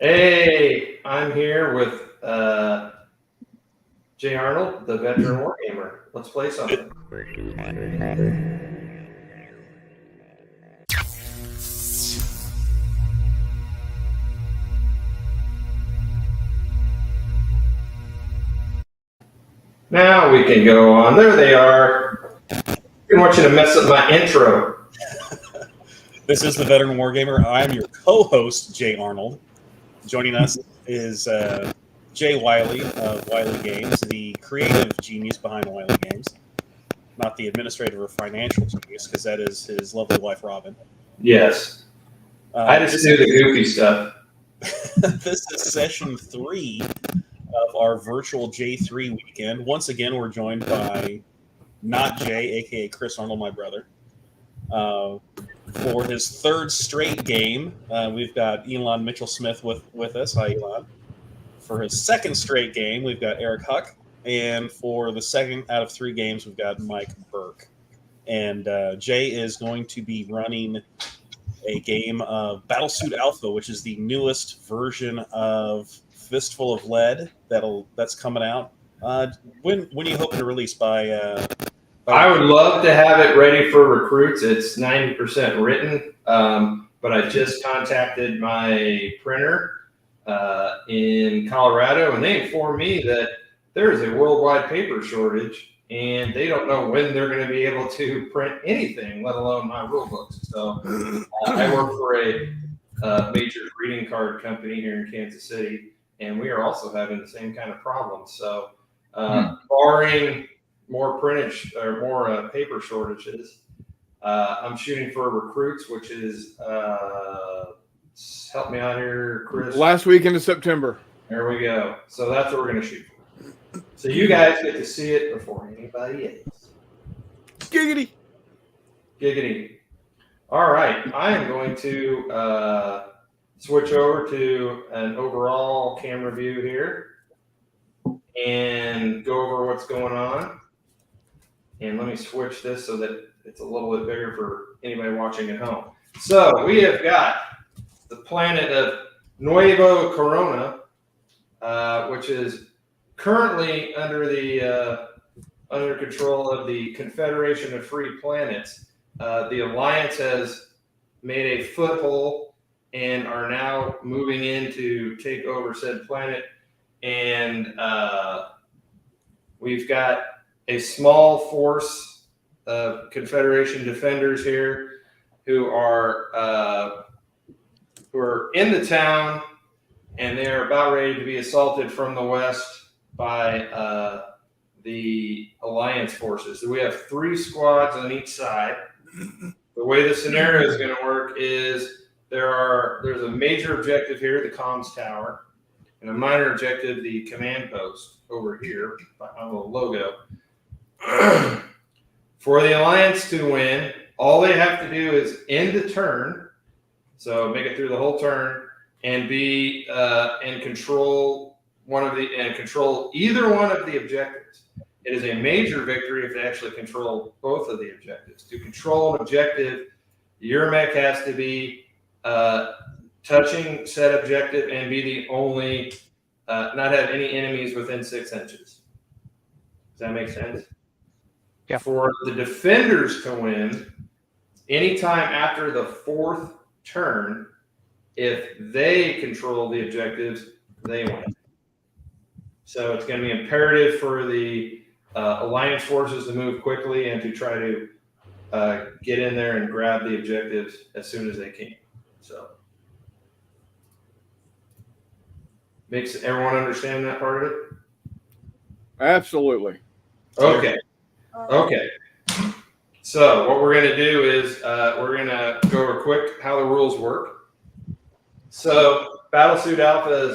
Hey, I'm here with Jay Arnold, the Veteran Wargamer. Let's play something. Now we can go on. There they are. I want you to mess up my intro. This is the Veteran Wargamer. I'm your co-host, Jay Arnold. Joining us is Jay Wiley of Wiley Games, the creative genius behind Wiley Games, not the administrative or financial genius, because that is his lovely wife, Robin. Yes. I just do the goofy stuff. This is session 3 of our virtual J3 weekend. Once again, we're joined by not Jay, a.k.a. Chris Arnold, my brother. For his third straight game, we've got Elon Mitchell-Smith with us. Hi, Elon. For his second straight game, we've got Eric Huck. And for the second out of 3 games, we've got Mike Burke. And Jay is going to be running a game of Battlesuit Alpha, which is the newest version of Fistful of Lead that's coming out. When are you hoping to release by I would love to have it ready for recruits. It's 90% written, but I just contacted my printer in Colorado, and they informed me that there is a worldwide paper shortage, and they don't know when they're going to be able to print anything, let alone my rule books. So I work for a major greeting card company here in Kansas City, and we are also having the same kind of problem. So barring more printage or more paper shortages, I'm shooting for recruits, which is help me out here, Chris. Last weekend of September. There we go. So that's what we're going to shoot for. So you guys get to see it before anybody else. Giggity. Giggity. All right. I am going to switch over to an overall camera view here and go over what's going on. And let me switch this so that it's a little bit bigger for anybody watching at home. So we have got the planet of Nuevo Corona, which is currently under control of the Confederation of Free Planets. The Alliance has made a foothold and are now moving in to take over said planet. And we've got a small force of Confederation defenders here who are in the town, and they are about ready to be assaulted from the west by the Alliance forces. So we have 3 squads on each side. The way the scenario is going to work is there's a major objective here, the comms tower, and a minor objective, the command post over here by my little logo. For the Alliance to win, all they have to do is end the turn, so make it through the whole turn, and be and control either one of the objectives. It is a major victory if they actually control both of the objectives. To control an objective, your mech has to be touching said objective and be the only, not have any enemies within 6 inches. Does that make sense? Yeah. For the defenders to win, anytime after the 4th turn, if they control the objectives, they win. So it's going to be imperative for the Alliance forces to move quickly and to try to get in there and grab the objectives as soon as they can. So makes everyone understand that part of it? Absolutely. Okay. So what we're going to do is we're going to go over quick how the rules work. So Battlesuit Alpha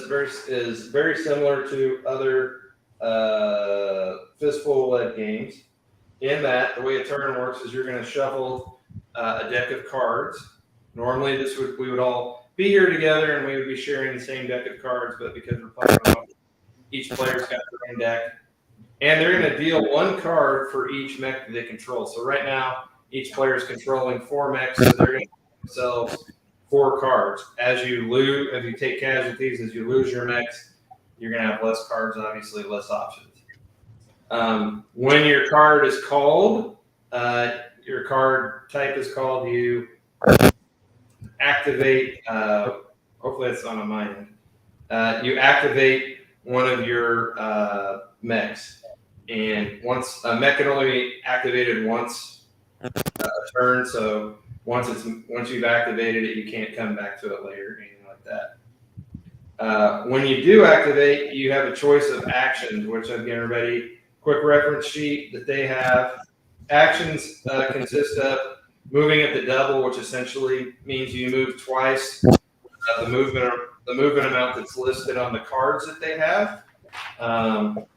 is very similar to other Fistful of Lead games in that the way a turn works is you're going to shuffle a deck of cards. Normally we would all be here together and we would be sharing the same deck of cards, but because we're playing off, each player's got their own deck. And they're going to deal 1 card for each mech that they control. So right now, each player is controlling 4 mechs, so they're going to give themselves 4 cards. As you take casualties, as you lose your mechs, you're going to have less cards, obviously less options. When your card is called, your card type is called, you activate, hopefully it's on my end. You activate one of your mechs. And once a mech can only be activated once a turn, so once you've activated it, you can't come back to it later, or anything like that. When you do activate, you have a choice of actions, which I've given everybody quick reference sheet that they have. Actions consist of moving at the double, which essentially means you move twice the movement amount that's listed on the cards that they have.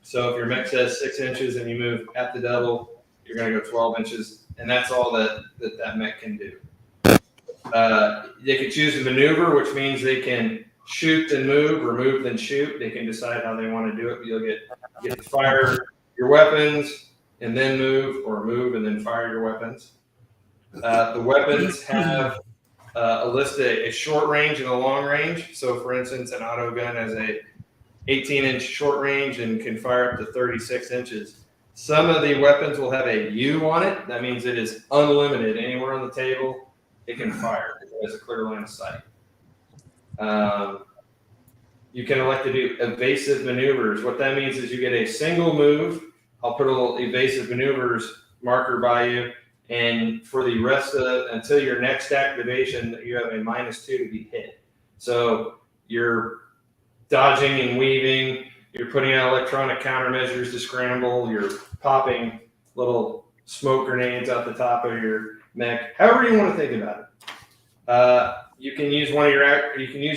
So if your mech says 6 inches and you move at the double, you're going to go 12 inches, and that's all that mech can do. They can choose a maneuver, which means they can shoot then move, or move then shoot. They can decide how they want to do it. You'll get to fire your weapons and then move, or move and then fire your weapons. The weapons have a list of a short range and a long range. So, for instance, an auto gun has a 18-inch short range and can fire up to 36 inches. Some of the weapons will have a U on it. That means it is unlimited. Anywhere on the table, it can fire. It has a clear line of sight. You can elect to do evasive maneuvers. What that means is you get a single move. I'll put a little evasive maneuvers marker by you. And for the rest of until your next activation, you have a -2 to be hit. So you're dodging and weaving. You're putting out electronic countermeasures to scramble. You're popping little smoke grenades out the top of your mech. However you want to think about it. You can use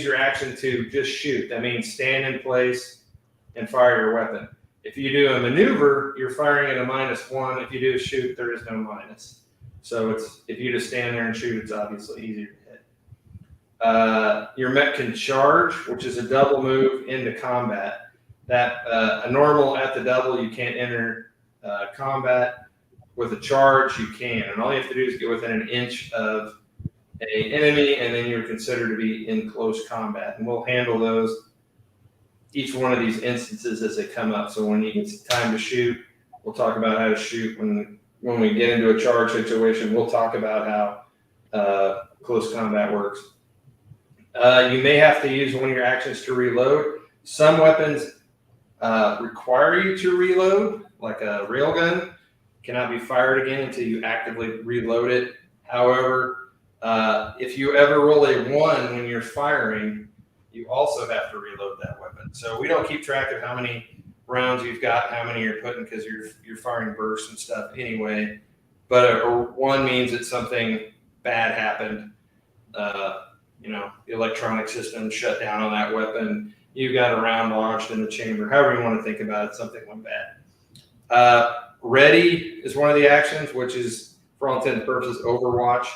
your action to just shoot. That means stand in place and fire your weapon. If you do a maneuver, you're firing at a -1. If you do a shoot, there is no minus. So if you just stand there and shoot, it's obviously easier to hit. Your mech can charge, which is a double move into combat. That a normal at the double, you can't enter combat. With a charge, you can, and all you have to do is get within an inch of an enemy, and then you're considered to be in close combat. And we'll handle each one of these instances as they come up. So when it's time to shoot, we'll talk about how to shoot. When we get into a charge situation, we'll talk about how close combat works. You may have to use one of your actions to reload. Some weapons require you to reload, like a railgun. Cannot be fired again until you actively reload it. However, if you ever roll a 1 when you're firing, you also have to reload that weapon. So we don't keep track of how many rounds you've got, how many you're putting, because you're firing bursts and stuff anyway. But a 1 means that something bad happened. The electronic system shut down on that weapon. You got a round launched in the chamber. However you want to think about it, something went bad. Ready is one of the actions, which is, for all intents and purposes, Overwatch.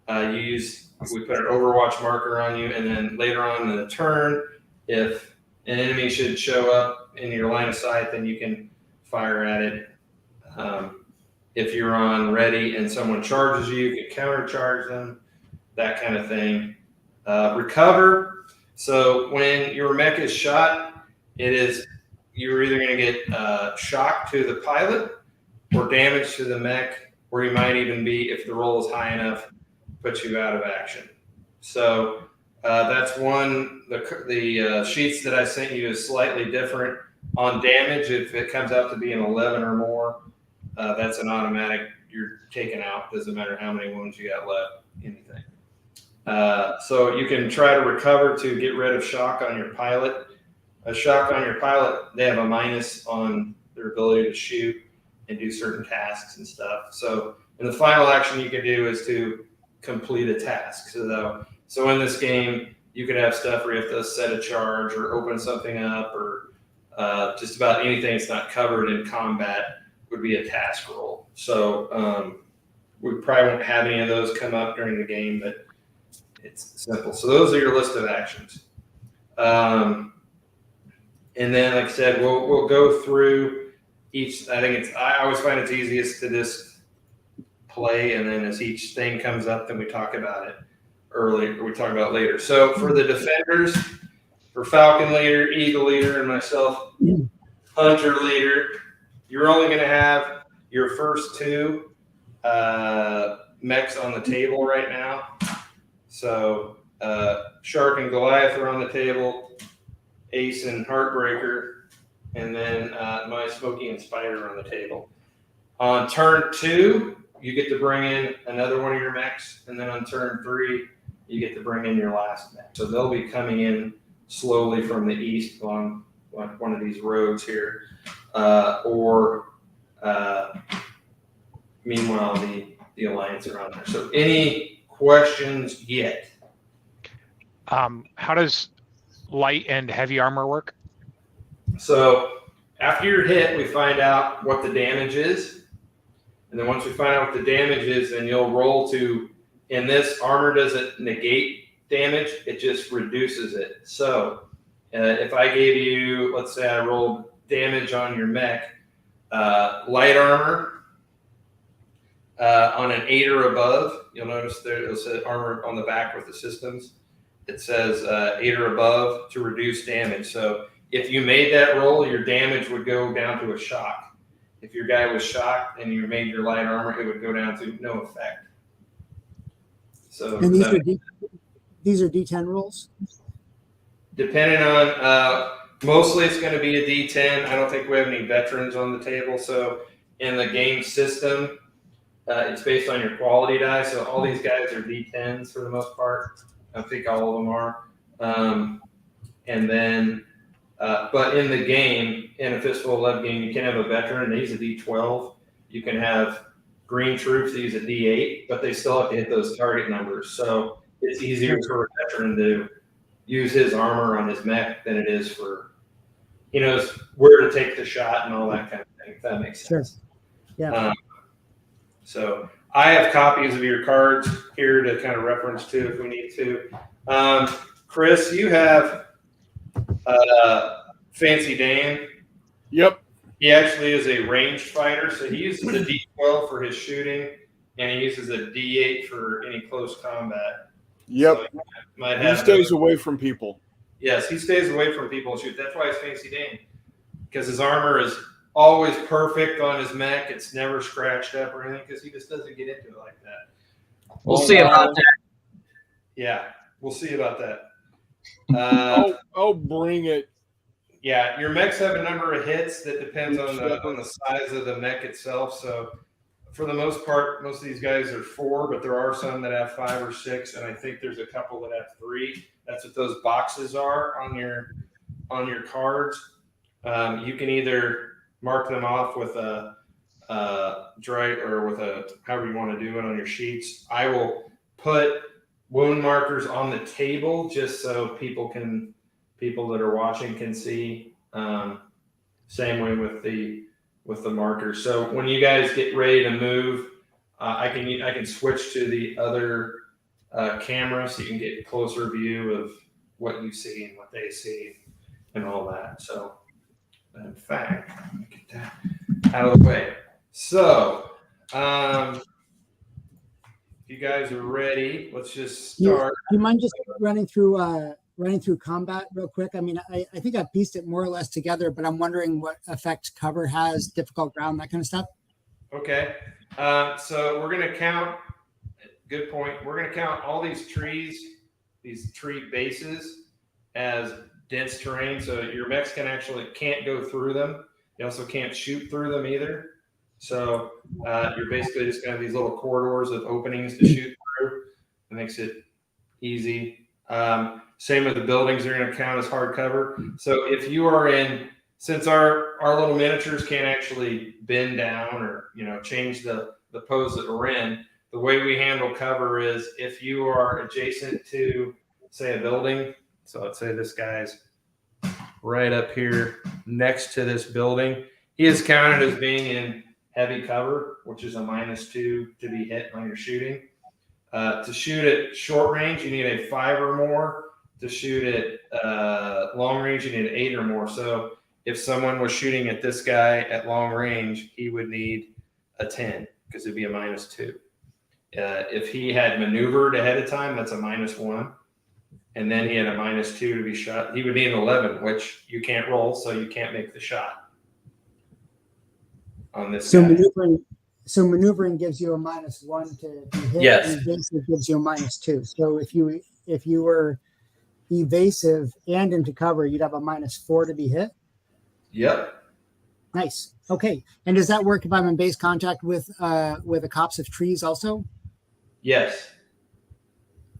We put an Overwatch marker on you, and then later on in the turn, if an enemy should show up in your line of sight, then you can fire at it. If you're on ready and someone charges you, you can countercharge them, that kind of thing. Recover. So when your mech is shot, you're either going to get shock to the pilot or damage to the mech, or you might even be, if the roll is high enough, put you out of action. So that's one. The sheets that I sent you is slightly different. On damage, if it comes out to be an 11 or more, that's an automatic. You're taken out. Doesn't matter how many wounds you got left, anything. So you can try to recover to get rid of shock on your pilot. A shock on your pilot, they have a minus on their ability to shoot and do certain tasks and stuff. So in the final action you can do is to complete a task. So in this game, you could have stuff where you have to set a charge or open something up, or just about anything that's not covered in combat would be a task roll. So we probably won't have any of those come up during the game, but it's simple. So those are your list of actions. And then, like I said, we'll go through each. I always find it's easiest to just play, and then as each thing comes up, then we talk about it. earlier. We talked about later. So for the defenders, for Falcon leader, Eagle leader, and myself, Hunter leader, you're only going to have your first two mechs on the table right now. So Shark and Goliath are on the table, Ace and Heartbreaker, and then my Smokey and Spider are on the table. On turn 2, you get to bring in another one of your mechs, and then on turn 3, you get to bring in your last mech. So they'll be coming in slowly from the east along one of these roads here, meanwhile the Alliance are on there. So any questions yet? How does light and heavy armor work? So after you're hit, we find out what the damage is. And then once we find out what the damage is, then you'll roll to, in this, armor doesn't negate damage, it just reduces it. So if I gave you, let's say I rolled damage on your mech, light armor on an 8 or above, you'll notice there it'll say armor on the back with the systems. It says 8 or above to reduce damage. So if you made that roll, your damage would go down to a shock. If your guy was shocked and you made your light armor, it would go down to no effect. So and these are D10 rolls? Depending on, mostly it's going to be a D10. I don't think we have any veterans on the table. So in the game system, it's based on your quality die. So all these guys are D10s for the most part. I think all of them are. And then, but in the game, in a Fistful of Love game, you can have a veteran. They use a D12. You can have green troops that use a D8, but they still have to hit those target numbers. So it's easier for a veteran to use his armor on his mech than it is for, he knows where to take the shot and all that kind of thing, if that makes sense. Sure. Yeah. So I have copies of your cards here to kind of reference to if we need to. Chris, you have Fancy Dan. Yep. He actually is a ranged fighter, so he uses a D12 for his shooting, and he uses a D8 for any close combat. Yep. So he stays away from people. Yes, he stays away from people and shoot. That's why it's Fancy Dan, because his armor is always perfect on his mech. It's never scratched up or anything because he just doesn't get into it like that. We'll see about that. Yeah, we'll see about that. Oh, bring it. Yeah, your mechs have a number of hits that depends on the size of the mech itself. So for the most part, most of these guys are 4, but there are some that have 5 or 6, and I think there's a couple that have 3. That's what those boxes are on your cards. You can either mark them off with a dry or with a however you want to do it on your sheets. I will put wound markers on the table just so people that are watching can see. Same way with the markers. So when you guys get ready to move, I can switch to the other camera so you can get a closer view of what you see and what they see and all that. So in fact, let me get that out of the way. So if you guys are ready, let's just start. Do you mind just running through combat real quick? I mean, I think I pieced it more or less together, but I'm wondering what effect cover has, difficult ground, that kind of stuff. Okay. So we're going to count, good point. We're going to count all these trees, these tree bases as dense terrain. So your mechs can't go through them. You also can't shoot through them either. So you're basically just going to have these little corridors of openings to shoot through. It makes it easy. Same with the buildings, they're going to count as hard cover. So if you are in, since our little miniatures can't actually bend down or change the pose that we're in, the way we handle cover is if you are adjacent to, say, a building. So let's say this guy's right up here next to this building. He is counted as being in heavy cover, which is a -2 to be hit on your shooting. To shoot at short range, you need a 5 or more. To shoot at long range, you need an 8 or more. So if someone was shooting at this guy at long range, he would need a 10 because it'd be a -2. If he had maneuvered ahead of time, that's a -1. And then he had a -2 to be shot. He would need an 11, which you can't roll, so you can't make the shot on this So guy. maneuvering gives you a -1 to be hit. Yes. And evasive gives you a -2. So if you were evasive and into cover, you'd have a -4 to be hit. Yep. Nice. Okay. And does that work if I'm in base contact with a copse of trees also? Yes.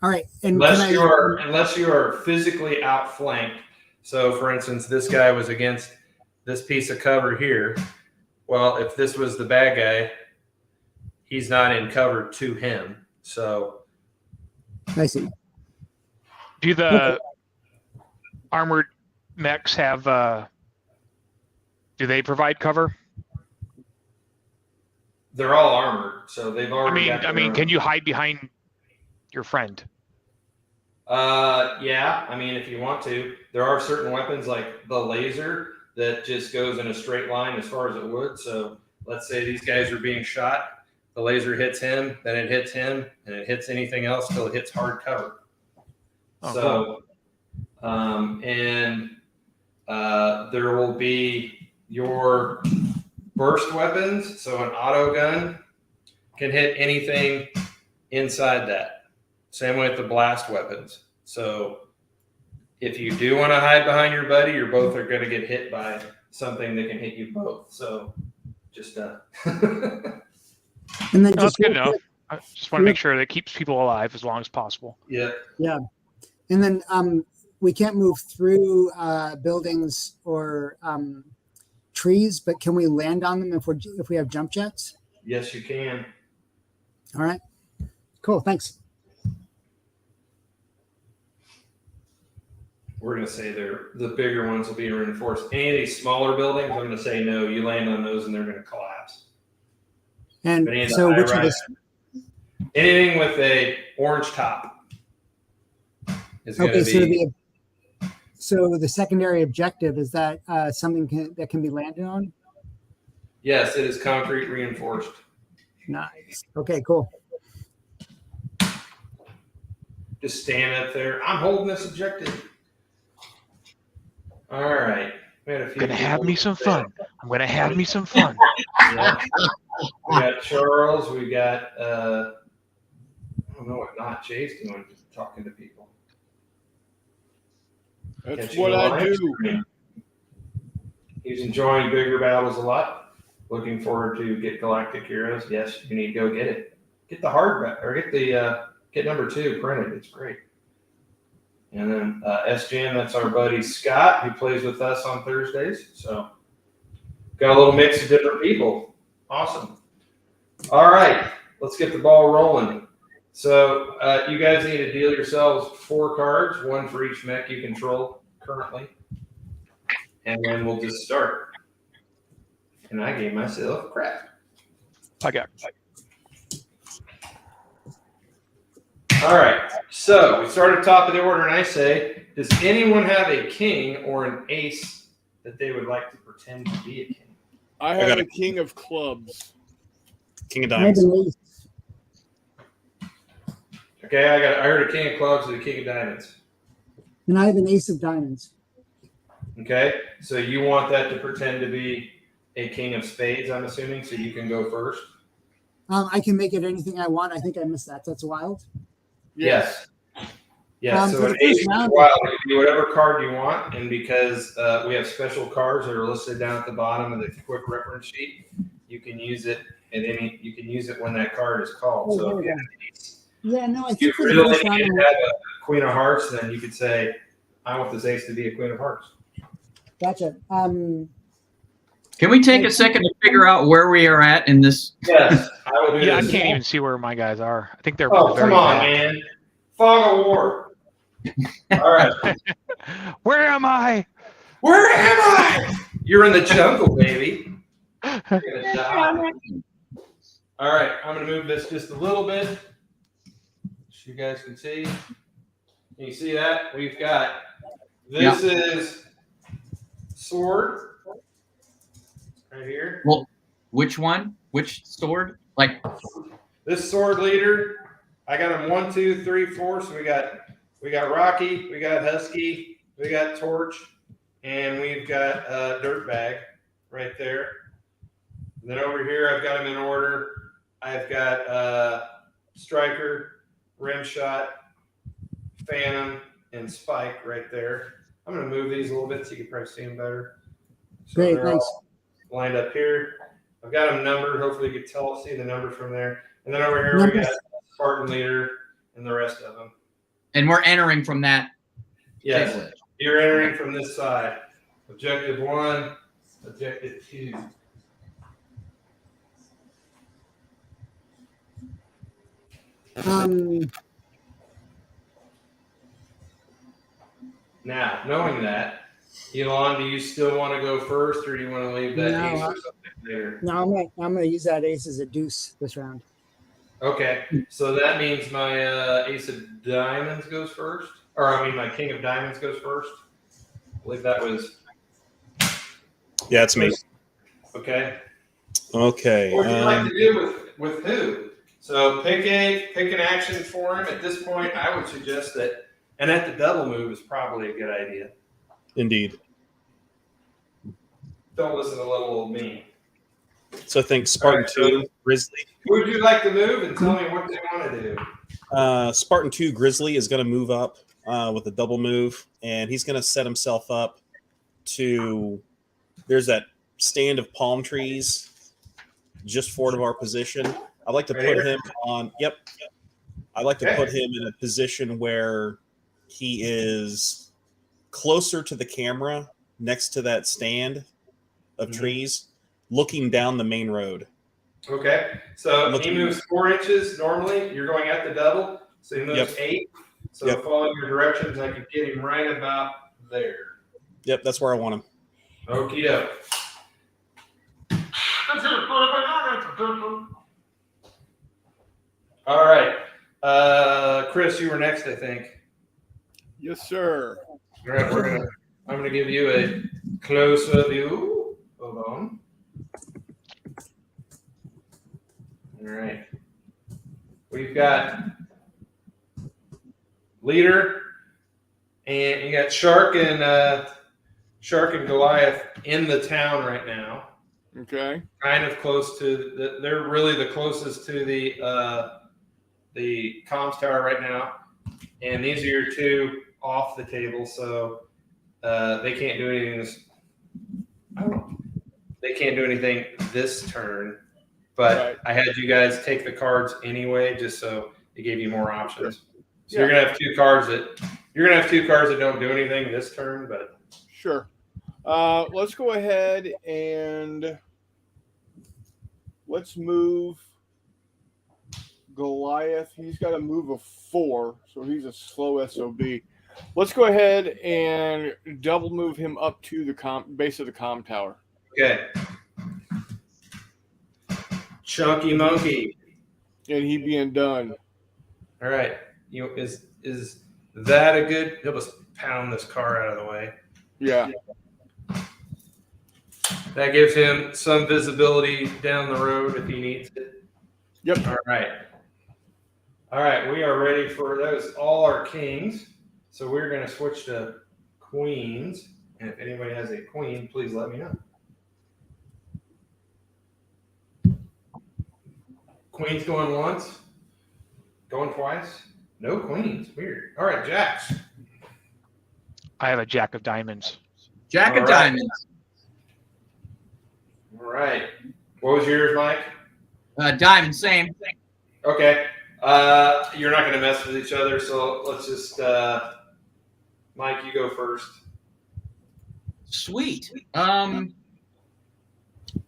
All right. And Unless you are physically outflanked. So, for instance, this guy was against this piece of cover here. Well, if this was the bad guy, he's not in cover to him. So, I see. Do the armored mechs have? Do they provide cover? they're all armored, so they've already. Can you hide behind your friend? Yeah. I mean, if you want to, there are certain weapons like the laser that just goes in a straight line as far as it would. So let's say these guys are being shot, the laser hits him, then it hits him, and it hits anything else till it hits hard cover. Oh, There will be your burst weapons. So an auto gun can hit anything inside that. Same way with the blast weapons. So if you do want to hide behind your buddy, you both are going to get hit by something that can hit you both. So just And then that's good enough. I just want to make sure that it keeps people alive as long as possible. yeah. And then we can't move through buildings or trees, but can we land on them if we have jump jets? Yes, you can. All right. Cool. Thanks. We're going to say the bigger ones will be reinforced. Any of these smaller buildings, I'm going to say no. You land on those and they're going to collapse. And But any of the so which of high-rise- this? anything with a orange top is going Okay. to be. So the secondary objective is that something that can be landed on. Yes, it is concrete reinforced. Nice. Okay. Cool. Just stand up there. I'm holding this objective. All right. We had a I'm few gonna have people me some say- fun. I'm gonna have me some fun. Yeah. We got Charles. We got I don't know what not Jay's doing, just talking to people. That's Catching what a I live do. stream. He's enjoying bigger battles a lot. Looking forward to get Galactic Heroes. Yes, you need to go get it. Get the hardback or get number 2 printed. It's great. And then SGM, that's our buddy Scott, who plays with us on Thursdays. So got a little mix of different people. Awesome. All right, let's get the ball rolling. So you guys need to deal yourselves 4 cards, 1 for each mech you control currently. And then we'll just start. And I gave myself crap. I got. All right, so we start at the top of the order, and I say, does anyone have a king or an ace that they would like to pretend to be a king? I got have a- a king of clubs. King of I have Diamonds. an ace. Okay, I heard a king of clubs and a king of diamonds. And I have an ace of diamonds. Okay, so you want that to pretend to be a king of spades, I'm assuming, so you can go first? I can make it anything I want. I think I missed that. That's wild. Yes. Yeah, so for an the first ace is round- wild. You can do whatever card you want, and because we have special cards that are listed down at the bottom of the quick reference sheet, you can use it you can use it when that card is called. Oh, So there if we you go. have an ace, Yeah, no, I if you think for the really first round, need to have a queen of hearts, then you could say, I want this ace to be a queen of hearts. gotcha. Can we take a second to figure out where we are at in this? Yes, I will do Yeah, I this. can't even see where my guys are. I think they're Oh, very come on, back. man. Fog of war. All right. Where am I? Where am I? You're in the jungle, baby. You're gonna die. All right, I'm gonna move this just a little bit so you guys can see. Can you see that? We've got this is sword right here. Well, which one? Which sword? Like, this sword leader, I got him 1, 2, 3, 4. So we got Rocky, we got Husky, we got Torch, and we've got Dirtbag right there. And then over here, I've got them in order. I've got Striker, Rimshot, Phantom, and Spike right there. I'm going to move these a little bit so you can probably see them better. So Great, they're thanks. all lined up here. I've got them numbered. Hopefully you can see the number from there. And then over here we got Spartan Leader and the rest of them. And we're entering from that. Yes, table. you're entering from this side. Objective 1, Objective 2. Now, knowing that, Elon, do you still want to go first, or do you want to leave that No, ace or something later? No, I'm gonna use that ace as a deuce this round. Okay, so that means my ace of diamonds goes first, or I mean my king of diamonds goes first. I believe that was Yeah, it's me. okay. Okay. What would you like to do with who? So pick an action for him. At this point, I would suggest that, and at the double move is probably a good idea. Indeed. Don't listen to little old me. So I think Spartan All right, 2, Grizzly. Who would you like to move, and tell me what they want to do? Spartan 2, Grizzly is going to move up with a double move, and he's going to set himself up to. There's that stand of palm trees just forward of our position. I'd like to Right put here? him on. Yep. I'd like to Okay. put him in a position where he is closer to the camera next to that stand of trees, looking down the main road. Okay, so he moves 4 inches normally. You're going at the double, so he moves 8. So following your directions, I could get him right about there. Yep, that's where I want him. Okie doke. All right, Chris, you were next, I think. Yes, sir. All right, I'm gonna give you a closer view. Hold on. All right, we've got leader, and you got Shark and Goliath in the town right now. Okay. Kind of close to they're really the closest to the comms tower right now, and these are your 2 off the table, so they can't do anything. They can't do anything this turn, but Right. I had you guys take the cards anyway, just so it gave you more options. So Yeah. you're gonna have 2 cards that don't do anything this turn, but Sure. Let's go ahead and let's move Goliath. He's got a move of 4, so he's a slow SOB. Let's go ahead and double move him up to the base of the comm tower. okay. Chunky monkey. And he being done. All right. Is that a good? He'll just pound this car out of the way. Yeah. That gives him some visibility down the road if he needs it. Yep. All right. All right. We are ready for those. All our kings. So we're going to switch to queens. And if anybody has a queen, please let me know. Queens going once, going twice. No queens. Weird. All right, jacks. I have a jack of diamonds. Jack of All right. diamonds. All right. What was yours, Mike? Diamond, same. Okay. You're not going to mess with each other, so let's just, Mike, you go first. Sweet.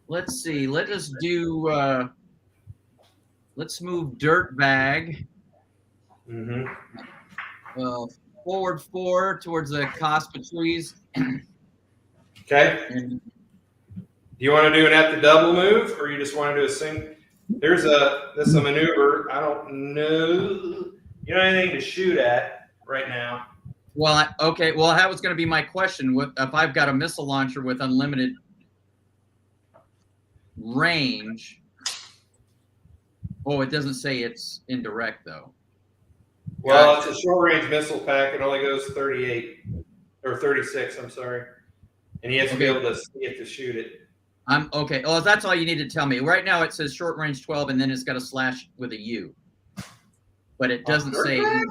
Let's see. Let us do. Let's move Dirtbag forward 4 towards the Cospa trees. Okay. And Do you want to do an at the double move, or you just want to do a sing? This is a maneuver. I don't know. You don't have anything to shoot at right now. well, okay. Well, that was going to be my question. If I've got a missile launcher with unlimited range, Oh, it doesn't say it's indirect though. Well, Gotcha. it's a short range missile pack. It only goes 38 or 36. I'm sorry, and he has to be Okay. able to see it to shoot it. I'm okay. Oh, that's all you need to tell me. Right now it says short range 12 and then it's got a slash with a U. But it doesn't say. Dirtbag?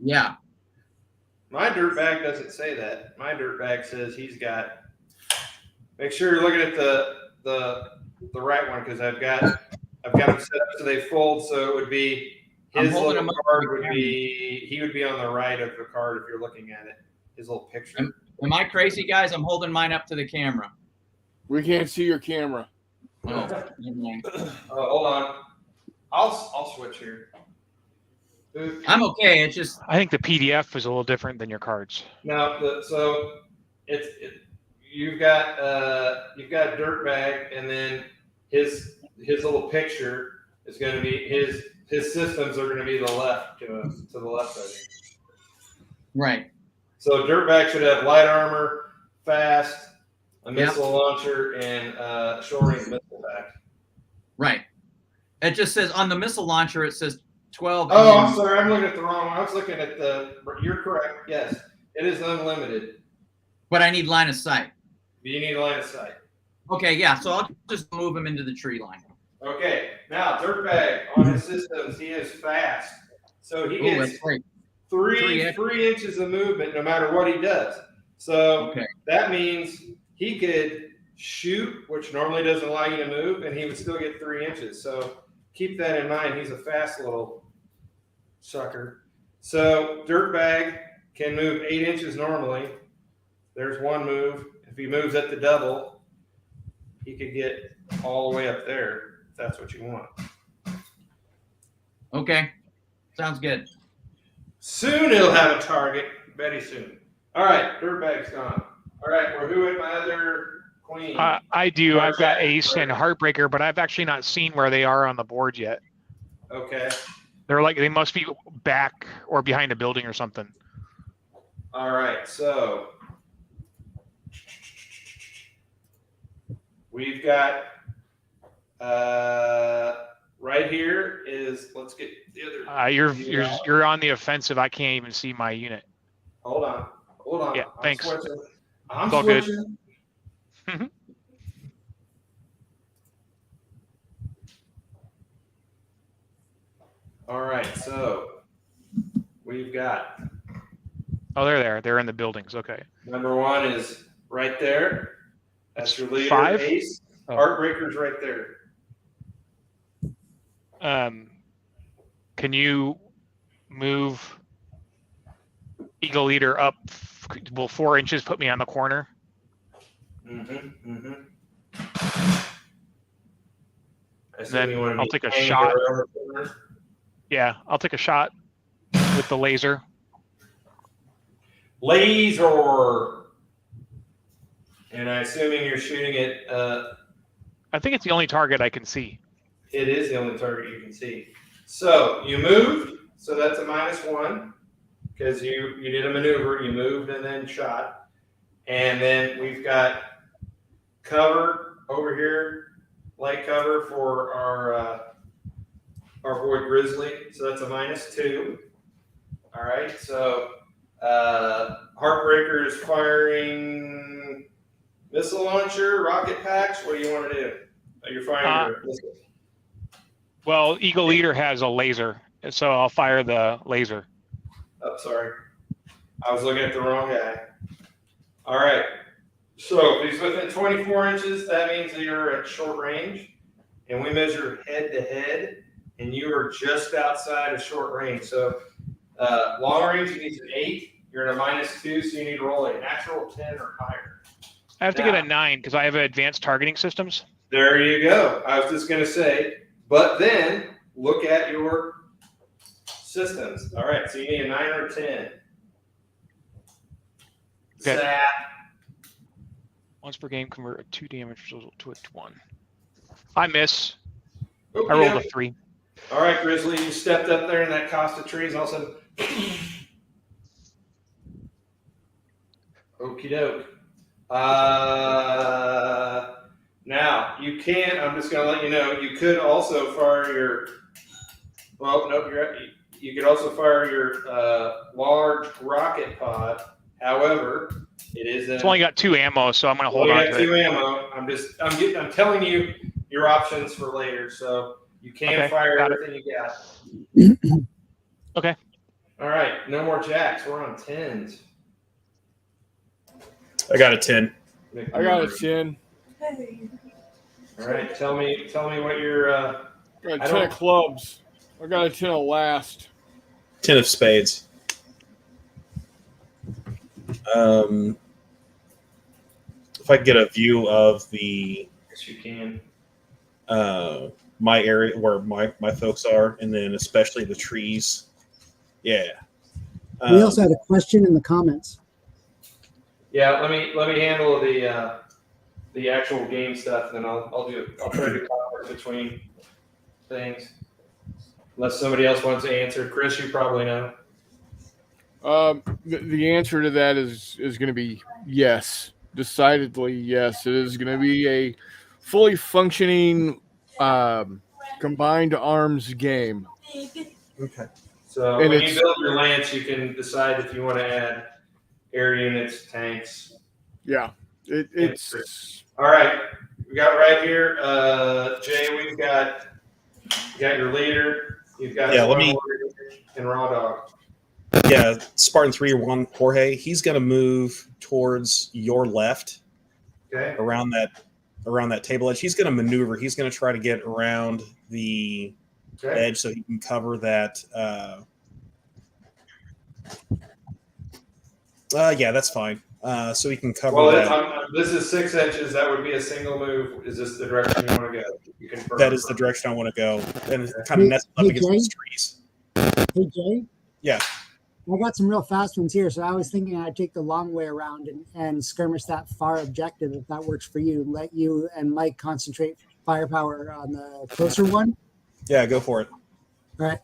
Yeah. My dirt bag doesn't say that. My dirt bag says he's got. Make sure you're looking at the right one because I've got them set up so they fold. So it would be I'm his holding little them up card to the would camera. be he would be on the right of the card if you're looking at it. His little picture. Am I crazy, guys? I'm holding mine up to the camera. We can't see your camera. Oh, never mind. Hold on. I'll switch here. I'm okay. It's just I think the PDF is a little different than your cards. No, so you've got a dirt bag, and then his little picture is going to be his systems are going to be the left to the left of him. right. So dirt bag should have light armor, fast, a Yep. missile launcher, and short range missile pack. Right. It just says on the missile launcher, it says 12. Oh, and I'm sorry. I'm looking at the wrong one. I was looking at you're correct. Yes, it is unlimited. but I need line of sight. But you need a line of sight. Okay, yeah. So I'll just move him into the tree line. Okay, now Dirtbag on his systems, he is fast, so he Oh, gets that's great. three inches of movement no matter what he does. So Okay. that means he could shoot, which normally doesn't allow you to move, and he would still get 3 inches. So keep that in mind. He's a fast little sucker. So Dirtbag can move 8 inches normally. There's one move. If he moves at the double, he could get all the way up there. If that's what you want. Okay. Sounds good. Soon he'll have a target. Very soon. All right, Dirtbag's gone. All right, we're who at my other queen? I do. I've got Okay. Ace and Heartbreaker, but I've actually not seen where they are on the board yet. Okay. They must be back or behind a building or something. All right, so we've got right here is let's get the other. You're on the offensive. I can't even see my unit. Hold on. Yeah, thanks. I'm It's all good. switching. All right, so we've got Oh, they're there. They're in the buildings. Okay. number one is right there. That's your leader, 5? Ace. Oh. Heartbreaker's right there. Can you move Eagle Leader up? Will 4 inches put me on the corner? Then I'll take a shot. Yeah, I'll take a shot with the laser. Laser. And I'm assuming you're shooting it. I think it's the only target I can see. It is the only target you can see. So you moved. So that's a -1 because you did a maneuver. You moved and then shot. And then we've got cover over here, light cover for our boy Grizzly. So that's a -2. All right. So Heartbreaker is firing missile launcher, rocket packs. What do you want to do? You're firing your missile. Well, Eagle Leader has a laser, so I'll fire the laser. Oh, sorry. I was looking at the wrong guy. All right. So if he's within 24 inches, that means that you're at short range. And we measure head to head, and you are just outside of short range. So long range, you need an 8. You're at a -2, so you need to roll a natural 10 or higher. I have to get a 9 because I have advanced targeting systems. There you go. I was just going to say, but then look at your systems. All right, so you need a 9 or a 10. Okay. Zap. Once per game, convert a 2 damage result to a 1. I miss. Okey I rolled a doke. 3. All right, Grizzly, you stepped up there in that Costa trees. All of a sudden, okie doke. Now you can. I'm just going to let you know. You could also fire Well, no, you could also fire your large rocket pod. However, it is It's only got 2 ammo, so I'm going to hold only on got to 2 it. ammo. I'm telling you your options for later, so you can Okay, fire got it. everything you got. Okay. All right, no more jacks. We're on 10s. I got a 10. I got a 10. All right, tell me what your I got I a 10 don't- of clubs. I got a 10 of last. 10 of spades. If I get a view of the yes, you can. my area where my folks are, and then especially the trees. Yeah. We also had a question in the comments. Yeah, let me handle the actual game stuff, and then I'll try to convert between things. Unless somebody else wants to answer. Chris, you probably know. The answer to that is going to be yes. Decidedly yes. It is going to be a fully functioning combined arms game. Okay. So And when you it's- build your lance, you can decide if you want to add air units, tanks. Yeah. It's All right. We got right here, Jay. We've got your leader. You've got Yeah, let me- and Raw Dog. Yeah, Spartan 3-1 Jorge. He's going to move towards your left Okay. around that table edge. He's going to maneuver. He's going to try to get around the Okay. edge so he can cover that. Yeah, that's fine. So he can cover Well, that. this is 6 inches. That would be a single move. Is this the direction you want to go? You can. That is the direction I want to go, and kind of nestled up Hey, against Jay? those trees. Hey, Jay? Yeah. I got some real fast ones here, so I was thinking I'd take the long way around and skirmish that far objective if that works for you. Let you and Mike concentrate firepower on the closer one. Yeah, go for it. All right.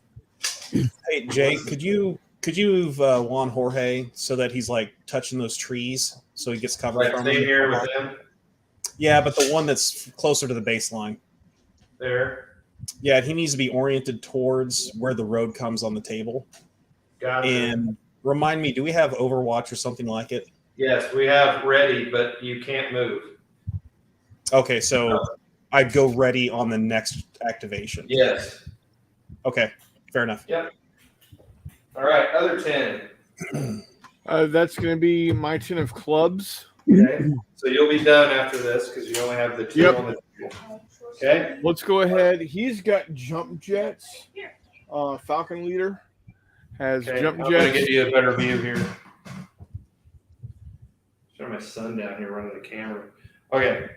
Hey, Jay, could you move Juan Jorge so that he's like touching those trees so he gets cover Like from stay them? here with them. Yeah, but the one that's closer to the baseline. There. Yeah, he needs to be oriented towards where the road comes on the table. Gotcha. And remind me, do we have Overwatch or something like it? Yes, we have ready, but you can't move. Okay, so I'd go ready on the next activation. Yes. Okay, fair enough. Yep. All right, other 10. that's going to be my 10 of clubs. Okay. So you'll be done after this because you only have the 2 Yep. on the table. Okay. Let's go ahead. He's got jump jets. Falcon leader has Okay. jump I'm gonna jets. get you a better view here. Show my son down here running the camera. Okay.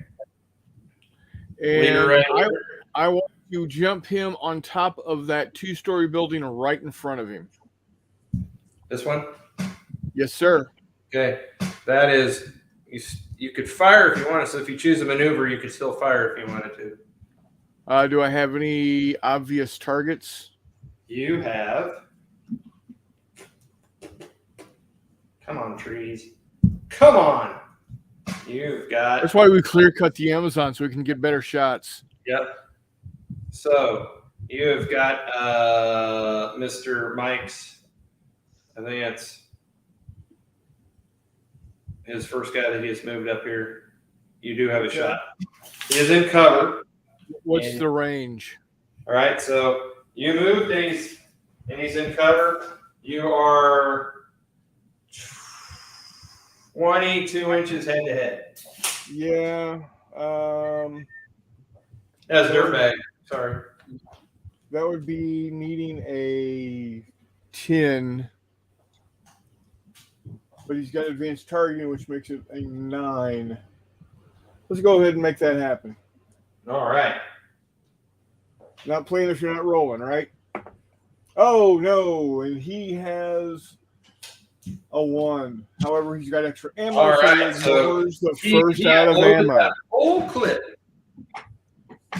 Leader And right here. I want to jump him on top of that 2-story building right in front of him. This one. Yes, sir. Okay. That is. You could fire if you wanted. So if you choose a maneuver, you could still fire if you wanted to. Do I have any obvious targets? You have. Come on, trees. Come on. You've got. That's why we clear cut the Amazon so we can get better shots. Yep. So you have got Mr. Mike's. I think that's his first guy that he has moved up here. You do have a shot. He is in cover. What's And- the range? All right. So you moved and he's in cover. You are 22 inches head to head. Yeah. That's dirtbag. Sorry. That would be needing a 10. But he's got advanced targeting, which makes it a 9. Let's go ahead and make that happen. All right. Not playing if you're not rolling, right? Oh, no. And he has a 1. However, he's got extra ammo. All so right, he so ignores the first He out of loaded ammo. that whole clip.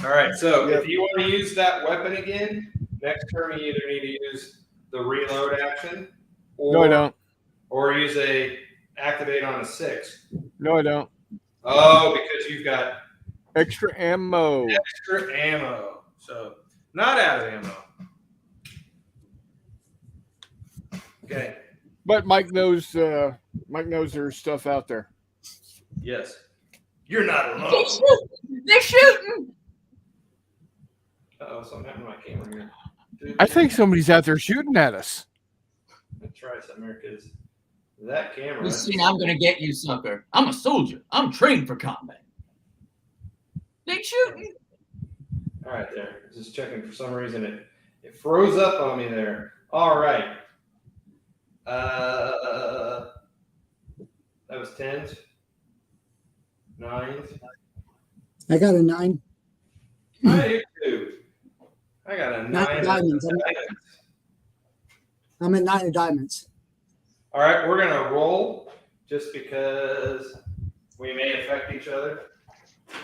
All right. So Yep. if you want to use that weapon again, next turn you either need to use the reload action or, No, I don't. or use a activate on a 6. No, I don't. Oh, because you've got Extra ammo. extra ammo. So not out of ammo. Okay. But Mike knows there's stuff out there. Yes. You're not alone. They're shooting. They're shooting. Uh-oh, something happened to my camera here. I think somebody's out there shooting at us. Let's try something here, because that camera. You see, I'm gonna get you, sucker. I'm a soldier. I'm trained for combat. They shooting. All right, there. Just checking for some reason it froze up on me there. All right. That was 10s, 9s. I got a 9. I do too. I got a 9. 9 of diamonds. I'm at 9 of diamonds. All right, we're gonna roll just because we may affect each other.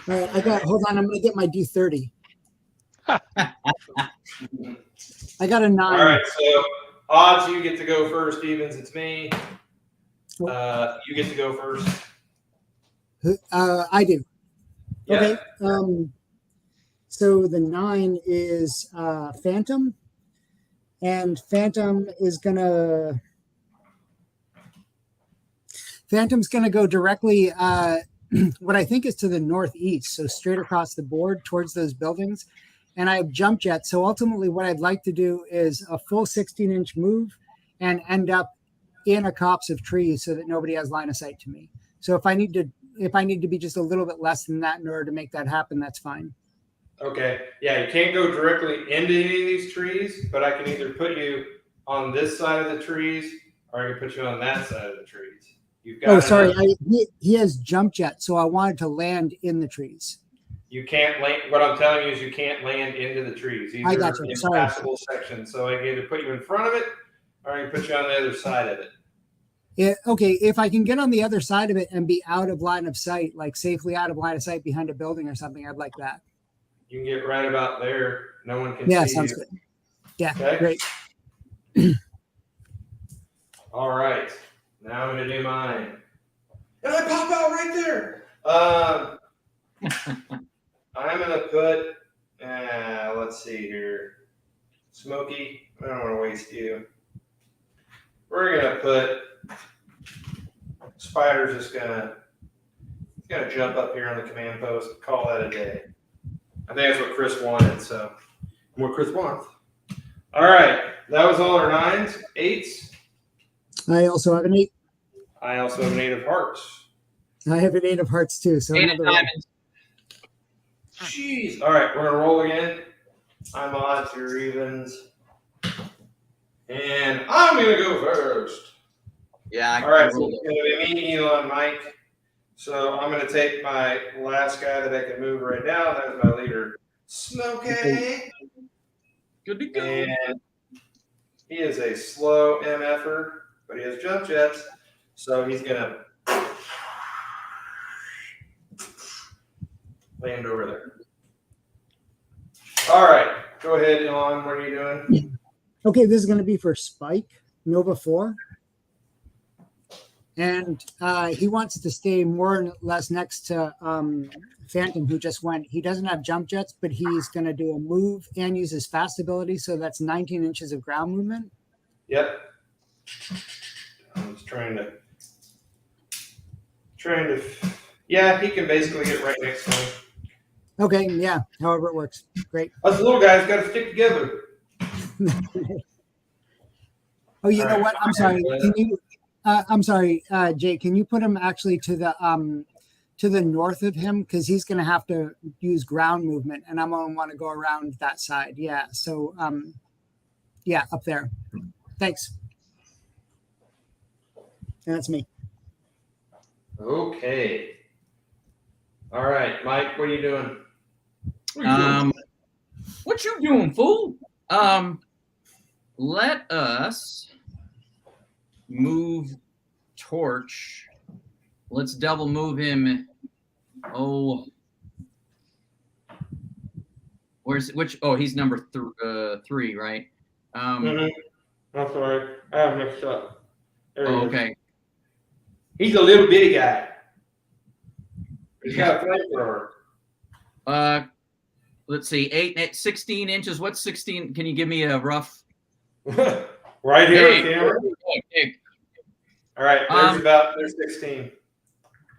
All right, hold on, I'm gonna get my D30. I got a 9. All right, so odds, you get to go first. Evens, it's me. You get to go first. I do. Yeah. Okay. So the 9 is Phantom, and Phantom's gonna go directly what I think is to the northeast, so straight across the board towards those buildings. And I have jump jets. So ultimately what I'd like to do is a full 16-inch move and end up in a copse of trees so that nobody has line of sight to me. So if I need to be just a little bit less than that in order to make that happen, that's fine. Okay. Yeah, you can't go directly into any of these trees, but I can either put you on this side of the trees or I can put you on that side of the trees. You've got. Oh, sorry. He has jump jet, so I wanted to land in the trees. You can't land. What I'm telling you is you can't land into the trees. These I got are you. Sorry. impassable sections. So I can either put you in front of it or I can put you on the other side of it. Yeah, okay, if I can get on the other side of it and be out of line of sight, like safely out of line of sight behind a building or something, I'd like that. You can get right about there. No one can see Yeah, you. sounds good. Yeah, Okay. great. All right. Now I'm going to do mine. And I pop out right there. I'm going to put, let's see here. Smokey, I don't want to waste you. We're going to put, Spider's just going to jump up here on the command post and call that a day. I think that's what Chris wanted, so what Chris wants. All right. That was all our 9s, 8s. I also have an 8. I also have an 8 of hearts. I have an 8 of hearts too. So 8 of another one. diamonds. Jeez. All right, we're going to roll again. I'm odds, you're evens. And I'm going to go first. Yeah. All right, so it's going to be me, Elon, Mike. So I'm going to take my last guy that I can move right now. That's my leader, Smokey. Good to go. And he is a slow MFer, but he has jump jets. So he's going to land over there. All right. Go ahead, Elon. What are you doing? Okay, this is going to be for Spike, Nova 4. And he wants to stay more or less next to Phantom, who just went. He doesn't have jump jets, but he's going to do a move and use his fast ability. So that's 19 inches of ground movement. Yep. I'm just trying to. Yeah, he can basically get right next to him. Okay, yeah, however it works. Great. Us little guys got to stick together. Oh, you know All what? I'm sorry. Can you? I'm sorry, Jay. Can you put him actually to the north of him, because he's going to have to use ground movement, and I'm going to want to go around that side. Yeah. So, yeah, up there. Thanks. And that's me. Okay. All right, Mike. What are you doing? What you doing, fool? Let us move Torch. Let's double move him. Oh, he's number 3, right? I'm sorry. I have mixed up. Okay. He's a little bitty guy. He's got a flamethrower. Let's see, 16 inches. What's 16? Can you give me a rough? Right here on Hey, camera. hey. All right, there's 16.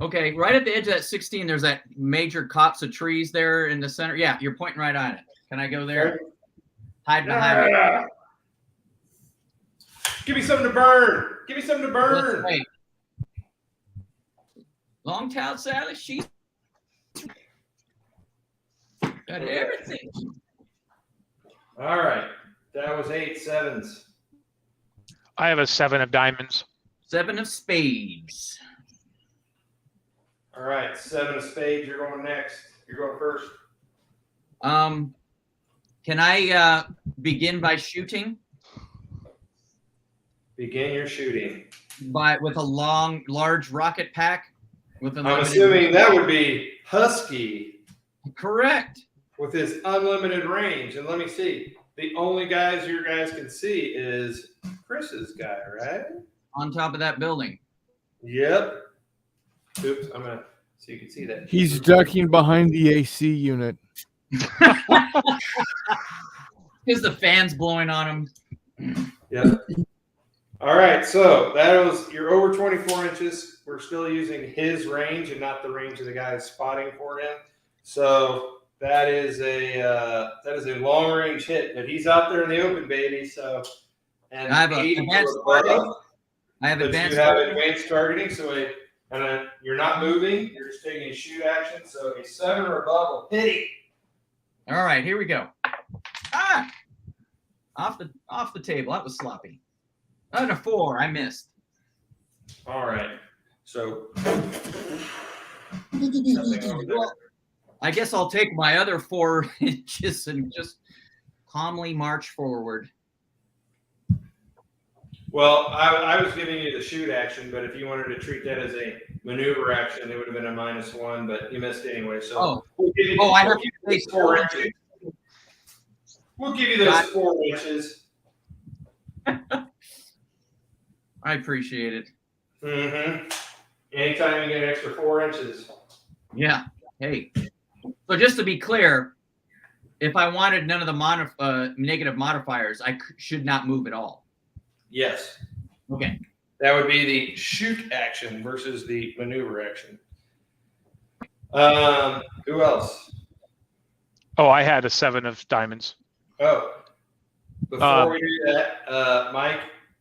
Okay, right at the edge of that 16, there's that major copse of trees there in the center. Yeah, you're pointing right on it. Can I go there? Okay. Hide behind it. Ah! Give me something to burn. Give me something to burn. Hey. Longtail Sally, she's got everything. All right, that was 8 sevens. I have a 7 of diamonds. 7 of spades. All right, 7 of spades. You're going next. You're going first. Can I begin by shooting? Begin your shooting. With a large rocket pack? With I'm unlimited assuming that would be Husky correct. with his unlimited range. And let me see. The only guys your guys can see is Chris's guy, right? On top of that building. Yep. Oops, I'm gonna so you can see that. He's ducking behind the AC unit. Because the fan's blowing on him. Yep. All right, so that was you're over 24 inches. We're still using his range and not the range of the guy spotting for him. So that is a long range hit, but he's out there in the open, baby. So and I have advanced targeting. advanced targeting. So you're not moving. You're just taking a shoot action. So a 7 or above will hit him. All right, here we go. Ah! Off the table. That was sloppy. And a 4. I missed. All right. So Well, I guess I'll take my other 4 inches and just calmly march forward. well, I was giving you the shoot action, but if you wanted to treat that as a maneuver action, it would have been a -1, but you missed anyway. So we'll give you, I have to take 4 inches. We'll give you those 4 inches. I appreciate it. Mm-hmm. Anytime you get an extra 4 inches. Yeah. Hey. So just to be clear, if I wanted none of the negative modifiers, I should not move at all. Yes. Okay. That would be the shoot action versus the maneuver action. Who else? Oh, I had a 7 of diamonds. Oh, before we do that, Mike,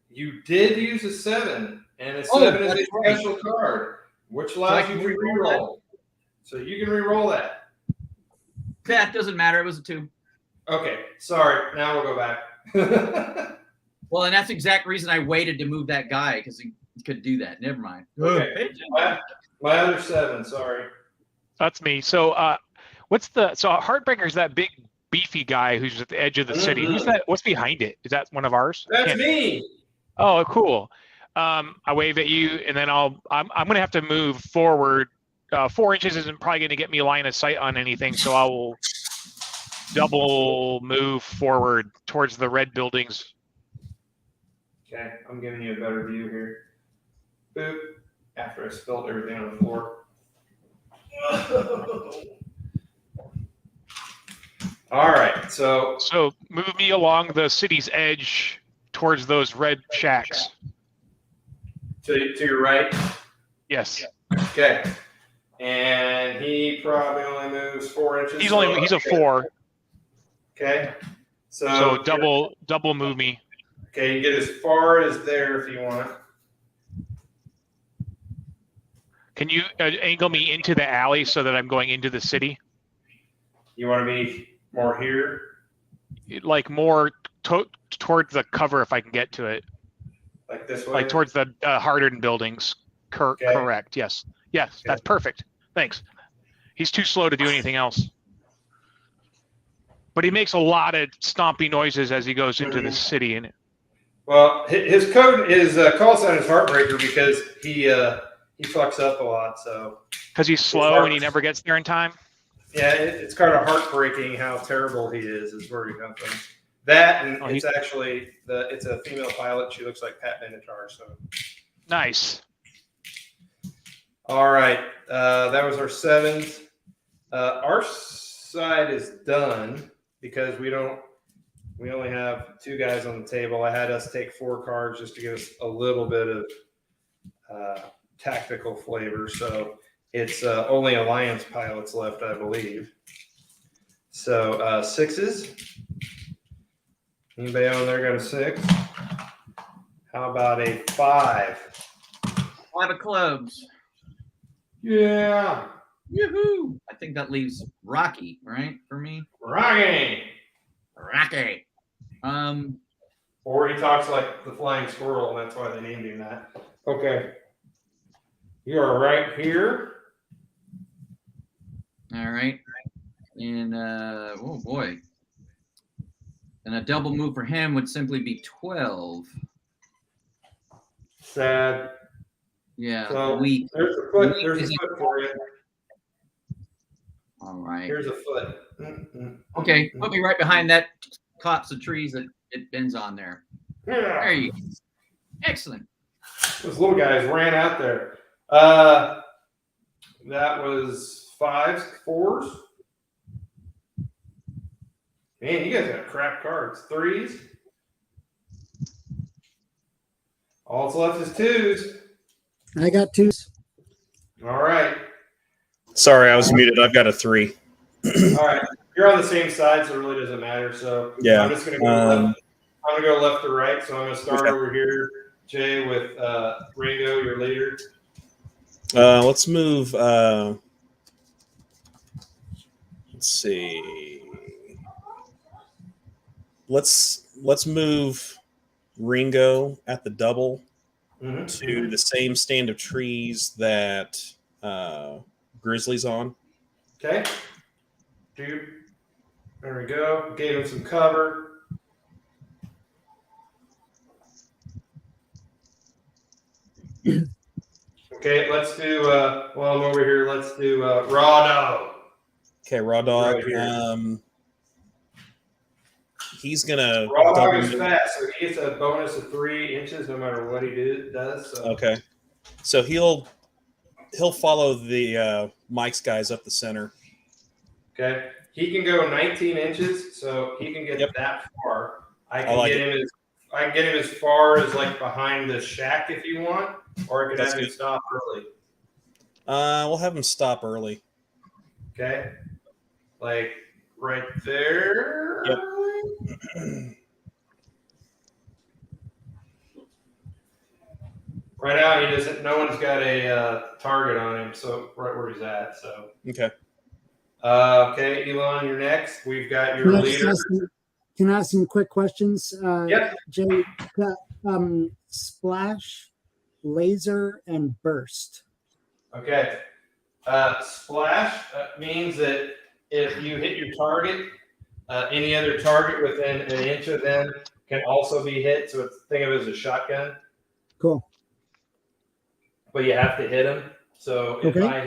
you did use a 7, and a 7 is a special card, which allows you to reroll. So you can reroll that. That doesn't matter. It was a 2. Okay, sorry. Now we'll go back. Well, and that's the exact reason I waited to move that guy, because he could do that. Never mind. Okay. My other 7, sorry. That's me. So Heartbreaker is that big beefy guy who's at the edge of the city. Who's that? What's behind it? Is that one of ours? That's me. Oh, cool. I wave at you, and then I'm gonna have to move forward. 4 inches isn't probably gonna get me line of sight on anything, so I will double move forward towards the red buildings. Okay, I'm giving you a better view here. Boop. After I spilled everything on the floor. All right, so move me along the city's edge towards those red shacks. to your right. Yes. Okay. And he probably only moves 4 inches. He's a 4. Okay. So double move me. Okay, you get as far as there if you want. Can you angle me into the alley so that I'm going into the city? You want to be more here? Like more towards the cover if I can get to it. Like this way? Like towards the hardened buildings. Okay. Correct. Yes. Yes, that's perfect. Thanks. He's too slow to do anything else. But he makes a lot of stompy noises as he goes into the city. And Well, his call sign is Heartbreaker because he fucks up a lot. So because he's slow and he never gets there in time. yeah, it's kind of heartbreaking how terrible he is where he comes from. That and it's actually it's a female pilot. She looks like Pat Benatar. So nice. All right, that was our 7s. Our side is done because we don't We only have 2 guys on the table. I had us take 4 cards just to give us a little bit of tactical flavor. So it's only Alliance pilots left, I believe. So 6s. Anybody on there got a 6? How about a 5? 5 of clubs. Yeah. Yoo-hoo! I think that leaves Rocky, right? For me. Rocky. Rocky. Or he talks like the flying squirrel, and that's why they named him that. Okay. You are right here. All right. And oh boy. And a double move for him would simply be 12. Sad. Yeah. So weak. there's a foot. Weak There's a is foot for you. All right. Here's a foot. Okay. Put me right behind that copse of trees that it bends on there. There Yeah. you go. Excellent. Those little guys ran out there. That was 5s, 4s. Man, you guys got crap cards. 3s. All that's left is 2s. I got 2s. All right. Sorry, I was muted. I've got a 3. All right. You're on the same side, so it really doesn't matter. So Yeah. I'm just going to go left. I'm going to go left to right. So I'm going to start Okay. over here, Jay, with Ringo, your leader. Let's move. Let's see. Let's move Ringo at the double Mm-hmm. to the same stand of trees that Grizzly's on. Okay. Dude. There we go. Gave him some cover. Okay, let's do, while I'm over here, let's do Raw Dog. Okay, Raw Dog. Right here. He's gonna Raw Dog double is move. fast, so he gets a bonus of 3 inches no matter what he does. So. Okay, so he'll follow the Mike's guys up the center. Okay. He can go 19 inches, so he can get Yep. that far. I I can like get him as far as like behind the shack if you want, or I can That's have him good. stop early. We'll have him stop early. Okay. Like right there. Yep. Right now, he doesn't. No one's got a target on him, so right where he's at. So Okay. okay, Elon, you're next. We've got your leader. Can I ask some quick questions? Yep. Jay, splash, laser, and burst. Okay. Splash means that if you hit your target, any other target within an inch of them can also be hit. So think of it as a shotgun, Cool. but you have to hit them. So if Okay. I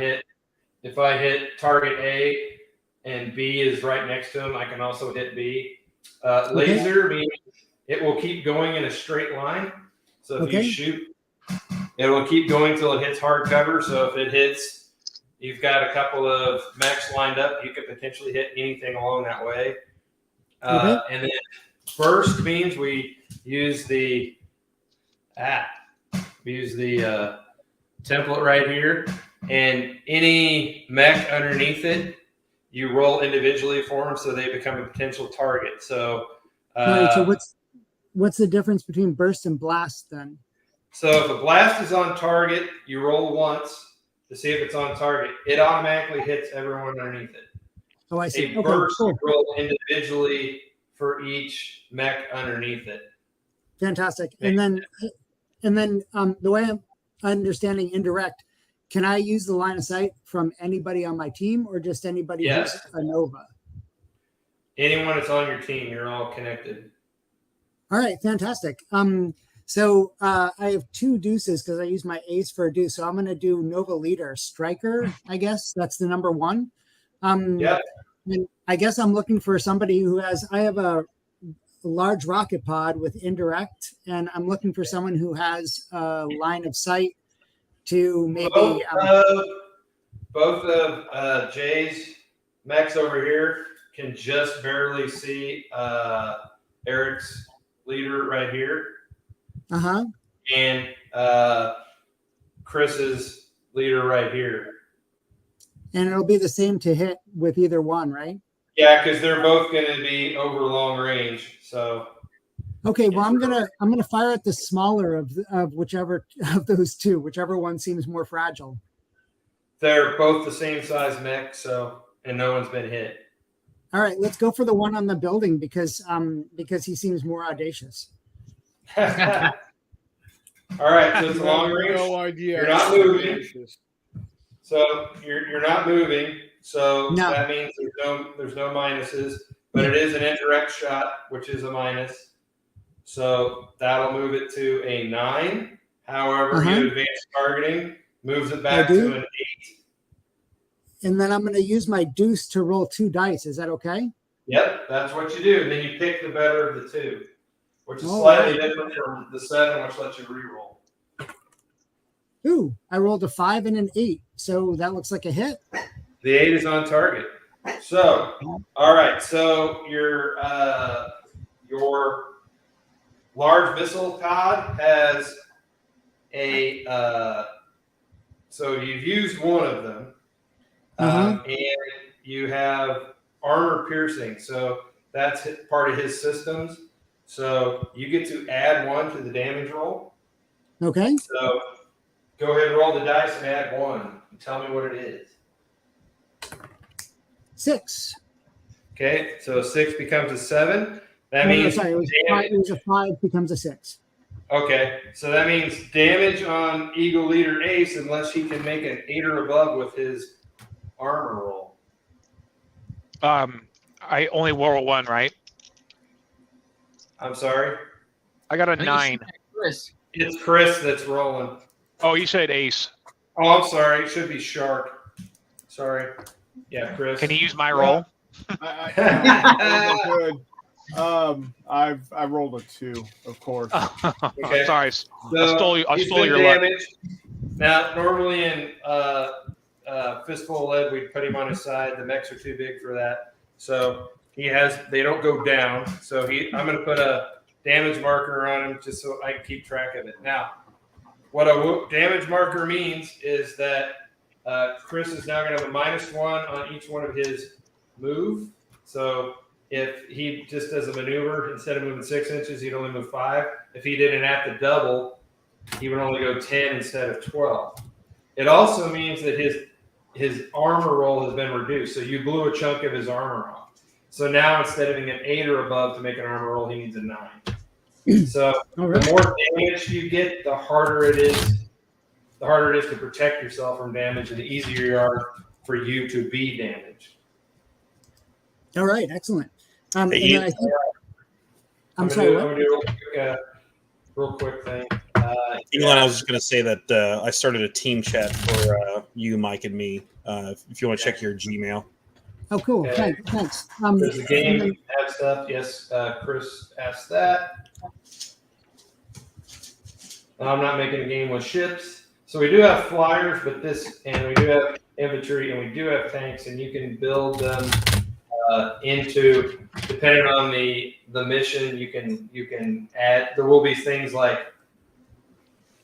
hit target A and B is right next to him, I can also hit B. Laser means it will keep going in a straight line. So if you shoot, it will keep going till it hits hard cover. So if it hits, you've got a couple of mechs lined up, you could potentially hit anything along that way. And then burst means we use the template right here, and any mech underneath it, you roll individually for them, so they become a potential target. So, All right, so what's the difference between burst and blast then? So if a blast is on target, you roll once to see if it's on target. It automatically hits everyone underneath it. Oh, I see. A burst, you roll individually for each mech underneath it. Fantastic. And then the way I'm understanding indirect, can I use the line of sight from anybody on my team or just anybody who's a Nova? Anyone that's on your team, you're all connected. All right, fantastic. So I have 2 deuces because I use my ace for a deuce. So I'm going to do Nova Leader Striker, I guess. That's the number 1. And I guess I'm looking for somebody who I have a large rocket pod with indirect, and I'm looking for someone who has a line of sight to maybe. Both of Jay's mechs over here can just barely see Eric's leader right here, Uh-huh. and Chris's leader right here. And it'll be the same to hit with either one, right? Yeah, because they're both going to be over long range. So Okay, well, I'm gonna fire at the smaller of whichever of those two, whichever one seems more fragile. they're both the same size mech. So and no one's been hit. All right, let's go for the one on the building because he seems more audacious. All right, so it's You long have range. no idea. You're not moving. So you're not moving. So No. that means there's no minuses, but it is an indirect shot, which is a minus. So that'll move it to a 9. However, you advance targeting, moves it back to an 8. And then I'm going to use my deuce to roll 2 dice. Is that okay? Yep, that's what you do. And then you pick the better of the 2, which is slightly different from the 7, which lets you reroll. Ooh, I rolled a 5 and an 8. So that looks like a hit. The 8 is on target. So, all right. So your large missile pod has a. So you've used one of them, and you have armor piercing. So that's part of his systems. So you get to add 1 to the damage roll. Okay. So go ahead and roll the dice and add 1. And tell me what it is. 6. Okay, so 6 becomes a 7. That No, means sorry, it was a 5 becomes a 6. okay, so that means damage on Eagle Leader Ace unless he can make an 8 or above with his armor roll. I only roll 1, right? I'm sorry. I got a I think you 9. said Chris. It's Chris that's rolling. Oh, you said ace. Oh, I'm sorry. It should be Shark. Sorry. Yeah, Chris. Can he use my roll? I good. I rolled a 2, of course. Okay. Sorry, So I stole he's your been luck. damaged. Now, normally in Fistful of Lead, we'd put him on his side. The mechs are too big for that. So they don't go down. So I'm going to put a damage marker on him just so I can keep track of it. Now, what a damage marker means is that Chris is now going to have a -1 on each one of his move. So if he just does a maneuver, instead of moving 6 inches, he'd only move 5. If he did an at the double, he would only go 10 instead of 12. It also means that his armor roll has been reduced. So you blew a chunk of his armor off. So now instead of having an 8 or above to make an armor roll, he needs a 9. So the more damage you get, the harder it is to protect yourself from damage, and the easier you are for you to be damaged. All right, excellent. And Hey, then I think, I'm I'm sorry, gonna what? do a real quick thing. Elon, I was just going to say that I started a team chat for you, Mike, and me. If you want to check your Gmail. Oh, cool. Okay. Thanks. Does the game have stuff? Yes, Chris asked that. I'm not making a game with ships. So we do have flyers, and we do have infantry, and we do have tanks, and you can build them into, depending on the mission, you can add. There will be things like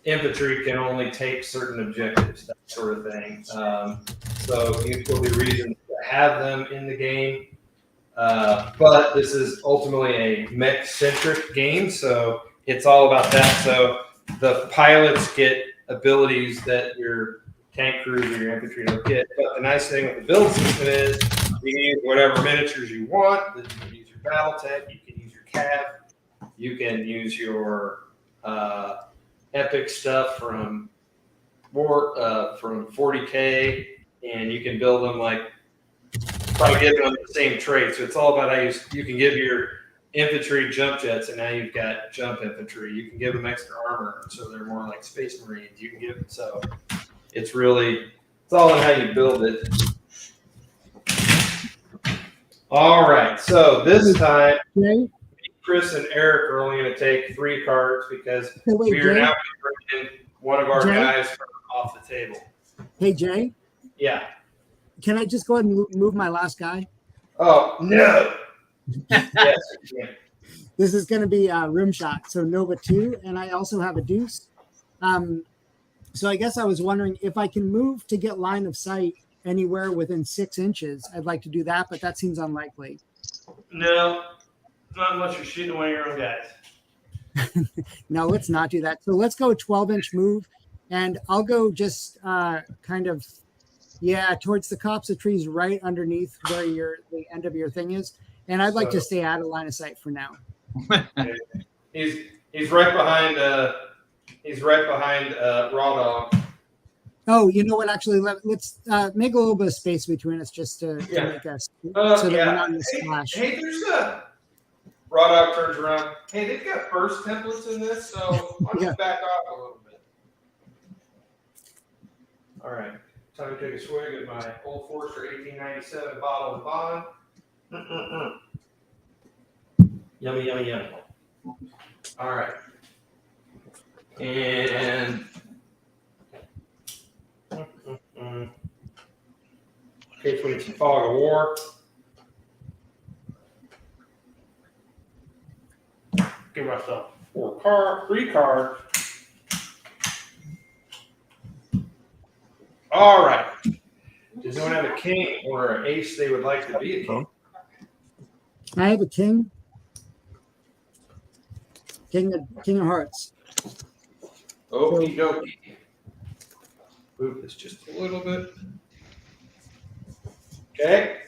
infantry can only take certain objectives, that sort of thing. So there will be reasons to have them in the game. But this is ultimately a mech-centric game, so it's all about that. So the pilots get abilities that your tank crews or your infantry don't get. But the nice thing with the build system is you can use whatever miniatures you want. You can use your battle tech, you can use your cav, you can use your epic stuff from 40K, and you can build them like by giving them the same traits. So it's all about how you can give your infantry jump jets, and now you've got jump infantry. You can give them extra armor, so they're more like Space Marines. You can give them, so it's all in how you build it. All right, so this time, Jay? Chris and Eric are only going to take 3 cards because wait, we are Jay? now going to bring in one of our Jay? guys from off the table. Hey, Jay, Yeah. can I just go ahead and move my last guy? Oh, no. Yes, you can. This is going to be a rim shot. So Nova 2, and I also have a deuce. So I guess I was wondering if I can move to get line of sight anywhere within 6 inches. I'd like to do that, but that seems unlikely. No, not unless you're shooting one of your own guys. No, let's not do that. So let's go 12-inch move, and I'll go just kind of, towards the copse of trees right underneath where the end of your thing is. And I'd like to stay out of line of sight for now. He's right behind Raw Dog. Oh, you know what? Actually, let's make a little bit of space between us just to make us so that we're not in the splash. Hey, there's a Raw Dog turns around. Hey, they've got burst templates in this, so why don't you back off a little bit? All right, time to take a swig of my Old Forester 1897 bottle of Bond. Yummy, yummy, yummy. All right. And in case we need some fog of war. Give myself. 3 cards. All right. Does anyone have a king or an ace they would like to be a king? I have a king. King of hearts. Okie dokie. Move this just a little bit. Okay.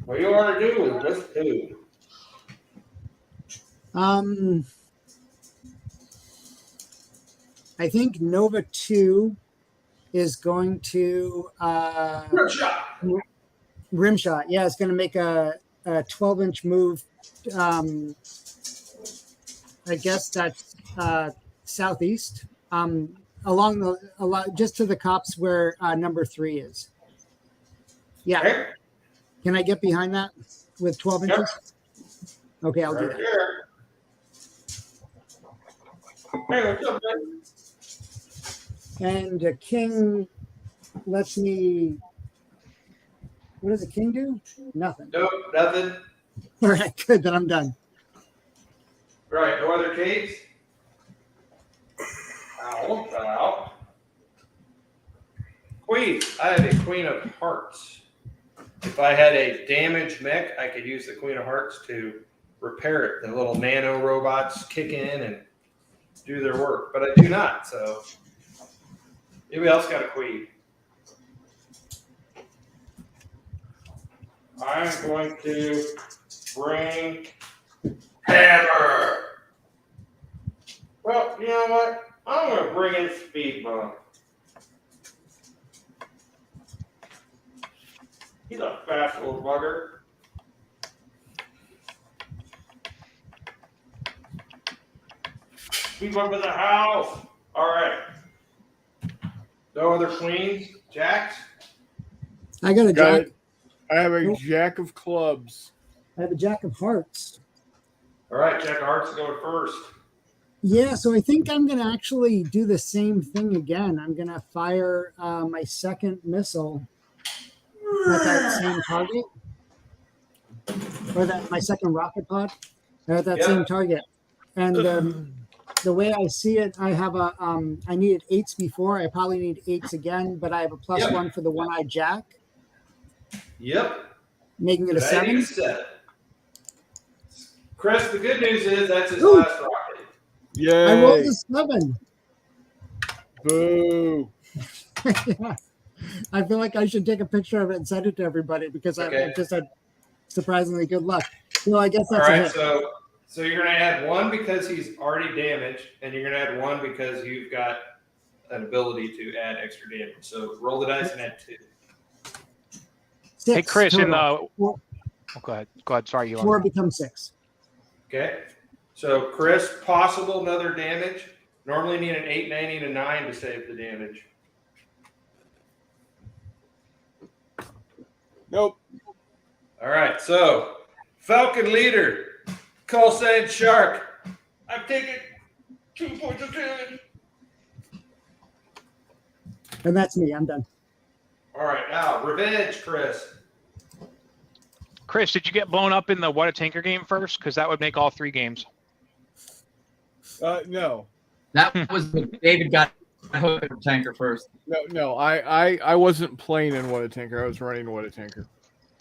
What you want to do is just do. I think Nova 2 is going to Rim shot. Rim shot. Yeah, it's going to make a 12-inch move. I guess that's southeast, just to the copse where number 3 is. Yeah. Okay. Can I get behind that with 12 inches? Yep. Okay, I'll do that. Here. Hey, what's up, man? And a king lets me. What does a king do? Nothing. Nope, nothing. All right, good. Then I'm done. Right, no other caves? Ow. Queen. I have a Queen of Hearts. If I had a damaged mech, I could use the Queen of Hearts to repair it. The little nano robots kick in and do their work, but I do not. So, anybody else got a Queen? I'm going to bring Hammer. Well, you know what? I'm going to bring in Speed Bump. He's a fast little bugger. Speed Bump in the house. All right. No other queens? Jacks? I got a jack. I have a jack of clubs. I have a jack of hearts. All right, Jack of Hearts is going first. Yeah, so I think I'm going to actually do the same thing again. I'm going to fire my second missile at that same target, or my second rocket pod at that same target. And the way I see it, I have I needed 8s before. I probably need 8s again, but I have a +1 for the one-eyed jack. Yep. Making it a 7. Chris, the good news is that's his last rocket. Yay. I rolled a 7. Boo. Yeah. I feel like I should take a picture of it and send it to everybody because I just had surprisingly good luck. Well, I guess that's all right. a hit. So you're going to add 1 because he's already damaged, and you're going to add 1 because you've got an ability to add extra damage. So roll the dice and add 2. 6 Hey, Chris, total. go ahead. Go ahead. Sorry, you. 4 becomes 6. Okay. So Chris, possible another damage. Normally need an 8, 9, and a 9 to save the damage. Nope. All right. So Falcon leader, call sign Shark. I'm taking 2 points of damage. And that's me. I'm done. All right. Now revenge, Chris. Chris, did you get blown up in the What a Tanker game first? Because that would make all 3 games. No. That was David got hooked with tanker first. No. I wasn't playing in What a Tanker. I was running What a Tanker.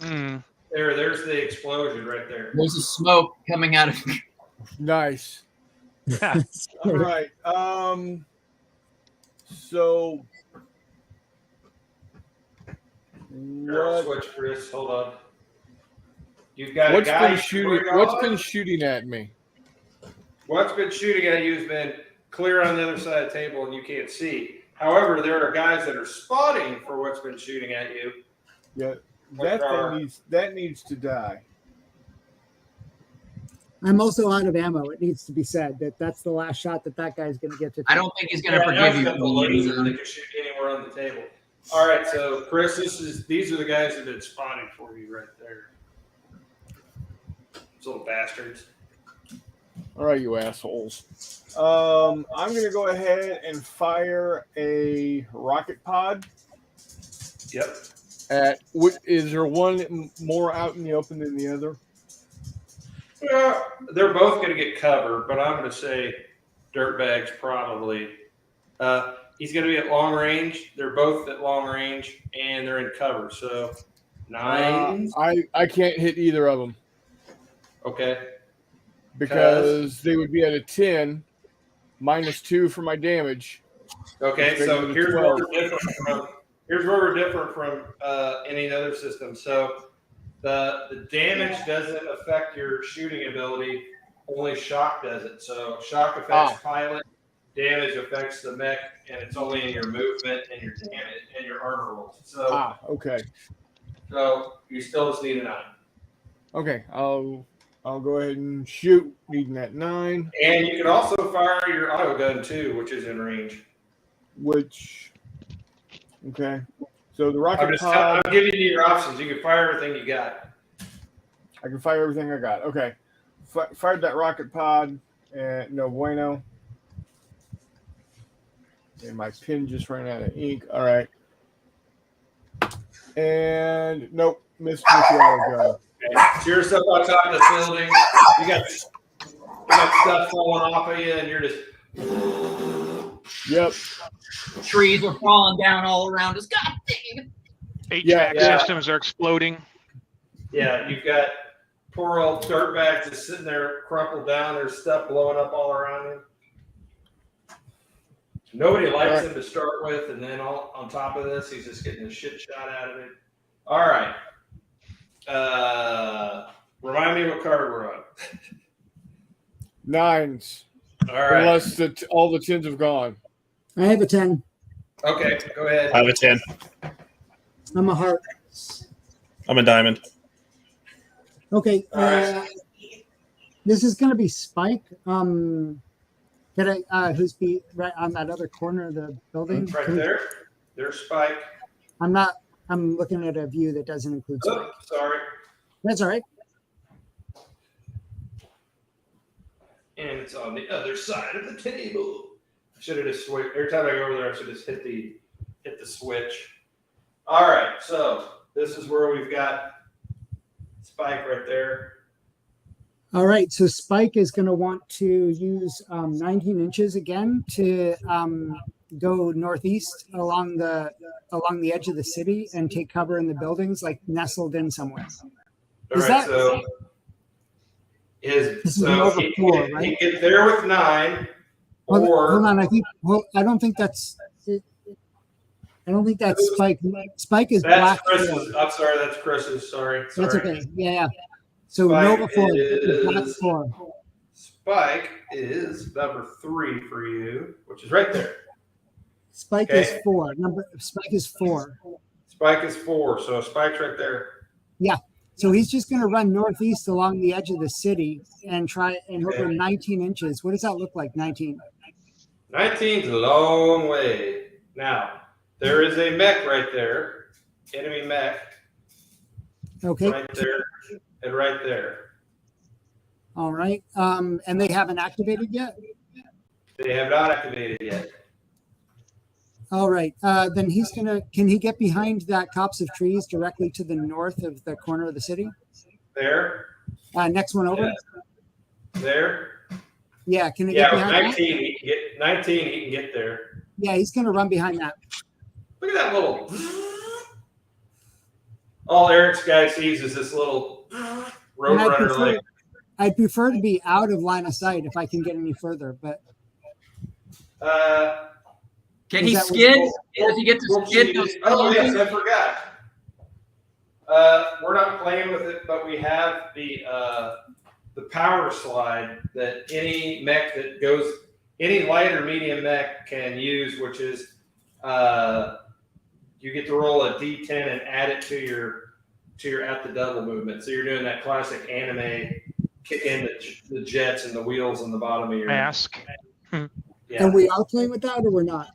Mm. There's the explosion right there. There's a smoke coming out of. Nice. All right. So Here, switch, Chris. Hold on. You've got what's a guy been shooting? What's been shooting at me? What's been shooting at you has been clear on the other side of the table, and you can't see. However, there are guys that are spotting for what's been shooting at you. Yeah, that needs to die. I'm also out of ammo. It needs to be said that's the last shot that guy's going to get to. I don't think he's going to forgive you. The laser that can shoot anywhere on the table. All right, so Chris, these are the guys that have been spotting for you right there. Those little bastards. All right, you assholes. I'm going to go ahead and fire a rocket pod. Yep. Is there one more out in the open than the other? They're both going to get covered, but I'm going to say Dirtbag's probably. He's going to be at long range. They're both at long range, and they're in cover. So 9. I can't hit either of them. Okay. Because they would be at a 10, -2 for my damage. Okay, so here's where we're different from any other system. So the damage doesn't affect your shooting ability. Only shock does it. So shock affects pilot, damage affects the mech, and it's only in your movement and your damage and your armor rolls. So okay. So you still just need a 9. Okay, I'll go ahead and shoot, needing that 9. And you can also fire your auto gun too, which is in range. Okay. So the rocket pod. I'm giving you your options. You can fire everything you got. I can fire everything I got. Okay. Fired that rocket pod. No bueno. And my pen just ran out of ink. All right. And nope, missed with the auto gun. Okay. So you're stuff outside the building. You got stuff falling off of you, and you're just. Yep. Trees are falling down all around us. God dang it. HVAC systems are exploding. Yeah, you've got poor old Dirtbag just sitting there crumpled down. There's stuff blowing up all around him. Nobody likes him to start with, and then on top of this, he's just getting the shit shot out of it. All right. Remind me what card we're on. 9s. All right. Unless all the 10s have gone. I have a 10. Okay, go ahead. I have a 10. I'm a heart. I'm a diamond. Okay. All right. This is going to be Spike. Who's be right on that other corner of the building? Right there. There's Spike. I'm looking at a view that doesn't include Spike. Oh, sorry. That's all right. And it's on the other side of the table. I should have just switched. Every time I go over there, I should just hit the switch. All right, so this is where we've got Spike right there. All right, so Spike is going to want to use 19 inches again to go northeast along the edge of the city and take cover in the buildings, like nestled in somewhere. All right, so he gets there with 9. Hold on, I don't think that's Spike. Spike is that's black. Chris's. I'm sorry, that's Chris's. Sorry. That's okay. Yeah. So Spike Nova 4 is black 4. Spike is number 3 for you, which is right there. Spike is 4. Spike is 4. Spike is 4, so Spike's right there. Yeah. So he's just going to run northeast along the edge of the city and try and hook 19 inches. What does that look like, 19? 19's a long way. Now, there is a mech right there, enemy mech. Okay. Right there and right there. All right. And they haven't activated yet? They have not activated yet. All right. Then can he get behind that copse of trees directly to the north of the corner of the city? There. Next one over. Yeah. There. Yeah, can I Yeah, get behind 19. that? He can get 19. He can get there. Yeah, he's going to run behind that. Look at that little. All Eric's guy sees is this little road And runner. Like, I'd prefer to be out of line of sight if I can get any further, but Can Is he that what- skid? Does he get to skid? Oh yes, I forgot. We're not playing with it, but we have the power slide that any mech that goes, any light or medium mech can use, which is you get to roll a D10 and add it to your at the double movement. So you're doing that classic anime kick in the jets and the wheels on the bottom of your Mask. Yeah. and we are playing with that or we're not?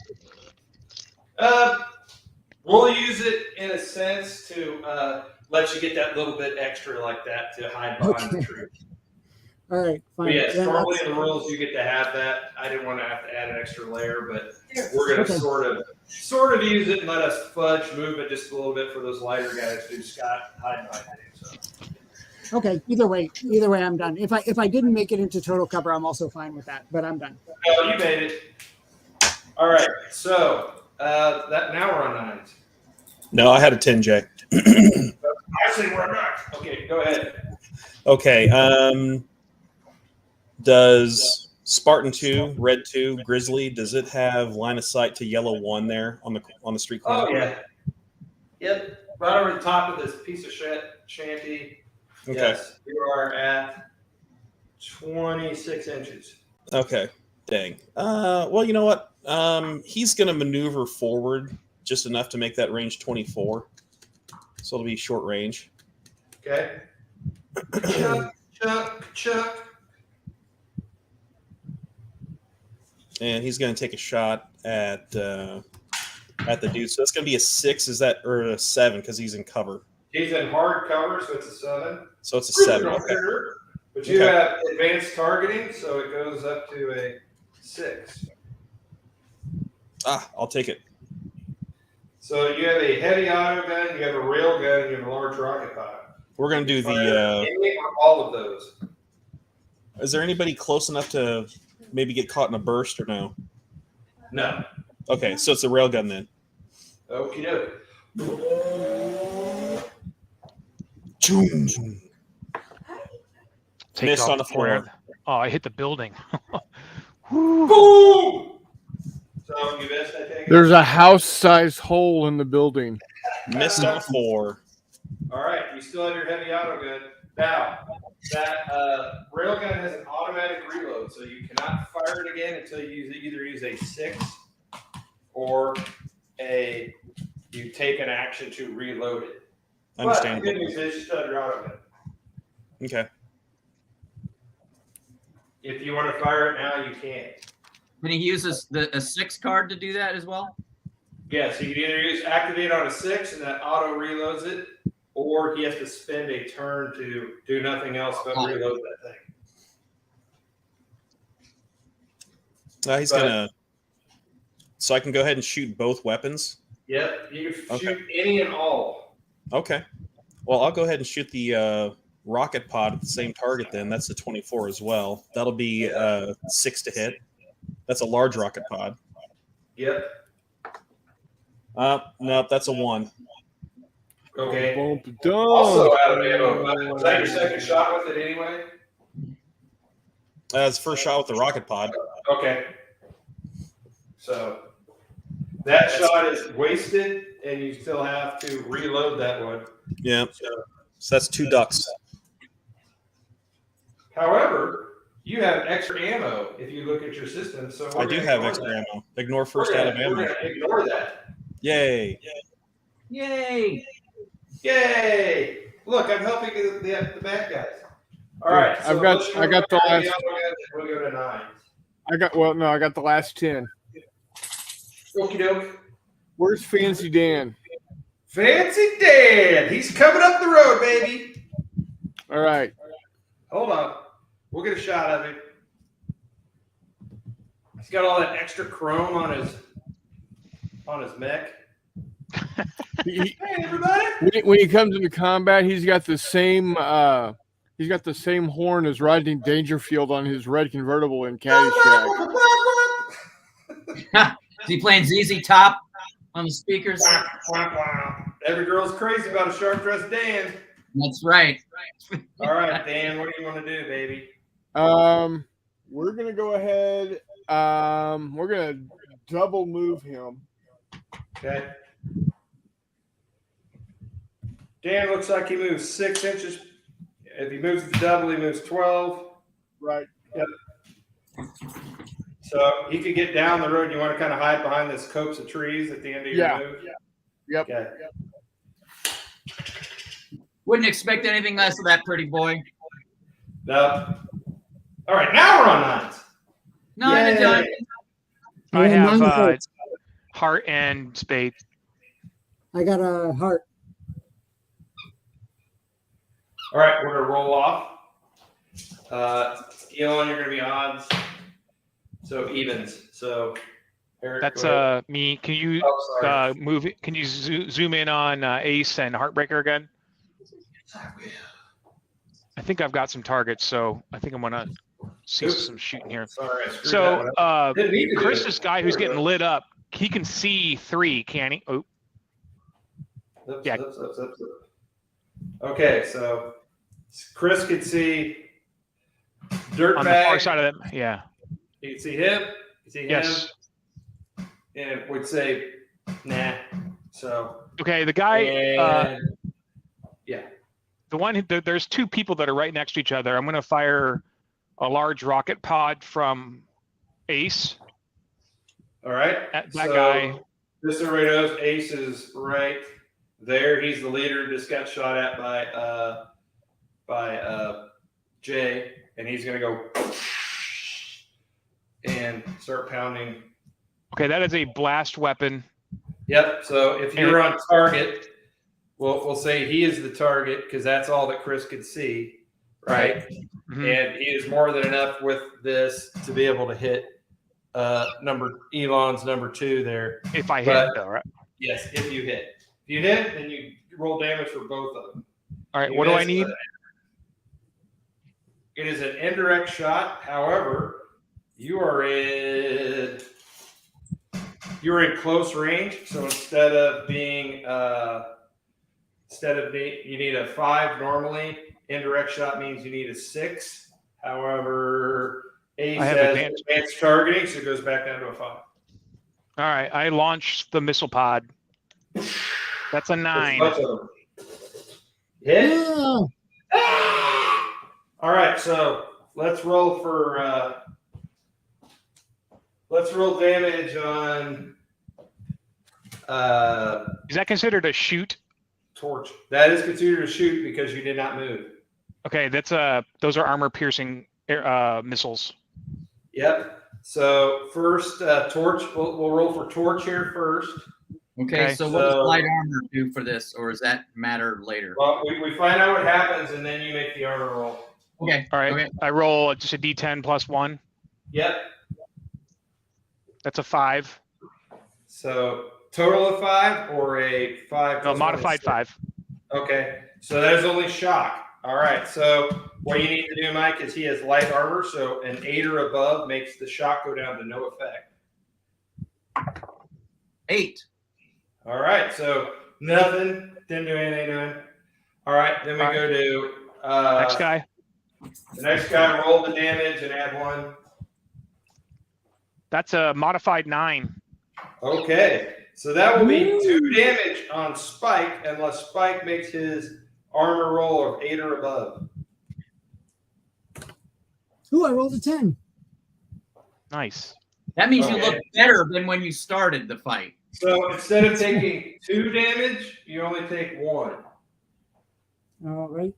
We'll use it in a sense to let you get that little bit extra like that to hide behind the tree. All right, fine. But yes, Then normally let's- in the rules you get to have that. I didn't want to have to add an extra layer, but we're going to Okay. sort of use it and let us fudge move it just a little bit for those lighter guys to hide behind things. So. Okay, either way, I'm done. If I didn't make it into total cover, I'm also fine with that, but I'm done. Oh, you made it. All right, so that now we're on 9s. No, I had a 10, Jay. I say we're on 9s. Okay, go ahead. Okay. Does Spartan 2, Red 2, Grizzly, does it have line of sight to yellow 1 there on the street corner? Oh yeah. Yep. Right over the top of this piece of shanty. Okay. Yes, you are at 26 inches. Okay. Dang. Well, you know what? He's going to maneuver forward just enough to make that range 24. So it'll be short range. Okay. Chuck. And he's going to take a shot at the dude. So it's going to be a 6, or a 7 because he's in cover. He's in hard cover, so it's a 7. So it's a 7. Okay. But you have advanced targeting, so it goes up to a 6. I'll take it. So you have a heavy auto gun, you have a rail gun, and you have a large rocket pod. We're going to do all of those. Is there anybody close enough to maybe get caught in a burst or no? No. Okay, so it's a railgun then. Okie doke. Take Missed off on the before floor. Oh, I hit the building. Boom! So you missed, I take it? There's a house-sized hole in the building. Missed on the 4. All right, you still have your heavy auto gun. Now, that railgun has an automatic reload, so you cannot fire it again until you either use a 6 or you take an action to reload it. Understandable. But the good news is you still have your auto gun. Okay. If you want to fire it now, you can. Can he use a 6 card to do that as well? Yeah, so you can either activate on a 6 and that auto reloads it, or he has to spend a turn to do nothing else but reload that thing. He's gonna. So I can go ahead and shoot both weapons. Yep, you can shoot any and all. Okay. Well, I'll go ahead and shoot the rocket pod at the same target. Then that's a 24 as well. That'll be 6 to hit. That's a large rocket pod. Yep. Nope, that's a 1. Okay. Done. Also out of ammo. Was that your second shot with it anyway? That's first shot with the rocket pod. Okay. So that shot is wasted, and you still have to reload that one. Yeah. So that's 2 ducks. However, you have extra ammo if you look at your system. So I do have extra ammo. Ignore first out of We're ammo. going to ignore that. Yay. Yay! Yay! Look, I'm helping the bad guys. All right. I got the last. We'll go to 9. I got the last 10. Okie doke. Where's Fancy Dan? Fancy Dan. He's coming up the road, baby. All right. Hold on. We'll get a shot of him. He's got all that extra chrome on his mech. He, Hey, everybody. when he comes into combat, he's got the same horn as Rodney Dangerfield on his red convertible in Caddyshack. Is he playing ZZ Top on the speakers? Every girl's crazy about a sharp dressed Dan. That's right. All right, Dan, what do you want to do, baby? We're gonna go ahead. We're gonna double move him. Okay. Dan looks like he moves 6 inches. If he moves the double, he moves 12. Right. Yep. So he could get down the road. You want to kind of hide behind this copse of trees at the end of your move? Yep. Okay. Wouldn't expect anything less of that pretty boy. No. All right, now we're on 9s. No, I didn't. I Yeah, have mine's like- heart and spade. I got a heart. All right, we're gonna roll off. Elon, you're gonna be odds. So evens. So Eric, That's go ahead. me. Can you Oh, sorry. move it? Can you zoom in on Ace and Heartbreaker again? I think I've got some targets, so I think I'm gonna see Oops. some shooting here. Sorry, I screwed that So one up. Didn't need to do Chris, it. this guy who's getting lit up, he can see 3, can he? Oh, Oops, yeah. oops, oops, oops, oops. Okay, so Chris could see on the far Dirtbag. side of them. Yeah. You can see him. You can see him. Yes. And would say, nah. So. Okay. The guy. And, yeah. The one. There's 2 people that are right next to each other. I'm going to fire a large rocket pod from Ace All right. at that So, guy. This already knows Ace is right there. He's the leader. Just got shot at by Jay, and he's gonna go and start pounding. Okay, that is a blast weapon. Yep. So if you're on target, we'll say he is the target because that's all that Chris could see, right? Mhm. And he is more than enough with this to be able to hit Elon's number 2 there. If I hit, But- though, right? Yes, if you hit. If you hit, then you roll damage for both of them. All right. You What do I miss, need? It is an indirect shot. However, you are in close range. So instead of being you need a 5 normally. Indirect shot means you need a 6. However, Ace I have has advanced- advanced targeting, so it goes back down to a 5. All right. I launched the missile pod. That's a 9. There's a bunch of them. Hit. Yeah. All right, so let's roll damage on Is that considered a shoot? torch. That is considered a shoot because you did not move. Okay, that's those are armor piercing missiles. Yep. So first torch. We'll roll for torch here first. Okay, so what does light armor do for this, or does that matter later? Well, we find out what happens and then you make the armor roll. Okay. All right. Okay. I roll just a D10 plus 1. Yep. That's a 5. So total of 5 or a 5? No, plus modified 1 is 6? 5. Okay, so there's only shock. All right, so what you need to do, Mike, is he has light armor, so an 8 or above makes the shock go down to no effect. 8. All right, so nothing, didn't do anything to him. All right, then we All right. go to Next guy. The next guy roll the damage and add 1. That's a modified 9. Okay, so that will be 2 damage on Spike unless Spike makes his armor roll of 8 or above. Ooh, I rolled a 10. Nice. That means you Okay. look better than when you started the fight. So instead of taking 2 damage, you only take 1. All right.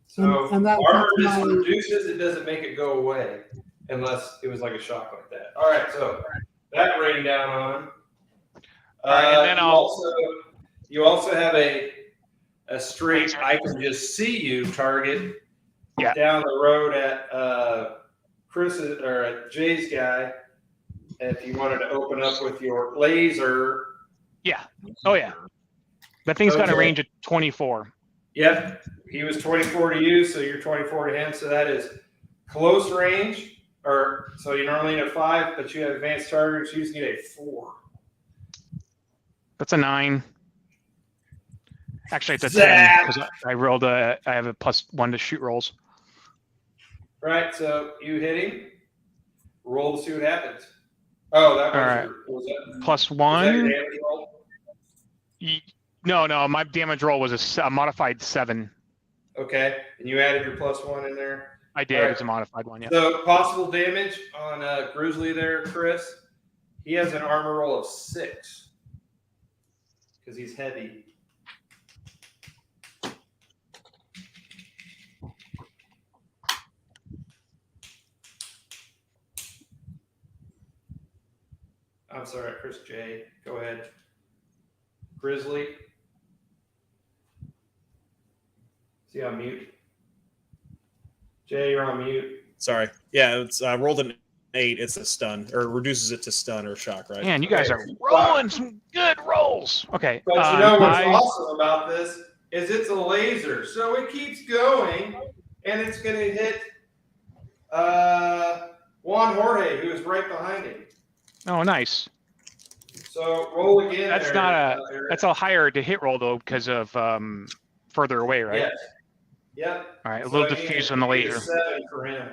So And that- armor that's just my- reduces, it doesn't make it go away unless it was like a shock like that. All right, so that rained down on him. All right, and then you also have a straight I can just see you target Yeah. down the road at Chris's or at Jay's guy. If you wanted to open up with your laser Yeah. Oh yeah. That thing's got a Okay. range of 24. Yep. He was 24 to you, so you're 24 to him. So that is close range. Or so you normally need a 5, but you have advanced targets. You just need a 4. That's a 9. Actually, it's a Zap. 10 because I rolled I have a +1 to shoot rolls. Right. So you hit him. Roll to see what happens. Oh, that was All right. was that, +1. was that your damage roll? No. My damage roll was a modified 7. Okay. And you added your +1 in there. I did. All right. It's a modified one. Yeah. So possible damage on Grizzly there, Chris. He has an armor roll of 6 because he's heavy. I'm sorry, Chris J. Go ahead. Grizzly. See on mute. Jay, you're on mute. Sorry. Yeah, it's rolled an 8. It's a stun, or reduces it to stun or shock, right? Man, you guys are rolling some good rolls. Okay. But you know what's awesome about this is it's a laser, so it keeps going, and it's going to hit Juan Jorge, who is right behind him. Oh, nice. So roll again. That's there, not a. Eric. That's a higher to hit roll though because of further away, right? Yes. Yep. All right. A So little I need diffuse on the a laser. 7 for him.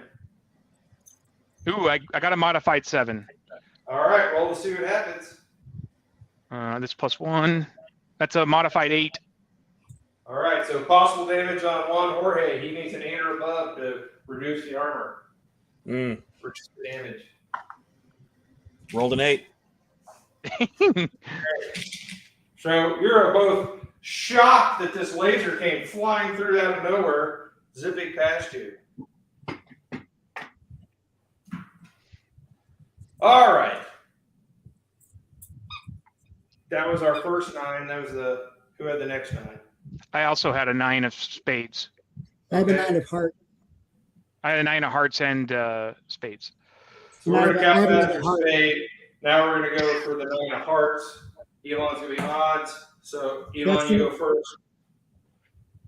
Ooh, I got a modified 7. All right, roll to see what happens. This +1. That's a modified 8. All right, so possible damage on Juan Jorge. He needs an 8 or above to reduce the armor. Reduce the damage. Rolled an 8. So you're both shocked that this laser came flying through out of nowhere, zipping past you. All right. That was our first 9. That was who had the next 9? I also had a 9 of spades. I have a 9 of heart. I had a 9 of hearts and spades. So we're going to I count have that another for heart. spade. Now we're going to go for the 9 of hearts. Elon's going to be odds. So Elon, you go first.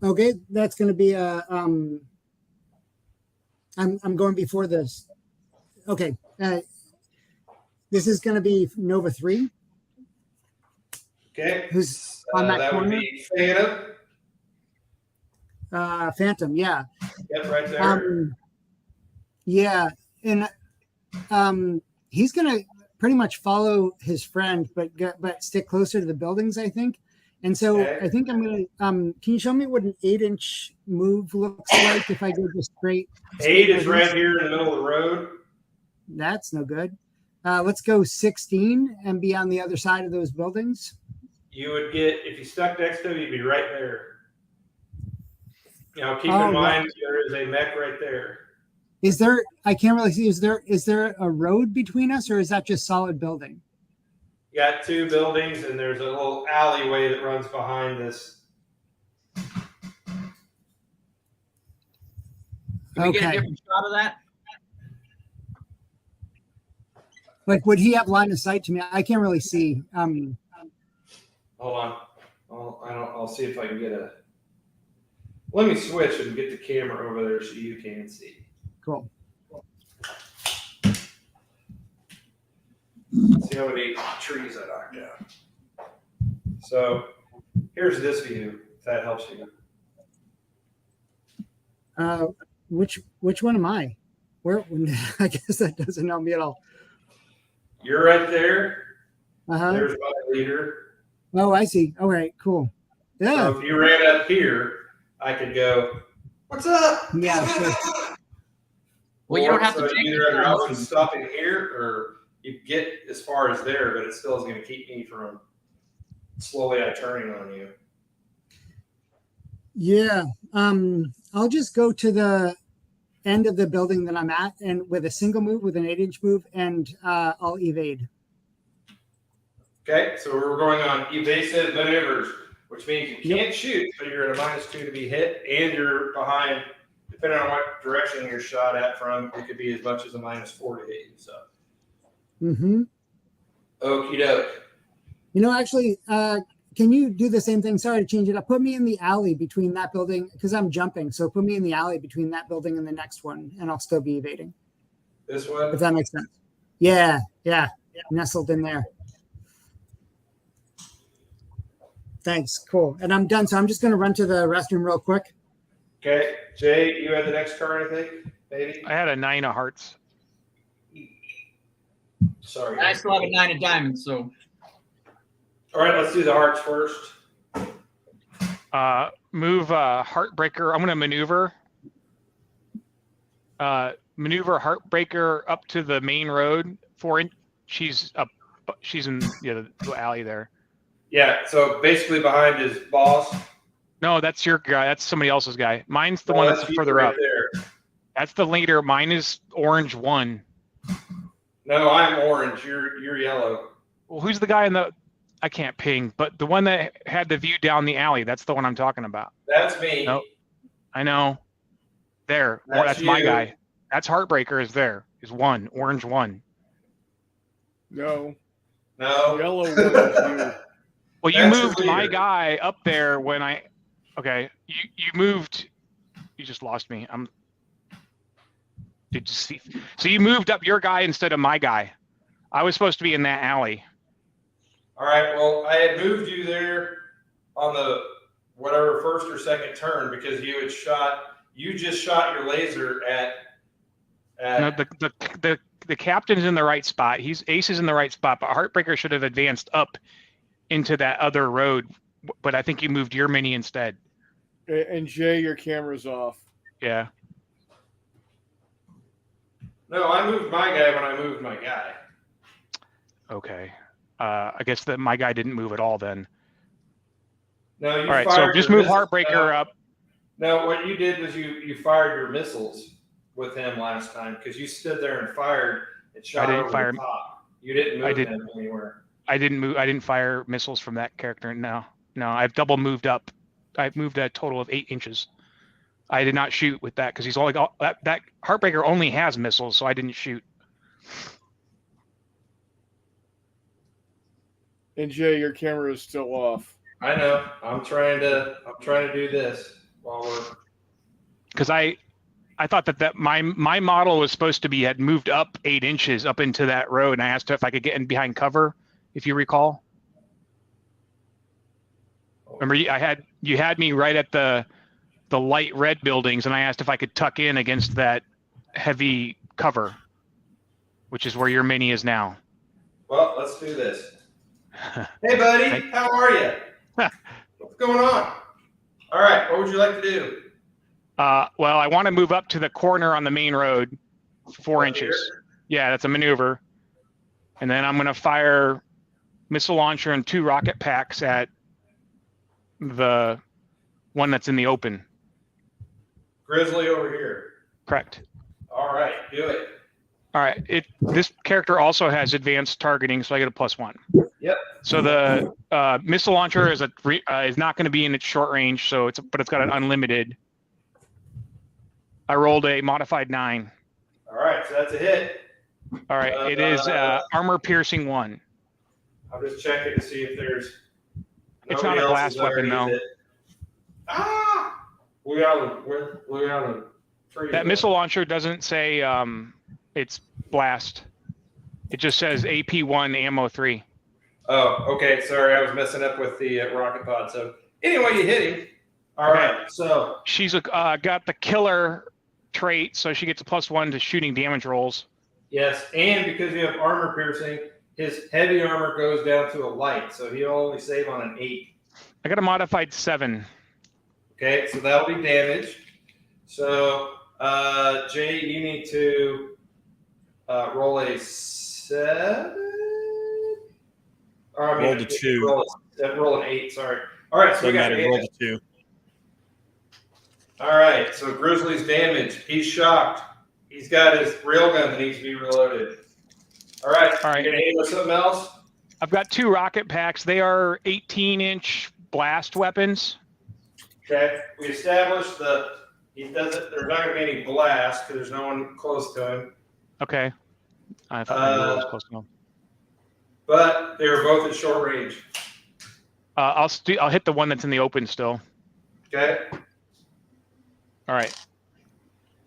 Okay, that's going to be a. I'm going before this. Okay, this is going to be Nova 3. Okay. Who's on that would corner? be Phantom. Phantom, yeah. Yep, right there. Yeah, and he's going to pretty much follow his friend, but stick closer to the buildings, I think. And so Okay. I think I'm going to. Can you show me what an 8-inch move looks like if I go just straight? 8 is right here in the middle of the road. That's no good. Let's go 16 and be on the other side of those buildings. You would get, if you stuck next to him, you'd be right there. Now keep Oh, in mind there is a mech right there. Is there? I can't really see. Is there a road between us, or is that just solid building? You got 2 buildings, and there's a little alleyway that runs behind this. Can we get a Okay. different shot of that? Like, would he have line of sight to me? I can't really see. Hold on. I'll see if I can get a. Let me switch and get the camera over there so you can see. Cool. See how many trees I knocked down. So here's this view, if that helps you. Which one am I? Where? I guess that doesn't help me at all. You're right there. Uh-huh. There's my leader. Oh, I see. All right, cool. Yeah. So if you ran up here, I could go, "What's up?" Yeah, sure. Well, you don't have So to take either the an turns. option stopping here, or you get as far as there, but it still is going to keep me from slowly turning on you. Yeah. I'll just go to the end of the building that I'm at, and with a single move, with an 8-inch move, and I'll evade. Okay, so we're going on evasive maneuvers, which means you can't shoot, but you're at a -2 to be hit, and you're behind. Depending on what direction you're shot at from, it could be as much as a -4 to hit you. So, Mm-hmm. okie doke. You know, actually, can you do the same thing? Sorry to change it up. Put me in the alley between that building because I'm jumping. So put me in the alley between that building and the next one, and I'll still be evading. This one? If that makes sense. Yeah. Nestled in there. Thanks. Cool. And I'm done. So I'm just going to run to the restroom real quick. Okay. Jay, you had the next card, I think, maybe? I had a 9 of hearts. Sorry. I still have a 9 of diamonds, so. All right, let's do the hearts first. Move Heartbreaker. I'm going to maneuver. Maneuver Heartbreaker up to the main road. She's up. She's in the alley there. Yeah. So basically behind his boss. No, that's your guy. That's somebody else's guy. Mine's the one that's further right up. there. That's the leader. Mine is orange 1. No, I'm orange. You're yellow. Well, who's the guy in the? I can't ping, but the one that had the view down the alley. That's the one I'm talking about. That's me. Nope. I know. There. That's you. my guy. That's Heartbreaker is there. Is 1. Orange 1. No. No. Yellow one is you. Well, you That's the moved my leader. guy up there when I. Okay, you moved. You just lost me. Did you see? So you moved up your guy instead of my guy. I was supposed to be in that alley. All right. Well, I had moved you there on the whatever first or second turn because you had shot. You just shot your laser at. No, the captain's in the right spot. Ace is in the right spot, but Heartbreaker should have advanced up into that other road. But I think you moved your mini instead. And Jay, your camera's off. Yeah. No, I moved my guy when I moved my guy. Okay. I guess that my guy didn't move at all then. No, you All right, so fired just your move missiles. Heartbreaker up. No, what you did was you fired your missiles with him last time because you stood there and fired and shot I didn't over fire- the top. You didn't move him anywhere. I didn't fire missiles from that character. No, I've double moved up. I've moved a total of 8 inches. I did not shoot with that because he's only that Heartbreaker only has missiles, so I didn't shoot. And Jay, your camera is still off. I know. I'm trying to do this while we're. Because I thought that my model was supposed to be had moved up 8 inches up into that road, and I asked her if I could get in behind cover, if you recall. Remember, you had me right at the light red buildings, and I asked if I could tuck in against that heavy cover, which is where your mini is now. Well, let's do this. Hey, buddy, how are you? What's going on? All right, what would you like to do? Well, I want to move up to the corner on the main road, 4 inches. Here? Yeah, that's a maneuver. And then I'm going to fire missile launcher and 2 rocket packs at the one that's in the open. Grizzly over here. Correct. All right, do it. All right. This character also has advanced targeting, so I get a +1. Yep. So the missile launcher is not going to be in its short range, but it's got an unlimited. I rolled a modified 9. All right, so that's a hit. All right. It is armor piercing 1. I'm just checking to see if there's. It's not a nobody blast else has already weapon, though. hit. Ah! We got a tree. That missile launcher doesn't say it's blast. It just says AP1 ammo 3. Oh, okay. Sorry, I was messing up with the rocket pod. So anyway, you hit him. All Okay. right. So She's got the killer trait, so she gets a +1 to shooting damage rolls. yes, and because you have armor piercing, his heavy armor goes down to a light, so he'll only save on an 8. I got a modified 7. Okay, so that'll be damage. So Jay, you need to roll a 7. Or, I mean, Rolled a 2. Roll an 8. Sorry. All right, so we Doesn't got matter. an Rolled 8. a 2. All right, so Grizzly's damaged. He's shocked. He's got his railgun that needs to be reloaded. All right. All right. You gonna hit him with something else? I've got 2 rocket packs. They are 18-inch blast weapons. Okay. We established there's not gonna be any blast because there's no one close to him. Okay. I thought maybe it was close enough. but they were both at short range. I'll hit the one that's in the open still. Okay. All right.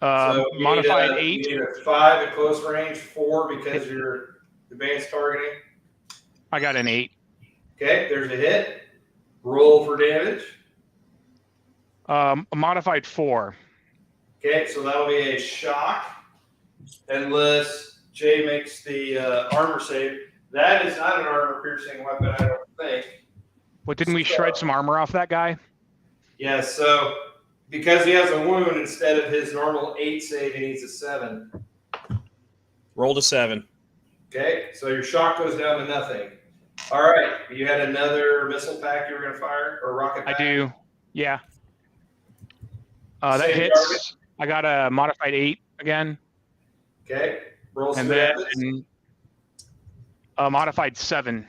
So Modified you 8. need a 5 at close range, 4 because you're advanced targeting. I got an 8. Okay, there's a hit. Roll for damage. A modified 4. Okay, so that'll be a shock, unless Jay makes the armor save. That is not an armor-piercing weapon, I don't think. Well, didn't we shred some armor off that guy? Yeah, so because he has a wound, instead of his normal 8 save, he needs a 7. Rolled a 7. Okay, so your shock goes down to nothing. All right, you had another missile pack you were going to fire, or rocket pack? I do. Yeah. That Same hits. target? I got a modified 8 again. Okay, roll some And damage. then a modified 7.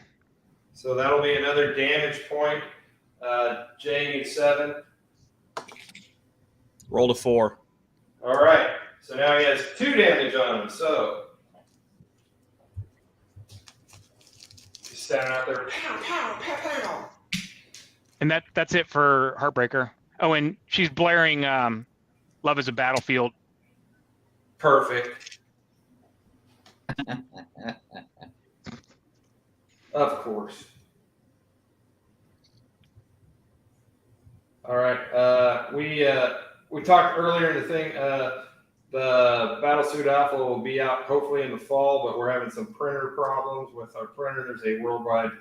So that'll be another damage point. Jay needs 7. Rolled a 4. All right, so now he has 2 damage on him. So he's standing out there, pow, pow, pow, pow. And that's it for Heartbreaker. Oh, and she's blaring Love is a Battlefield. Perfect. Of course. All right. We talked earlier in the thing. The Battlesuit Alpha will be out hopefully in the fall, but we're having some printer problems with our printer. There's a worldwide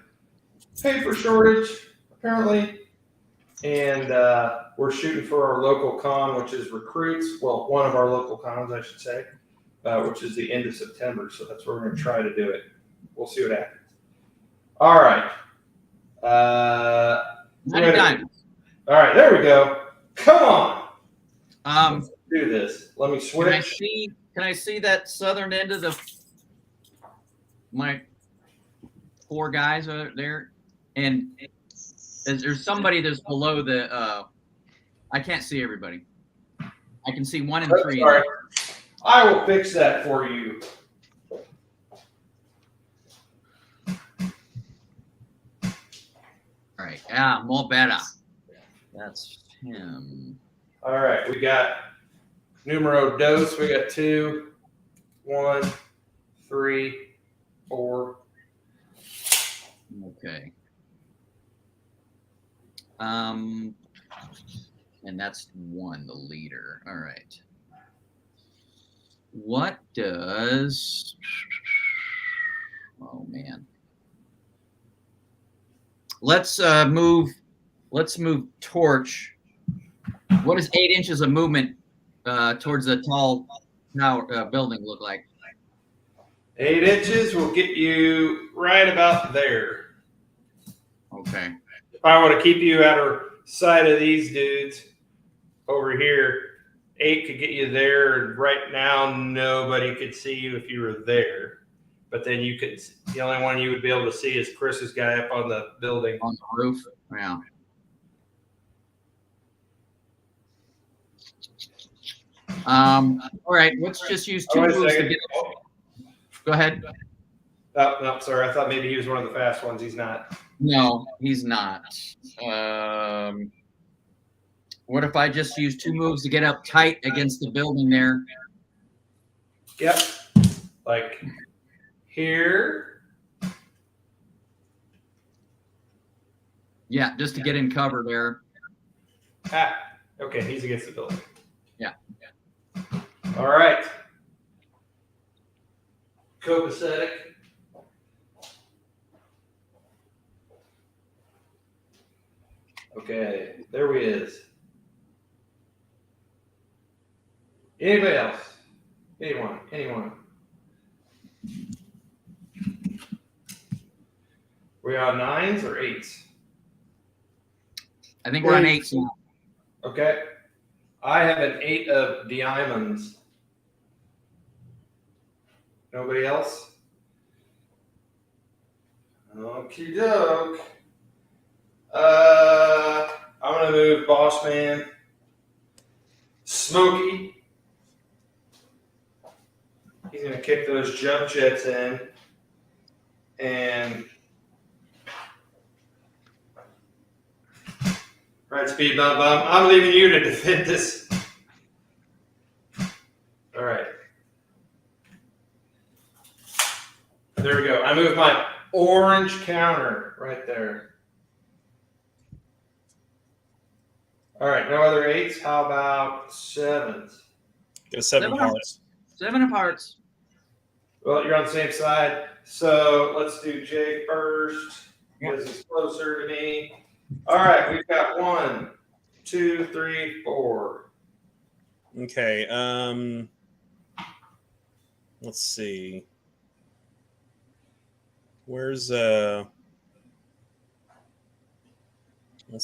paper shortage apparently, and we're shooting for our local con, which is Recruits. Well, one of our local cons, I should say, which is the end of September. So that's where we're going to try to do it. We'll see what happens. All right. 99. All right, there we go. Come on. Um, Let's do this. Let me Can I switch. see that southern end of my 4 guys there? And there's somebody that's below the I can't see everybody. I can see 1 and 3. Sorry. I will fix that for you. All right. Yeah, more better. That's him. All right, we got numero dos. We got 2, 1, 3, 4. Okay. And that's 1, the leader. All right. What does? Oh man. Let's move Torch. What does 8 inches of movement towards the tall tower building look like? 8 inches will get you right about there. Okay. If I want to keep you out of sight of these dudes over here, 8 could get you there. And right now, nobody could see you if you were there. But then you could. The only one you would be able to see is Chris's guy up on the building. On the roof. Yeah. All right. Let's just use 2 Oh, wait a moves to second. get. Go ahead. Oh, no, sorry. I thought maybe he was one of the fast ones. He's not. No, he's not. What if I just use 2 moves to get up tight against the building there? Yep. Like here. Yeah, just to get in cover there. Ah, okay. He's against the building. Yeah. All right. Copacetic. Okay, there we is. Anybody else? Anyone? We on 9s or 8s? I think we're on 8s now. Okay. I have an 8 of diamonds. Nobody else? Okie doke. I'm gonna move Boss Man, Smokey. He's gonna kick those jump jets in, And right, speed bump bump. I'm leaving you to defend this. All right. There we go. I moved my orange counter right there. All right, no other 8s. How about 7s? Get a 7 of hearts. 7 of hearts. Well, you're on the same side. So let's do Jay first because he's closer to me. All right, we've got 1, 2, 3, 4. Okay. Let's see. Where's let's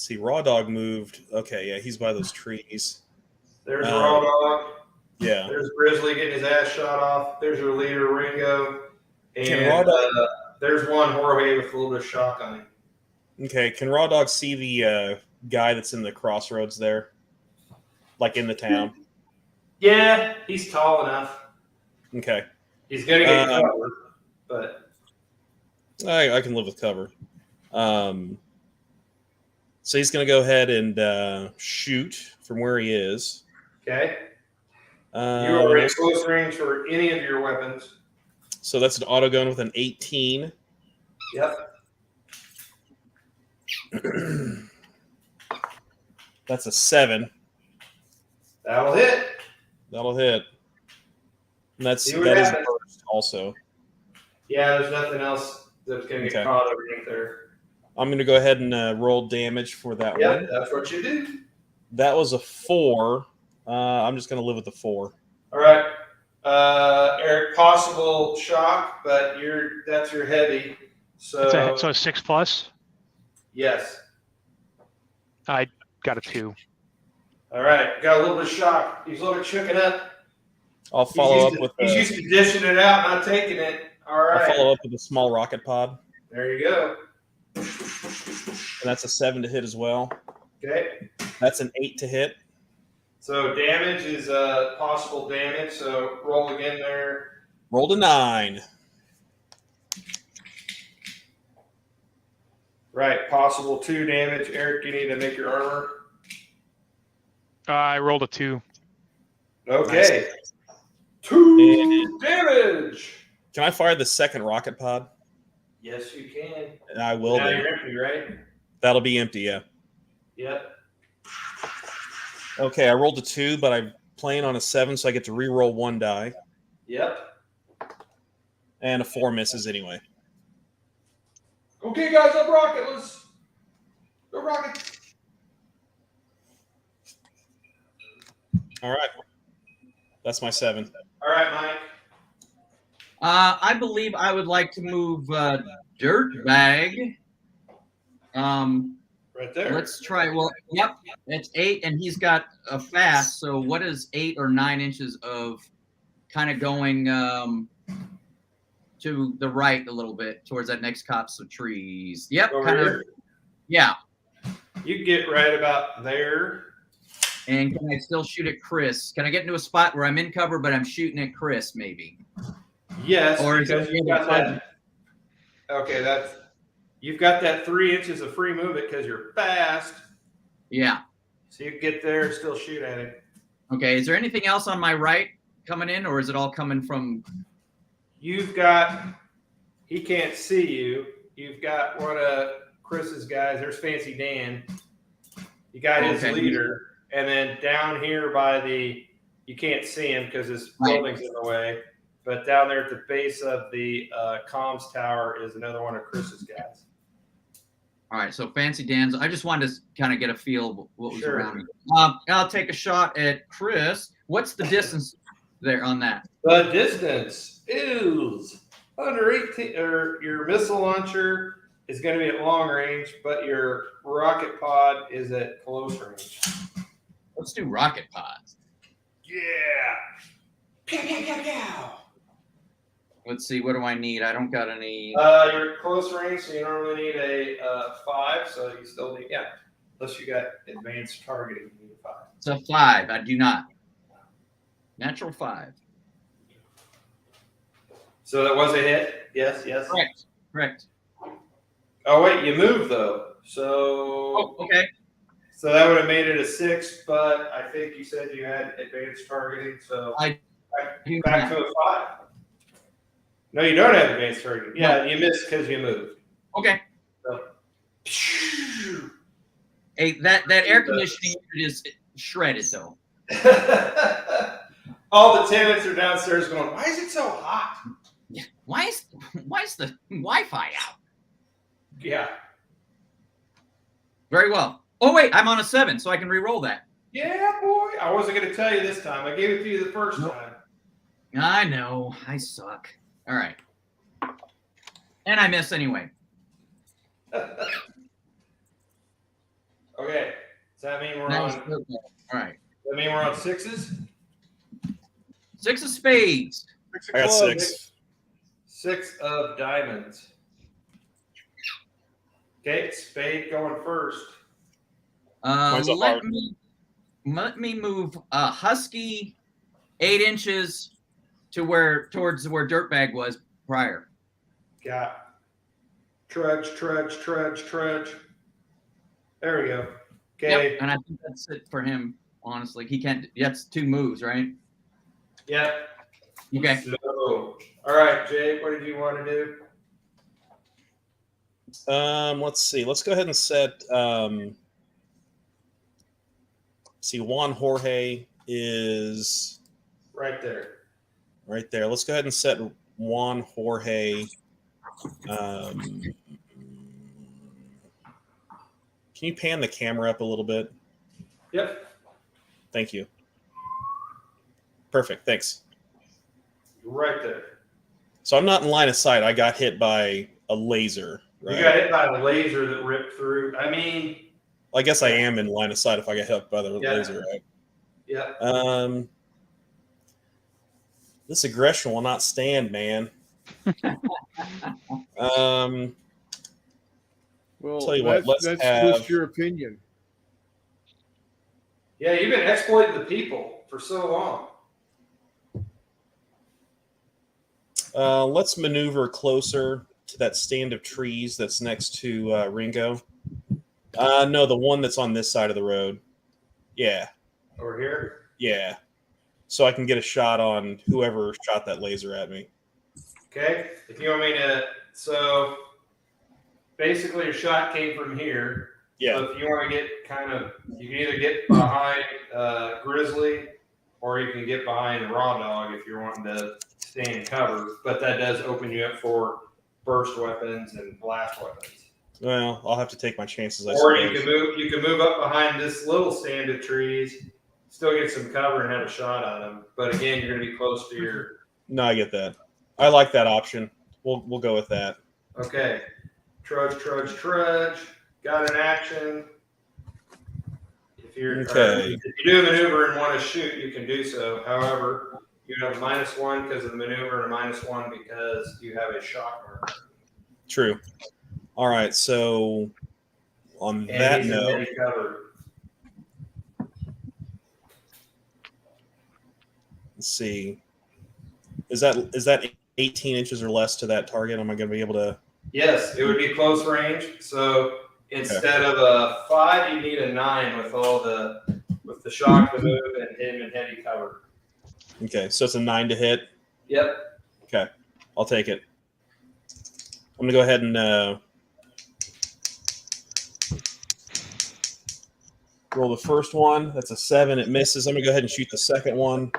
see, Raw Dog moved. Okay, yeah, he's by those trees. There's Raw Dog. Yeah. There's Grizzly getting his ass shot off. There's your leader, Ringo. Can And Raw Dog, there's one Jorge with a little bit of shock on him. okay, can Raw Dog see the guy that's in the crossroads there? Like in the town? Yeah, he's tall enough. Okay. He's going to get covered, but I can live with cover. So he's going to go ahead and shoot from where he is. okay. You are in Um, close range for any of your weapons. so that's an auto gun with an 18. Yep. That's a 7. That'll hit. That'll hit. And that's See what that is happens. burst also. Yeah, there's nothing else that's going to get Okay. caught underneath there. I'm going to go ahead and roll damage for that Yeah, one. that's what you do. That was a 4. I'm just going to live with the 4. All right. Eric, possible shock, but that's your heavy. So, So a 6+. yes. I got a 2. All right. Got a little bit of shock. He's a little bit shooken up. I'll follow up with He's used to dishing it out, not taking it. All I'll right. follow up with a small rocket pod. There you go. And that's a 7 to hit as well. Okay. That's an 8 to hit. So damage is possible damage. So roll again there. Rolled a 9. Right. Possible 2 damage. Eric, you need to make your armor. I rolled a 2. Okay. 2 damage. Can I fire the second rocket pod? Yes, you can. And I will. Now do. you're empty, right? That'll be empty, yeah. Yep. Okay, I rolled a 2, but I'm playing on a 7, so I get to re-roll 1 die. Yep. And a 4 misses anyway. Okay, guys, up rocket. Let's go rocket. All right. That's my 7. All right, Mike. I believe I would like to move Dirtbag. Right there. Let's try. Well, yep, it's 8, and he's got a fast. So what is 8 or 9 inches of kind of going to the right a little bit towards that next copse of trees? Yep, Over kind of. here. Yeah. You get right about there. And can I still shoot at Chris? Can I get into a spot where I'm in cover, but I'm shooting at Chris, maybe? Yes, Or is because it you've the other got side? that. Okay, you've got that 3 inches of free movement because you're fast. Yeah. So you can get there and still shoot at it. Okay. Is there anything else on my right coming in, or is it all coming from? You've got. He can't see you. You've got one of Chris's guys. There's Fancy Dan. You got his Okay. leader, and then down here by you can't see him because his Right. building's in the way. But down there at the base of the comms tower is another one of Chris's guys. All right. So Fancy Dan's. I just wanted to kind of get a feel of what was Sure. around me. I'll take a shot at Chris. What's the distance there on that? The distance is under 18, or your missile launcher is going to be at long range, but your rocket pod is at close range. Let's do rocket pods. Yeah. Pew, pew, pew, pew. Let's see. What do I need? I don't got any. You're at close range, so you normally need a 5, so you still need, unless you got advanced targeting, you need a 5. It's a 5. I do not. Natural 5. So that was a hit? Yes, yes. Correct. Correct. Oh wait, you moved though. So Oh, okay. so that would have made it a 6, but I think you said you had advanced targeting, so I do back not. to a 5. No, you don't have advanced targeting. Yeah, you missed because you moved. Okay. So, Hey, that air conditioning unit is shredded though. all the tenants are downstairs going, "Why is it so hot?" Yeah. Why is the Wi-Fi out? Yeah. Very well. Oh wait, I'm on a 7, so I can re-roll that. Yeah, boy. I wasn't going to tell you this time. I gave it to you the first time. I know. I suck. All right. And I miss anyway. Okay. Does that mean we're Nice. on? All right. Does that mean we're on 6s? 6 of spades. I got 6. 6 of diamonds. Okay, spade going first. Mine's a heart. Let me move Husky 8 inches to towards where Dirtbag was prior. Got trudge. There we go. Okay. Yep, and I think that's it for him. Honestly, he can't. That's 2 moves, right? Yep. Okay. So, all right, Jay, what did you want to do? Let's see. Let's go ahead and set. See, Juan Jorge is Right there. right there. Let's go ahead and set Juan Jorge. Can you pan the camera up a little bit? Yep. Thank you. Perfect. Thanks. Right there. So I'm not in line of sight. I got hit by a laser. Right? You got hit by the laser that ripped through. I mean, I guess I am in line of sight if I get hit by the laser, right? yeah. This aggression will not stand, man. Well, Tell you what, let's that's have- just your opinion. Yeah, you've been exploiting the people for so long. Let's maneuver closer to that stand of trees that's next to Ringo. No, the one that's on this side of the road. Yeah, Over here. yeah. So I can get a shot on whoever shot that laser at me. Okay. If you want me to, so basically your shot came from here. Yeah. So if you want to get you can either get behind Grizzly or you can get behind Raw Dog if you're wanting to stay in cover. But that does open you up for burst weapons and blast weapons. Well, I'll have to take my chances. I Or suppose. you can move up behind this little stand of trees, still get some cover and have a shot on them. But again, you're going to be close to your. No, I get that. I like that option. We'll go with that. Okay, trudge. Got an action. If you're Okay. if you do a maneuver and want to shoot, you can do so. However, you have a -1 because of the maneuver and a -1 because you have a shot marker. True. All right. So on And that he's note, already covered. let's see. Is that 18 inches or less to that target? Am I going to be able to? Yes, it would be close range. So instead of a 5, you need a 9 with the shock, the move, and him in heavy cover. Okay, so it's a 9 to hit. Yep. Okay, I'll take it. I'm going to go ahead and roll the first one. That's a 7. It misses. I'm going to go ahead and shoot the second one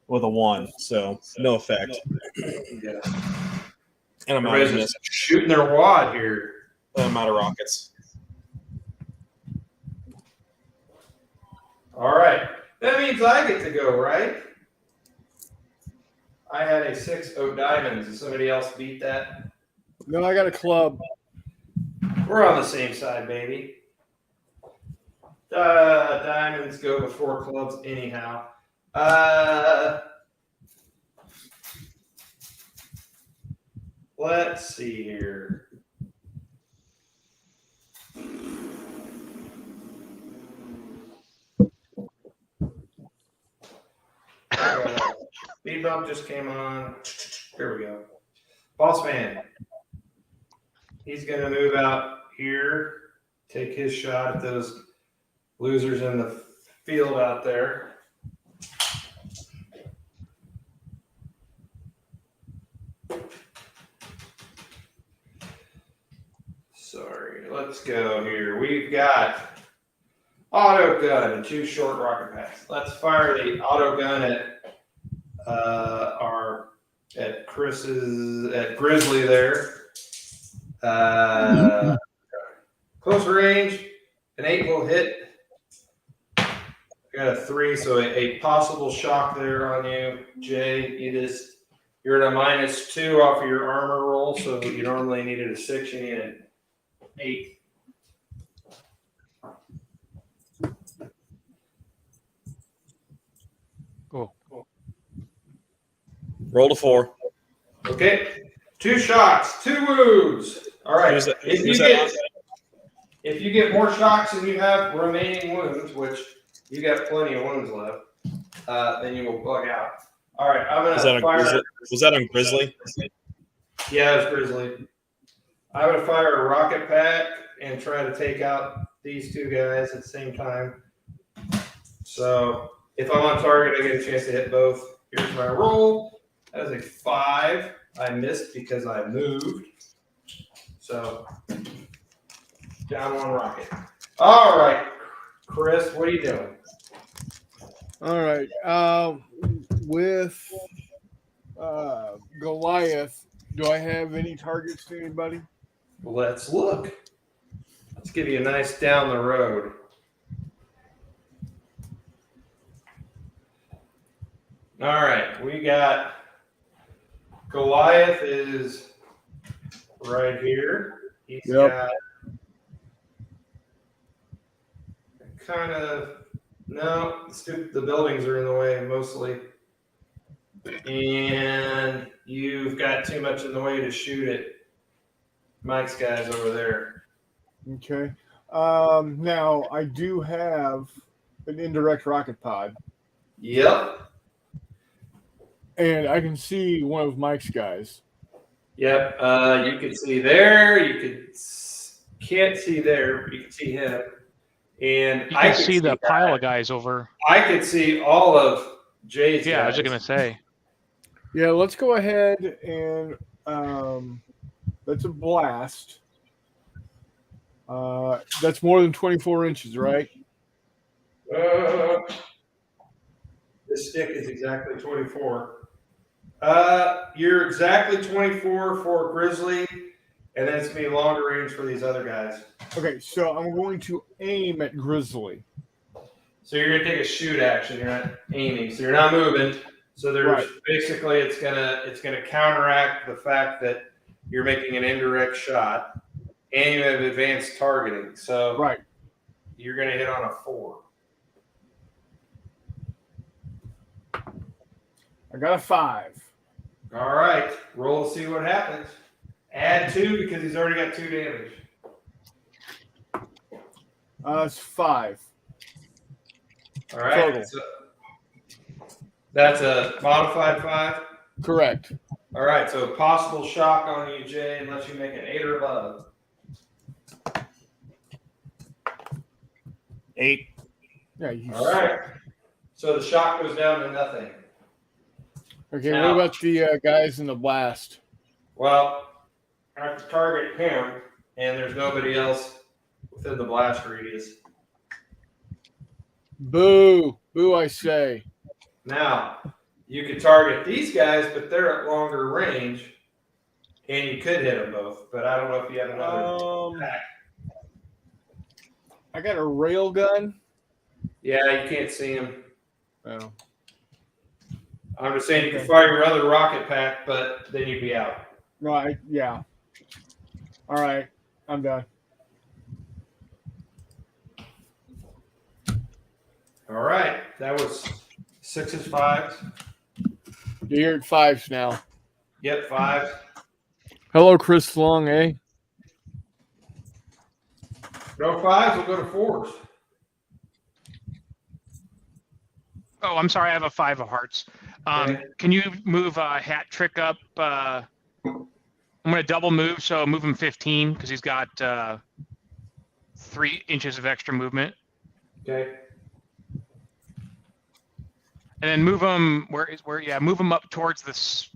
with a 1. So no effect. Yeah. And I'm out of Everybody's miss. just shooting their wad here. I'm out of rockets. All right. That means I get to go, right? I had a 6 of diamonds. Did somebody else beat that? No, I got a club. We're on the same side, baby. Diamonds go before clubs anyhow. Let's see here. Speed bump just came on. Here we go. Boss man. he's going to move out here, take his shot at those losers in the field out there. Sorry, let's go here. We've got auto gun and 2 short rocket packs. Let's fire the auto gun at Grizzly there. Close range, an 8 will hit. I got a 3, so a possible shock there on you, Jay. You're at a -2 off of your armor roll, so you normally needed a 6, you need an 8. Cool. Roll to 4. Okay, 2 shots, 2 wounds. All right. Who's that- If you get more shocks than you have remaining wounds, which you got plenty of wounds left, then you will bug out. All right, I'm gonna fire. Was that on Grizzly? Yeah, it was Grizzly. I'm gonna fire a rocket pack and try to take out these 2 guys at the same time. So if I'm on target, I get a chance to hit both. Here's my roll. That is a 5. I missed because I moved. So down 1 rocket. All right, Chris, what are you doing? All right. With Goliath, do I have any targets to anybody? Let's look. Let's give you a nice down the road. All right, we got Goliath is right here. He's got kind of, no, the buildings are in the way mostly. And you've got too much in the way to shoot at Mike's guys over there. Okay. Now, I do have an indirect rocket pod. Yep. And I can see one of Mike's guys. Yep. You can see there. Can't see there, but you can see him. And You can see the pile of guys over. I could see all of Jay's Yeah, guys. I was just gonna say. Yeah, let's go ahead and that's a blast. That's more than 24 inches, right? This stick is exactly 24. You're exactly 24 for Grizzly, and then it's going to be longer range for these other guys. Okay, so I'm going to aim at Grizzly. So you're going to take a shoot action. You're not aiming, so you're not moving. So there's basically it's gonna counteract the fact that you're making an indirect shot, and you have advanced targeting. So you're going to hit on a 4. I got a 5. All right, roll to see what happens. Add 2 because he's already got 2 damage. It's 5. All right. Total. So that's a modified 5? Correct. All right, so possible shock on you, Jay, unless you make an 8 or above. 8. Yeah. All right. So the shock goes down to nothing. Okay, Now, what about the guys in the blast? Well, I have to target him, and there's nobody else within the blast radius. Boo. Boo, I say. Now, you could target these guys, but they're at longer range, and you could hit them both, but I don't know if you have another pack. I got a rail gun. Yeah, you can't see him. Oh. I'm just saying you can fire your other rocket pack, but then you'd be out. Right, yeah. All right, I'm done. All right, that was 6s, 5s. You're here at 5s now. Yep, 5s. Hello, Chris Long, eh? No 5s, we'll go to 4s. Oh, I'm sorry. I have a 5 of hearts. Okay. Can you move Hat Trick up I'm going to double move, so move him 15 because he's got 3 inches of extra movement. Okay. And then move him move him up towards this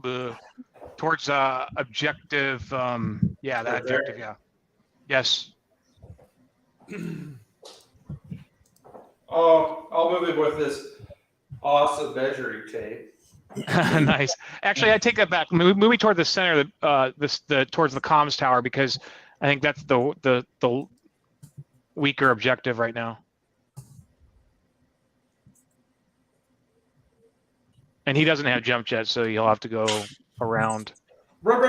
towards objective. Yeah, that Right there? objective. Yeah. Yes. Oh, I'll move it with this awesome measuring tape. Nice. Actually, I take that back. Move me toward the center, towards the comms tower, because I think that's the weaker objective right now. And he doesn't have jump jet, so you'll have to go around. Run.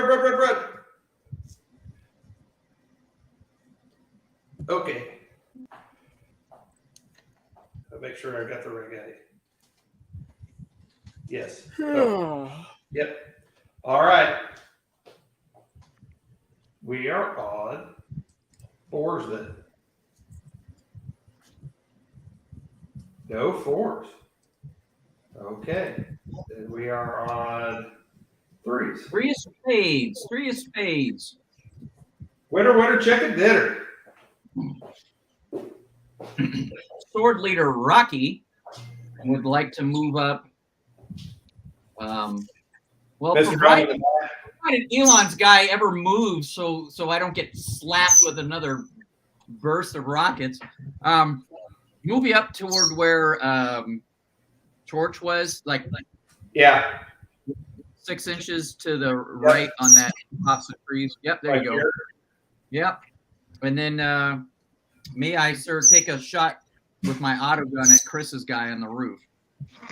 Okay. I'll make sure I got the right guy. Yes. Oh. Yep. All right. We are on 4s then. No 4s. Okay. Then we are on 3s. 3 of spades. Winner, chicken dinner. Sword leader Rocky would like to move up. Well, Mr. provided Elon's guy ever moves, so I don't get slapped with another burst of rockets. Move you up toward where Torch was, like Yeah. 6 inches to the right on that pops of trees. Yep, there Right you go. here. Yep. And then I take a shot with my auto gun at Chris's guy on the roof.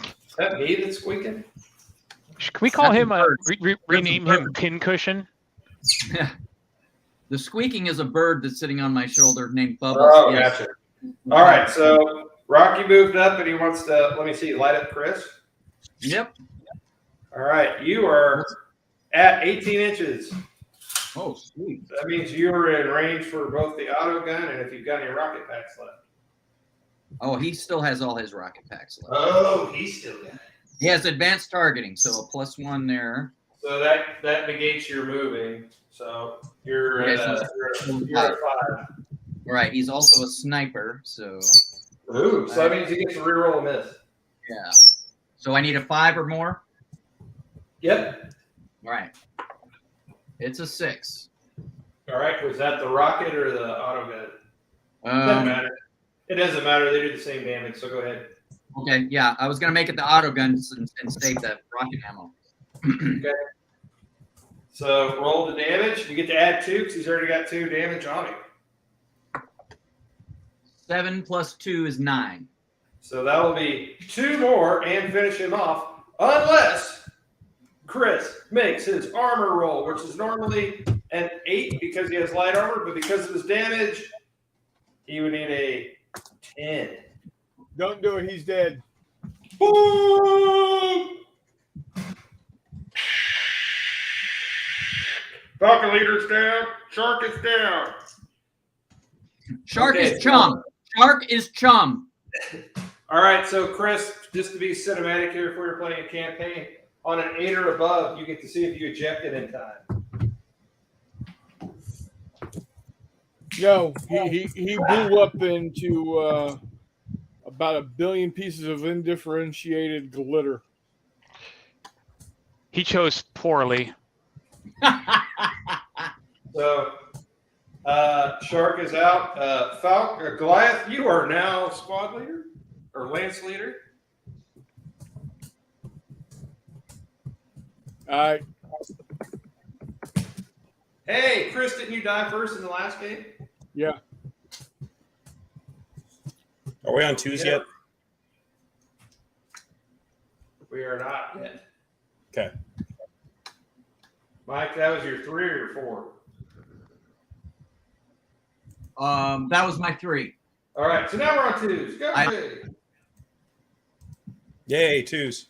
Is that me that's squeaking? Can we call That's him a bird. rename That's a him bird. Pincushion? The squeaking is a bird that's sitting on my shoulder named Bubbles. Oh, Yes. gotcha. All right, so Rocky moved up and he wants to, let me see, light up Chris. Yep. All right, you are at 18 inches. Oh, sweet. That means you are in range for both the auto gun and if you've got any rocket packs left. Oh, he still has all his rocket packs left. Oh, he's still got it. He has advanced targeting, so a +1 there. So that negates your moving. So you're Okay, at, you're at 5. Right. He's also a sniper, so Ooh, so that means he gets to reroll a miss. yeah. So I need a 5 or more. Yep. All right. It's a 6. All right, was that the rocket or the auto gun? Doesn't matter. It doesn't matter. They do the same damage, so go ahead. Okay, yeah. I was gonna make it the auto guns and save that rocket ammo. Okay. So roll the damage. You get to add 2 because he's already got 2 damage on him. 7 + 2 is 9. So that will be 2 more and finish him off, unless Chris makes his armor roll, which is normally an 8 because he has light armor, but because of his damage, he would need a 10. Don't do it. He's dead. Boom! Falcon leader's down. Shark is down. Shark Okay. is chum. Shark is chum. All right, so Chris, just to be cinematic here, if we were playing a campaign, on an 8 or above, you get to see if you ejected in time. No, he blew up into about 1 billion pieces of undifferentiated glitter. He chose poorly. So, Shark is out. Goliath, you are now squad leader or lance leader. All right. Hey, Chris, didn't you die first in the last game? Yeah. Are we on 2s yet? We are not yet. Okay. Mike, that was your 3 or your 4? That was my 3. All right, so now we're on 2s. Go Jay. Yay, 2s.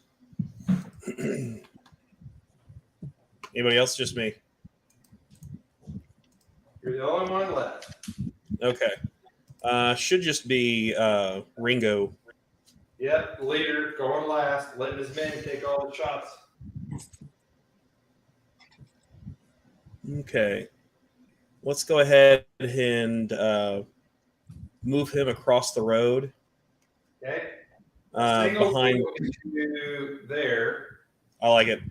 Anybody else? Just me. You're the only one left. Okay. Should just be Ringo. Yep, leader, going last, letting his men take all the shots. Okay. Let's go ahead and move him across the road. Okay. Single Behind. to there. I like it.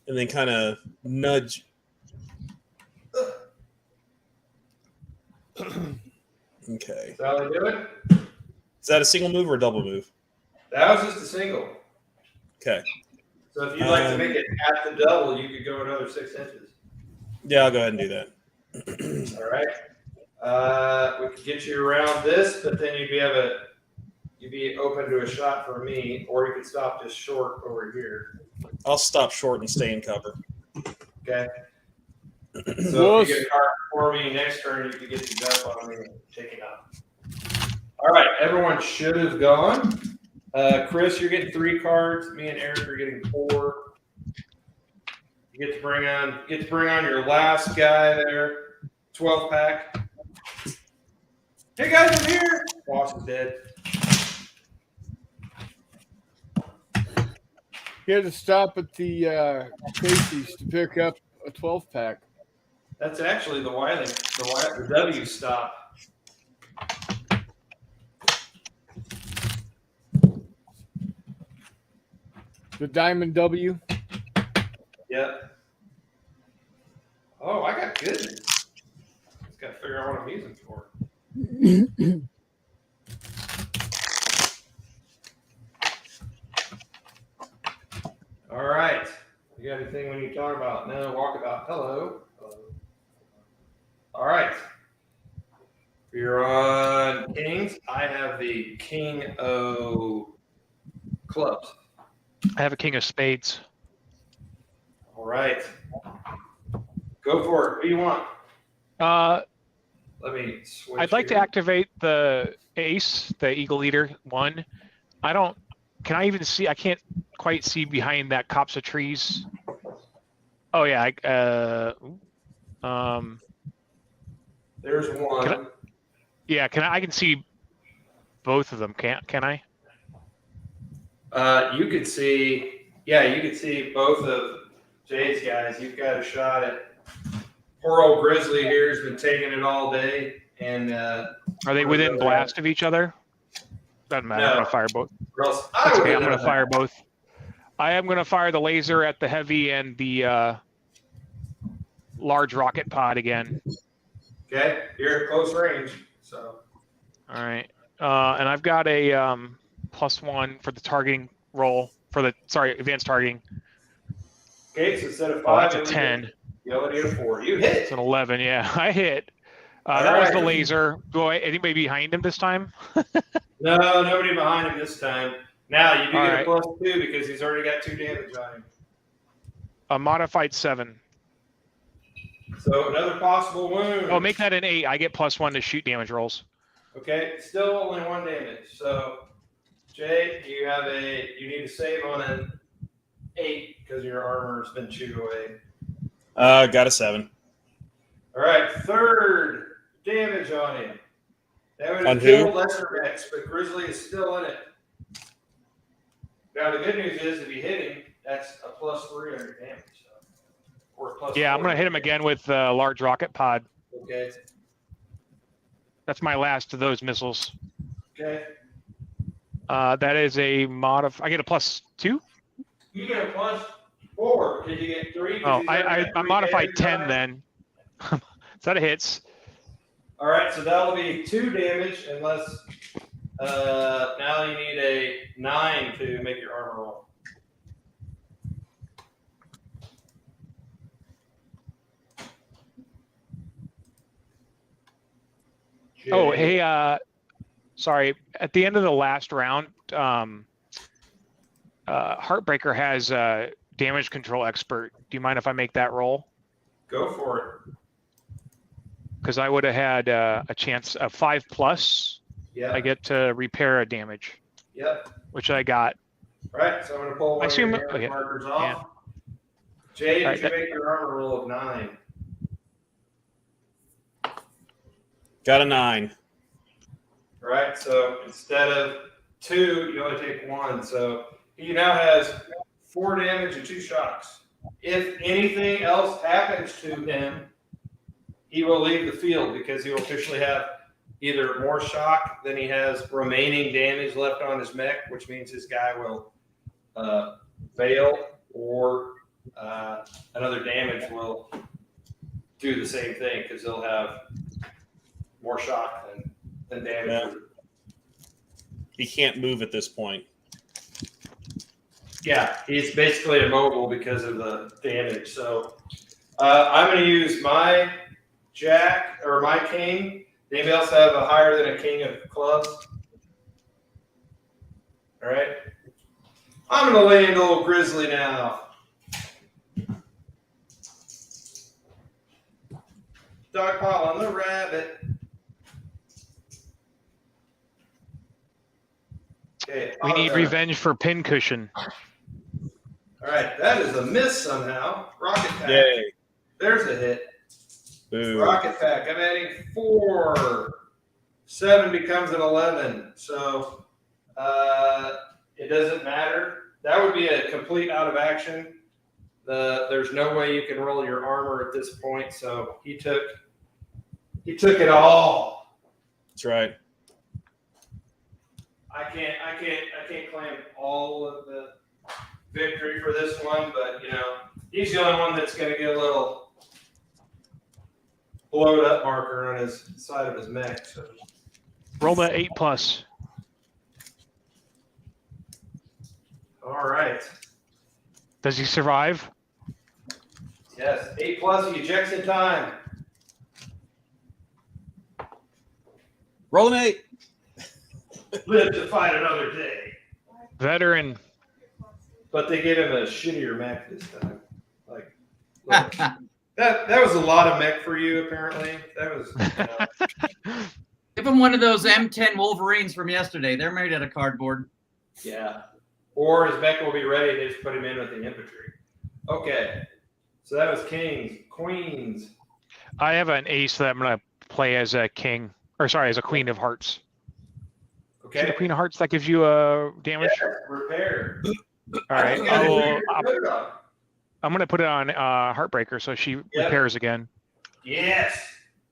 And then kind of nudge. Okay. Is that how they do it? Is that a single move or a double move? That was just a single. Okay. So if you'd like to make it at the double, you could go another 6 inches. Yeah, I'll go ahead and do that. All right. We could get you around this, but then you'd be open to a shot from me, or you could stop just short over here. I'll stop short and stay in cover. Okay. So if you get a card for me next turn, you could get the jump on me and take it out. All right, everyone should have gone. Chris, you're getting 3 cards. Me and Eric are getting 4. You get to bring on your last guy there. 12 pack. Hey guys, I'm here. Boss is dead. He had to stop at the Casey's to pick up a 12 pack. That's actually the W stop. The Diamond W. Yep. Oh, I got good. Just got to figure out what I'm using for. All right. You got anything we need to talk about? No, walkabout. Hello. Hello. All right. You're on Kings. I have the King of Clubs. I have a king of spades. All right. Go for it. What do you want? Let me switch. I'd like to activate the ace, the Eagle Leader 1. Can I even see? I can't quite see behind that copse of trees. Oh yeah. There's one. I can see both of them. Can I? You could see. Yeah, you could see both of Jay's guys. You've got a shot at poor old Grizzly here has been taking it all day. And are they within blast of each other? Doesn't matter. No. I'm gonna fire both. I'm gonna fire both. I am gonna fire the laser at the heavy and the large rocket pod again. Okay, you're at close range. So. All right. And I've got a +1 for the targeting roll for the advanced targeting. Okay, so instead of 5, Oh, that's a 10. You only need a 4. You hit. It's an 11. Yeah, I hit. That was the laser. Anybody behind him this time? No, nobody behind him this time. Now you do All get right. a +2 because he's already got 2 damage on him. A modified 7. So another possible wound. Oh, make that an 8. I get +1 to shoot damage rolls. Okay, still only 1 damage. So Jay, you need to save on an 8 because your armor's been chewed away. Got a 7. All right, 3rd damage on him. That would On have who? killed Lesser X, but Grizzly is still in it. Now the good news is if you hit him, that's a +3 on your damage. So. Or a +4. Yeah, I'm gonna hit him again with a large rocket pod. Okay. That's my last of those missiles. Okay. That is a I get a +2. You get a +4. Did you get 3? Oh, I modified 10 then. So that hits. All right, so that'll be 2 damage unless now you need a 9 to make your armor roll. Oh, hey, sorry. At the end of the last round, Heartbreaker has damage control expert. Do you mind if I make that roll? Go for it. Because I would have had a chance of 5+. Yeah. I get to repair a damage, Yep. which I got. All right, so I'm going to pull one I of your assume- damage okay. markers off. Yeah. Jay, All did right, you make your armor roll of 9? Got a 9. All right, so instead of 2, you only take 1. So he now has 4 damage and 2 shocks. If anything else happens to him, he will leave the field because he will officially have either more shock than he has remaining damage left on his mech, which means his guy will fail, or another damage will do the same thing because he'll have more shock than damage. Yeah. He can't move at this point. Yeah, he's basically immobile because of the damage. So I'm going to use my jack or my king. Anybody else have a higher than a king of clubs? All right. I'm going to land a little grizzly now. Dogpile on the rabbit. Okay. We need revenge for Pincushion. All right, that is a miss somehow. Rocket pack. Yay. There's a hit. Boo. Rocket pack. I'm adding 4. 7 becomes an 11. So it doesn't matter. That would be a complete out of action. There's no way you can roll your armor at this point. So he took it all. That's right. I can't claim all of the victory for this one, but he's the only one that's going to get a little blowed up marker on his side of his mech. So. Roll that 8+. All right. Does he survive? Yes, 8+. He ejects in time. Roll an 8. Live to fight another day. Veteran. But they gave him a shittier mech this time. Like look, that was a lot of mech for you. Apparently, that was. Give him one of those M10 Wolverines from yesterday. They're made out of cardboard. Yeah. Or his mech will be ready. They just put him in with the infantry. Okay. So that was kings, queens. I have an ace that I'm going to play as a king, or sorry, as a queen of hearts. Okay. See the queen of hearts that gives you a damage. Yeah, repair. All right. I'm going to put it on Heartbreaker so she repairs again. Yes.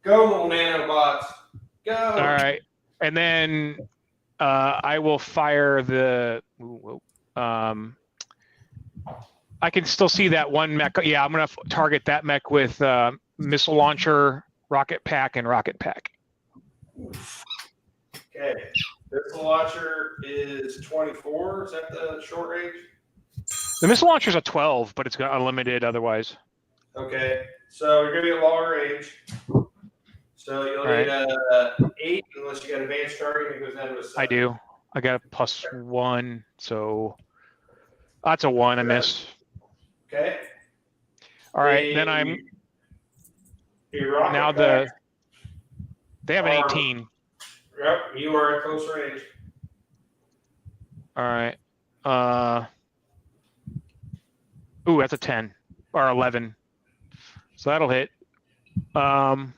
Go, little nanobots. Go. All right. And then I will fire the. I can still see that one mech. Yeah, I'm going to target that mech with missile launcher, rocket pack, and rocket pack. Okay. Missile launcher is 24. Is that the short range? The missile launcher is a 12, but it's got unlimited otherwise. Okay. So you're going to be at long range. So you'll need 8 unless you got advanced targeting. It goes down to a 7. I do. I got a +1, so that's a 1. I miss. Okay. All right, then I'm now pack. they have an 18. Yep, you are at close range. All right. Ooh, that's a 10 or 11. So that'll hit. And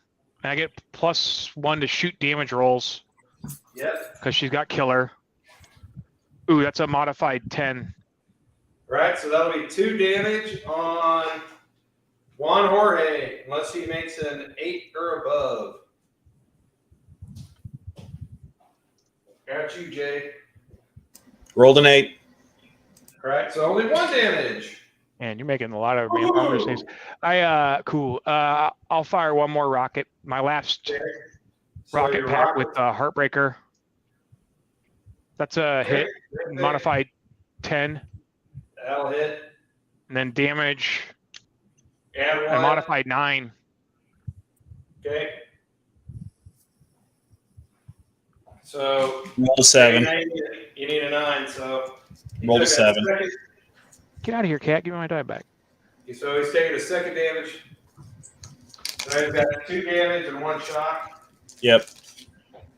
I get +1 to shoot damage rolls. Yep. Because she's got killer. Ooh, that's a modified 10. Right, so that'll be 2 damage on Juan Jorge, unless he makes an 8 or above. Got you, Jay. Rolled an 8. All right, so only 1 damage. Man, you're making a lot of armor saves. Cool. I'll fire one more rocket. My last rocket pack with Heartbreaker. That's a hit. Modified 10. That'll hit. And then damage. Add 1. I modified 9. Okay. So Roll a 7. you need a 9, so Roll a 7. Get out of here, cat. Give me my die back. So he's taking a 2nd damage. So he's got 2 damage and 1 shock. Yep.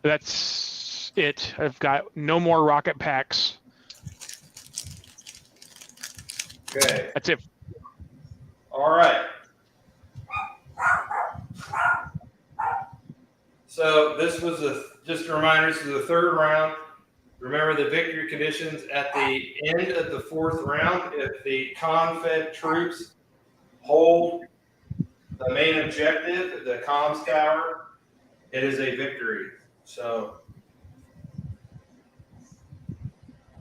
That's it. I've got no more rocket packs. Okay. That's it. All right. So this was just a reminder. This is the 3rd round. Remember the victory conditions at the end of the 4th round. If the con-fed troops hold the main objective, the comms tower, it is a victory. So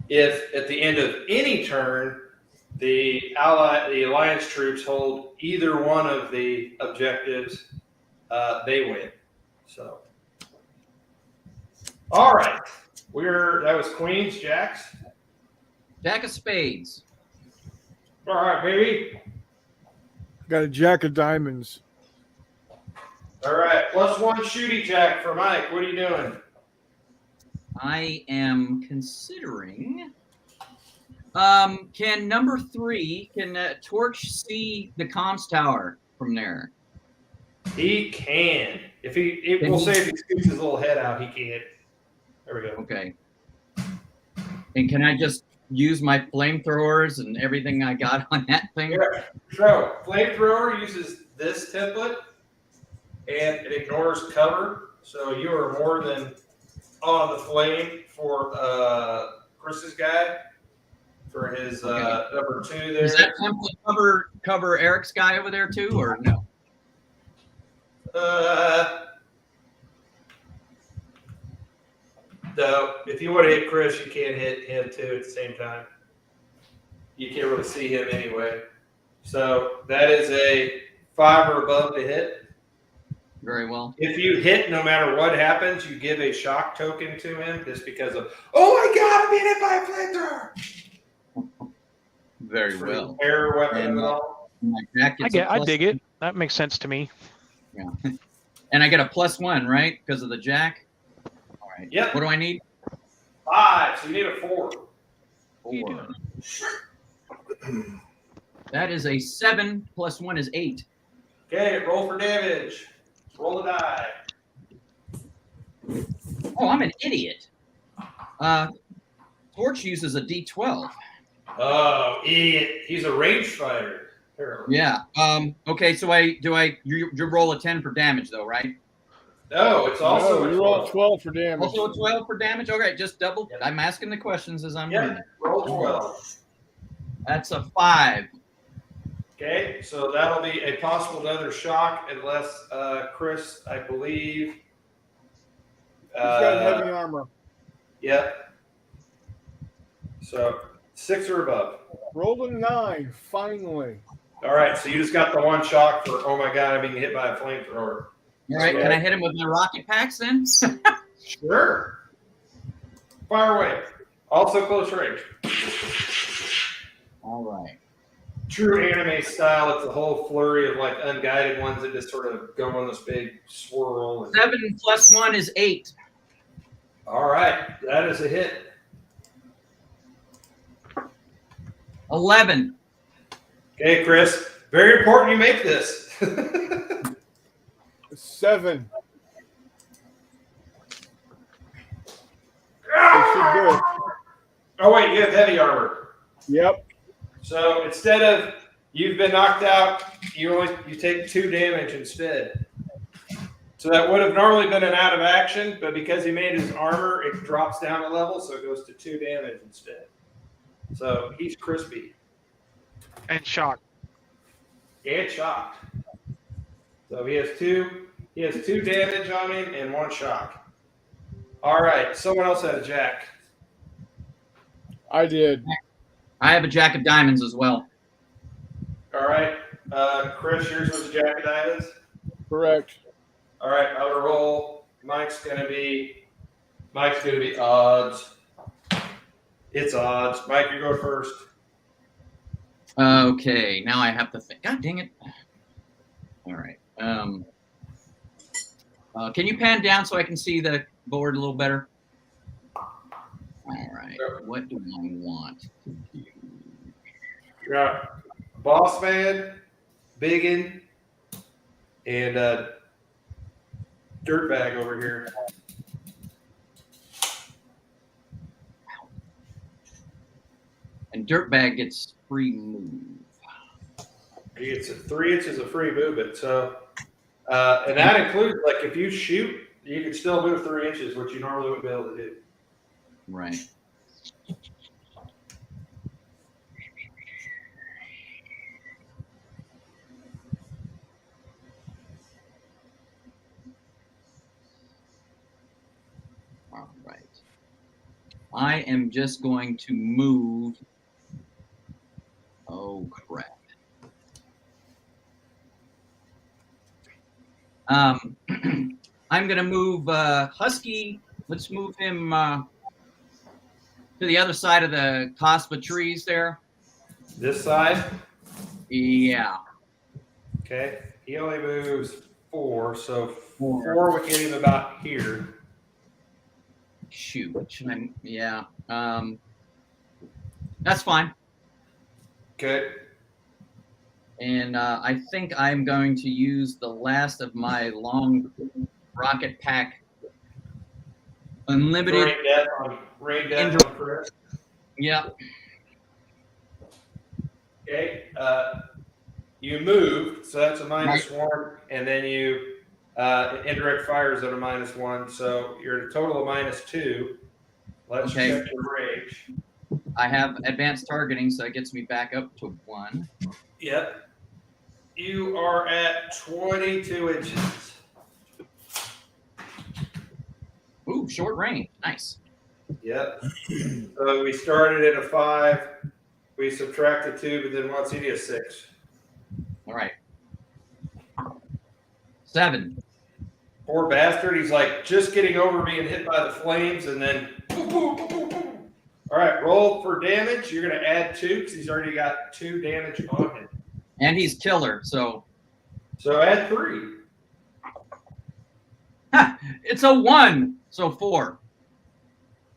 if at the end of any turn, the alliance troops hold either one of the objectives, they win. So, all right, that was queens, jacks. Jack of spades. All right, baby. Got a jack of diamonds. All right, +1 shooty jack for Mike. What are you doing? I am considering. Can number 3, can Torch see the comms tower from there? He can. We'll say if he scoops his little head out, he can. There we go. Okay. And can I just use my flamethrowers and everything I got on that thing? Yeah. So, flamethrower uses this template, and it ignores cover. So you are more than on the flame for Chris's guy for his number 2 there. Does that template cover Eric's guy over there too, or no? No, if you want to hit Chris, you can't hit him too at the same time. You can't really see him anyway. So that is a 5 or above to hit. Very well. If you hit, no matter what happens, you give a shock token to him just because of, oh my God, I'm being hit by a flamethrower. Very well. Air weapon and all. My jack gets I dig it. That makes sense to me. Yeah. And I get a +1, right? Because of the jack? All right. Yep. What do I need? 5, so you need a 4. 4. That is a 7 +1 is 8. Okay, roll for damage. Roll a die. Oh, I'm an idiot. Torch uses a D12. Oh, idiot. He's a range fighter. Apparently. Yeah. Okay, so you roll a 10 for damage though, right? No, it's also you roll 12 for damage. Also a 12 for damage? Okay, just double. Yep. I'm asking the questions as I'm Yep. reading. Roll 12. That's a 5. Okay, so that'll be a possible another shock unless Chris, I believe. He's got heavy armor. Yep. So 6 or above. Rolled a 9, finally. All right, so you just got the 1 shock for, oh my God, I'm being hit by a flamethrower. All right, can I hit him with my rocket packs then? Sure. Fire away. Also close range. All right. True anime style, it's a whole flurry of like unguided ones that just sort of go on this big swirl. 7 +1 is 8. All right, that is a hit. 11. Okay, Chris, very important you make this. 7. They should do it. Oh wait, you have heavy armor. Yep. So instead of you've been knocked out, you take 2 damage instead. So that would have normally been an out of action, but because he made his armor, it drops down a level, so it goes to 2 damage instead. So he's crispy And shocked. and shocked. So he has 2 damage on him and 1 shock. All right, someone else had a jack. I did. I have a jack of diamonds as well. All right, Chris, yours was a jack of diamonds. Correct. All right, I'm gonna roll. Mike's gonna be odds. It's odds. Mike, you go first. Okay, now I have to think. God dang it. All right. Can you pan down so I can see the board a little better? All right. What do I want to do? You got Boss Man, Biggin, and Dirtbag over here. And Dirtbag gets free move. He gets 3 inches of free movement. So, and that includes like if you shoot, you can still move 3 inches, which you normally wouldn't be able to do. Right. All right. I am just going to move. Oh, crap. I'm going to move Husky. Let's move him to the other side of the Cospa trees there. This side? Yeah. Okay. He only moves 4, so 4 would get him about here. Shoot. Should I? Yeah. That's fine. Okay. And I think I'm going to use the last of my long rocket pack unlimited. Rain death on Chris. Yeah. Okay. You moved, so that's a -1, and then you indirect fires at a -1, so you're at a total of -2. Let's check your rage. I have advanced targeting, so it gets me back up to 1. Yep. You are at 22 inches. Ooh, short range. Nice. Yep. So we started at a 5. We subtracted 2, but then once he did a 6. All right. 7. Poor bastard. He's like just getting over being hit by the flames, and then boom, boom, boom, boom, boom. All right, roll for damage. You're going to add 2 because he's already got 2 damage on him. And he's killer, so. So add 3. Ha! It's a 1, so 4.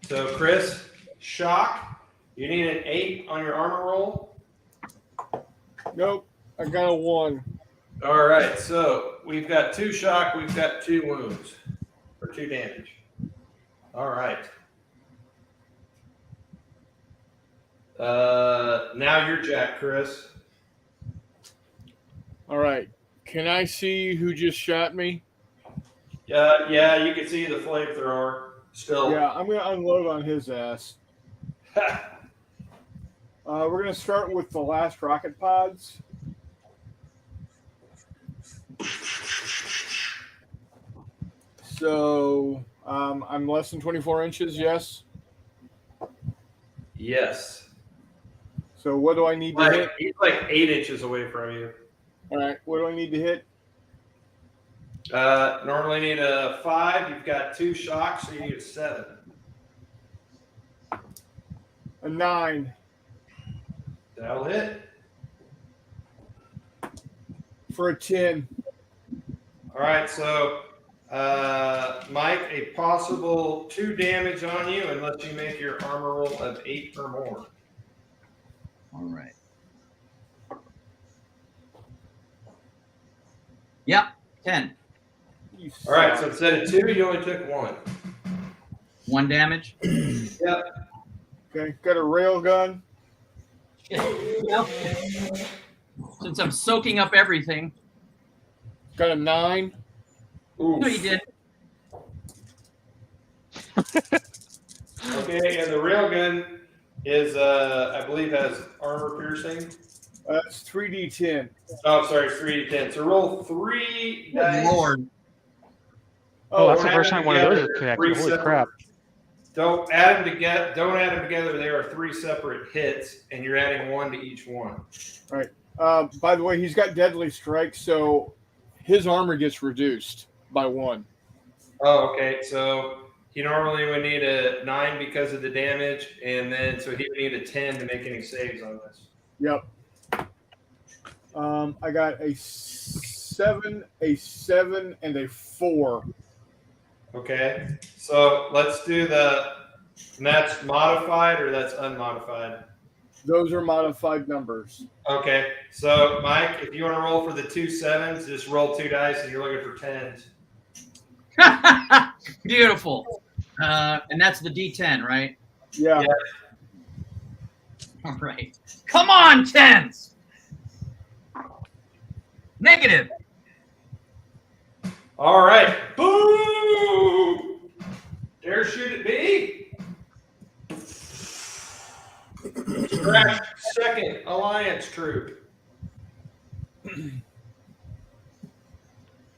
So Chris, shock. You need an 8 on your armor roll. Nope, I got a 1. All right, so we've got 2 shock. We've got 2 wounds or 2 damage. All right. Now you're Jack, Chris. All right. Can I see who just shot me? Yeah, you can see the flamethrower still. Yeah, I'm going to unload on his ass. We're going to start with the last rocket pods. So I'm less than 24 inches, yes? Yes. So what do I need to hit? He's like 8 inches away from you. All right, what do I need to hit? Normally need a 5. You've got 2 shocks, so you need a 7. A 9. That'll hit. For a 10. All right, so Mike, a possible 2 damage on you unless you make your armor roll of 8 or more. All right. Yep, 10. All right, so instead of 2, you only took 1. 1 damage. Yep. Okay, got a rail gun. Yep. Since I'm soaking up everything. Got a 9. Ooh. No, you did. Okay, and the railgun is, I believe, has armor piercing. That's 3d10. Oh, sorry, it's 3d10. So roll 3 dice. Lord. Oh, that's the add first them time one of those together, is connected. 3 Holy separate- crap. Don't add them together. Don't add them together. They are 3 separate hits, and you're adding 1 to each one. By the way, he's got deadly strike, so his armor gets reduced by 1. Oh, okay. So he normally would need a 9 because of the damage, and then so he would need a 10 to make any saves on this. Yep. I got a 7, and a 4. Okay. So let's do and that's modified or that's unmodified? Those are modified numbers. Okay. So Mike, if you want to roll for the 2 7s, just roll 2 dice and you're looking for 10s. Beautiful. And that's the D10, right? Yeah. All right. Come on, 10s. Negative. All right. Boom! Dare shoot at me. Trash second alliance troop.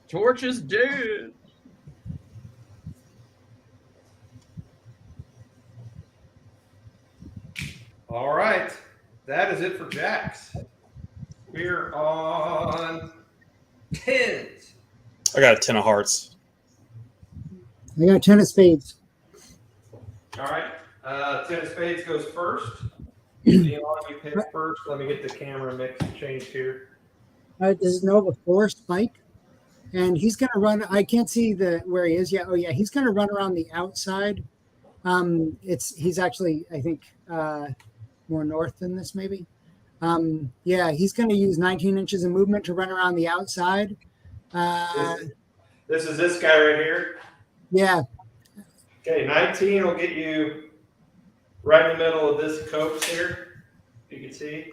Torch is dead. All right. That is it for Jacks. We're on 10s. I got a 10 of hearts. I got 10 of spades. All right. 10 of spades goes first. Elon, you pick first. Let me get the camera mix changed here. All right, this is Nova 4 Spike. And he's going to run. I can't see where he is yet. Oh, yeah. He's going to run around the outside. He's actually, I think, more north than this, maybe. Yeah, he's going to use 19 inches of movement to run around the outside. This is this guy right here. Yeah. Okay, 19 will get you right in the middle of this copse here. You can see.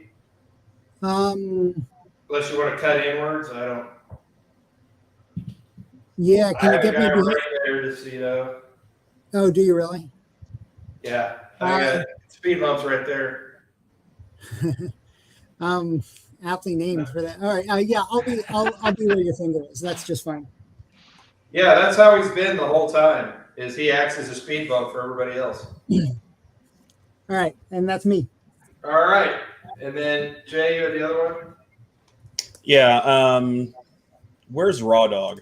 Unless you want to cut inwards, I don't. Yeah, can you get me behind? Right there to see though. Oh, do you really? Yeah, I got speed bumps right there. Aptly named for that. All right. Yeah, I'll be where your finger is. That's just fine. Yeah, that's how he's been the whole time. Is he acts as a speed bump for everybody else? All right, and that's me. All right, and then Jay, you had the other one. Yeah. Where's Raw Dog?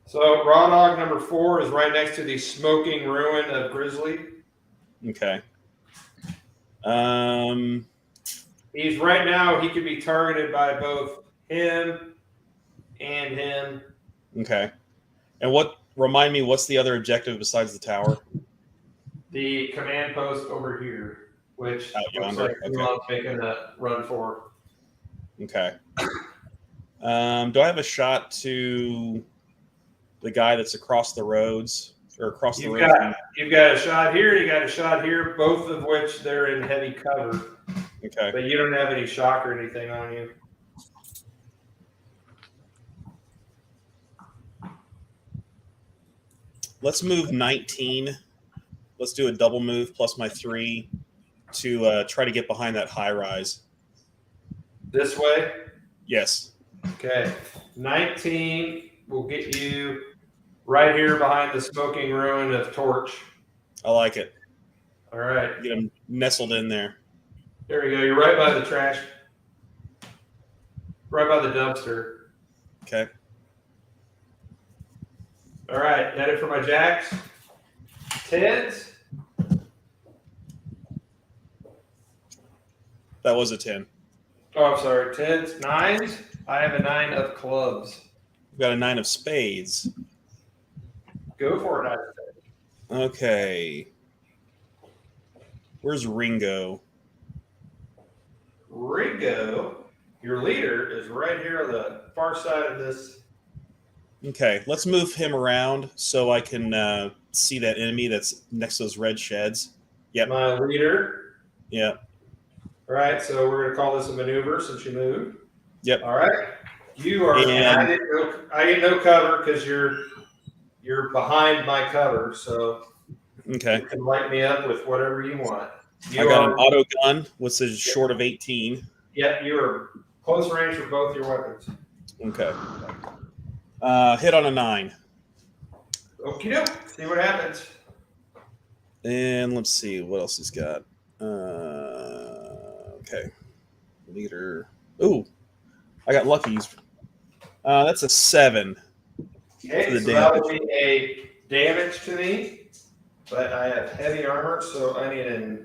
So Raw Dog number 4 is right next to the smoking ruin of Grizzly. Okay. He's right now. He could be targeted by both him and him. Okay. And remind me, what's the other objective besides the tower? The command post over here, which Out looks yonder. like Okay. Elon's making a run for. Okay. Do I have a shot to the guy that's across the roads or across the road? You've got a shot here. You got a shot here. Both of which they're in heavy cover. Okay. But you don't have any shock or anything on you. Let's move 19. Let's do a double move plus my 3 to try to get behind that high rise. This way. Yes. Okay. 19 will get you right here behind the smoking ruin of Torch. I like it. All right. Get him nestled in there. There we go. You're right by the trash. Right by the dumpster. Okay. All right. Headed for my jacks. 10s. That was a 10. Oh, I'm sorry. 10s. 9s. I have a 9 of clubs. We've got a 9 of spades. Go for it. Okay. Where's Ringo? Ringo, your leader, is right here on the far side of this. Okay, let's move him around so I can see that enemy that's next to those red sheds. Yep. My leader. Yep. All right, so we're going to call this a maneuver since you moved. Yep. All right. You are. And I get no cover because you're behind my cover, so okay. you can light me up with whatever you want. I got an auto gun, which is short of 18. Yep, you are close range for both your weapons. Okay. Hit on a 9. Okie doke. See what happens. And let's see what else he's got. Okay. Leader. Ooh, I got luckies. That's a 7. Okay, the so that will be a damage to me, but I have heavy armor, so I need a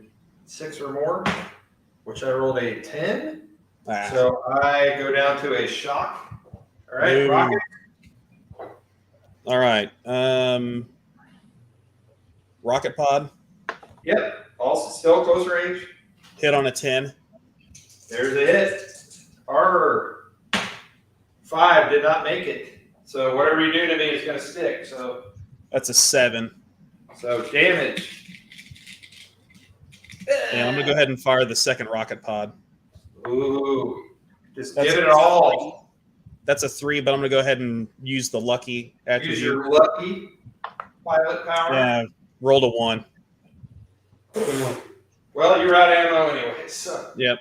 6 or more, which I rolled a 10. Ah. So I go down to a shock. All right, Ooh. rocket. All right. Rocket pod. Yep, also still close range. Hit on a 10. There's a hit. Armor 5 did not make it. So whatever you do to me is going to stick. So That's a 7. Damage. And I'm going to go ahead and fire the second rocket pod. Ooh, just That's give it a- all. That's a 3, but I'm going to go ahead and use the lucky attribute. Use your lucky pilot power. Yeah, rolled a 1. Well, you're out of ammo anyway. So. Yep.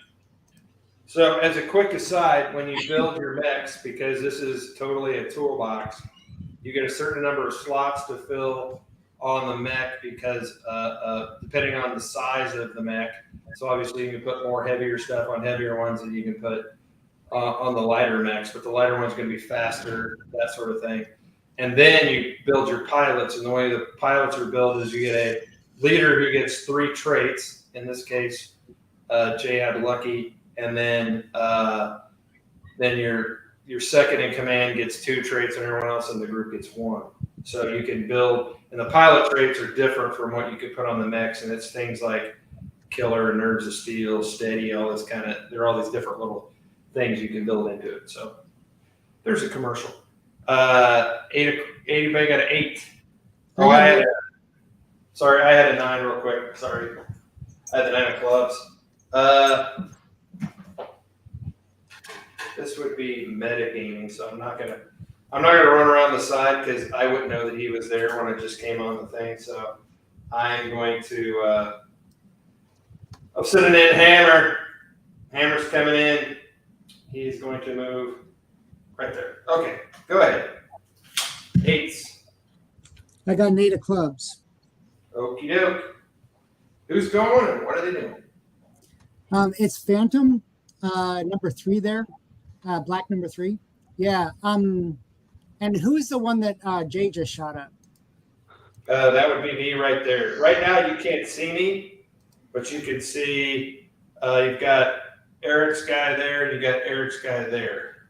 So, as a quick aside, when you build your mechs, because this is totally a toolbox, you get a certain number of slots to fill on the mech because depending on the size of the mech. So, obviously, you can put more heavier stuff on heavier ones than you can put on the lighter mechs, but the lighter one's going to be faster, that sort of thing. And then you build your pilots, and the way the pilots are built is you get a leader who gets 3 traits. In this case, Jay had lucky. And then your second in command gets 2 traits, and everyone else in the group gets 1. So you can build, and the pilot traits are different from what you could put on the mechs, and it's things like killer, nerves of steel, steady, all this kind of. There are all these different little things you can build into it. So there's a commercial. 8. Got an 8. Oh, I had a 9 real quick. Sorry, I had the 9 of clubs. This would be metagaming, so I'm not gonna run around the side because I wouldn't know that he was there when I just came on the thing. So I'm going to. I'm sitting in Hammer. Hammer's coming in. He's going to move right there. Okay, go ahead. 8s. I got an 8 of clubs. Okie doke. Who's going and what are they doing? It's Phantom, number 3 there. Black number 3. Yeah. And who's the one that Jay just shot at? That would be me right there. Right now you can't see me, but you can see you've got Eric's guy there and you got Eric's guy there.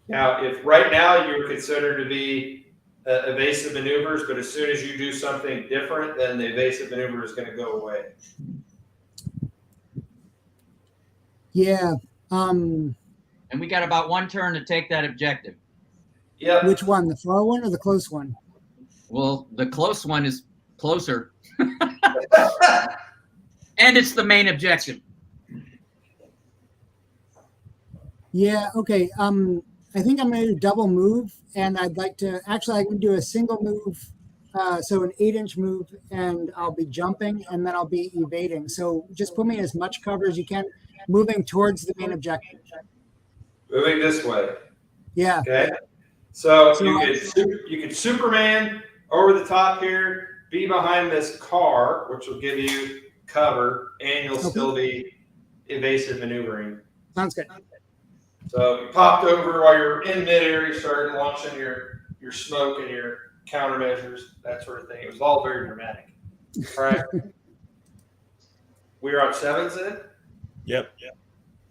Now, if right now you're considered to be evasive maneuvers, but as soon as you do something different, then the evasive maneuver is going to go away. Yeah. And we got about 1 turn to take that objective. Yep. Which one? The far one or the close one? Well, the close one is closer. And it's the main objective. Yeah. Okay. I think I'm going to do double move, and I'd like to actually I can do a single move, so an 8-inch move, and I'll be jumping, and then I'll be evading. So just put me in as much cover as you can, moving towards the main objective. Moving this way. Yeah. Okay. So you could Superman over the top here, be behind this car, which will give you cover, and you'll still be evasive maneuvering. Sounds good. So you popped over while you're in midair, you started launching your smoke and your countermeasures, that sort of thing. It was all very dramatic. All right. We are on 7s then? Yep.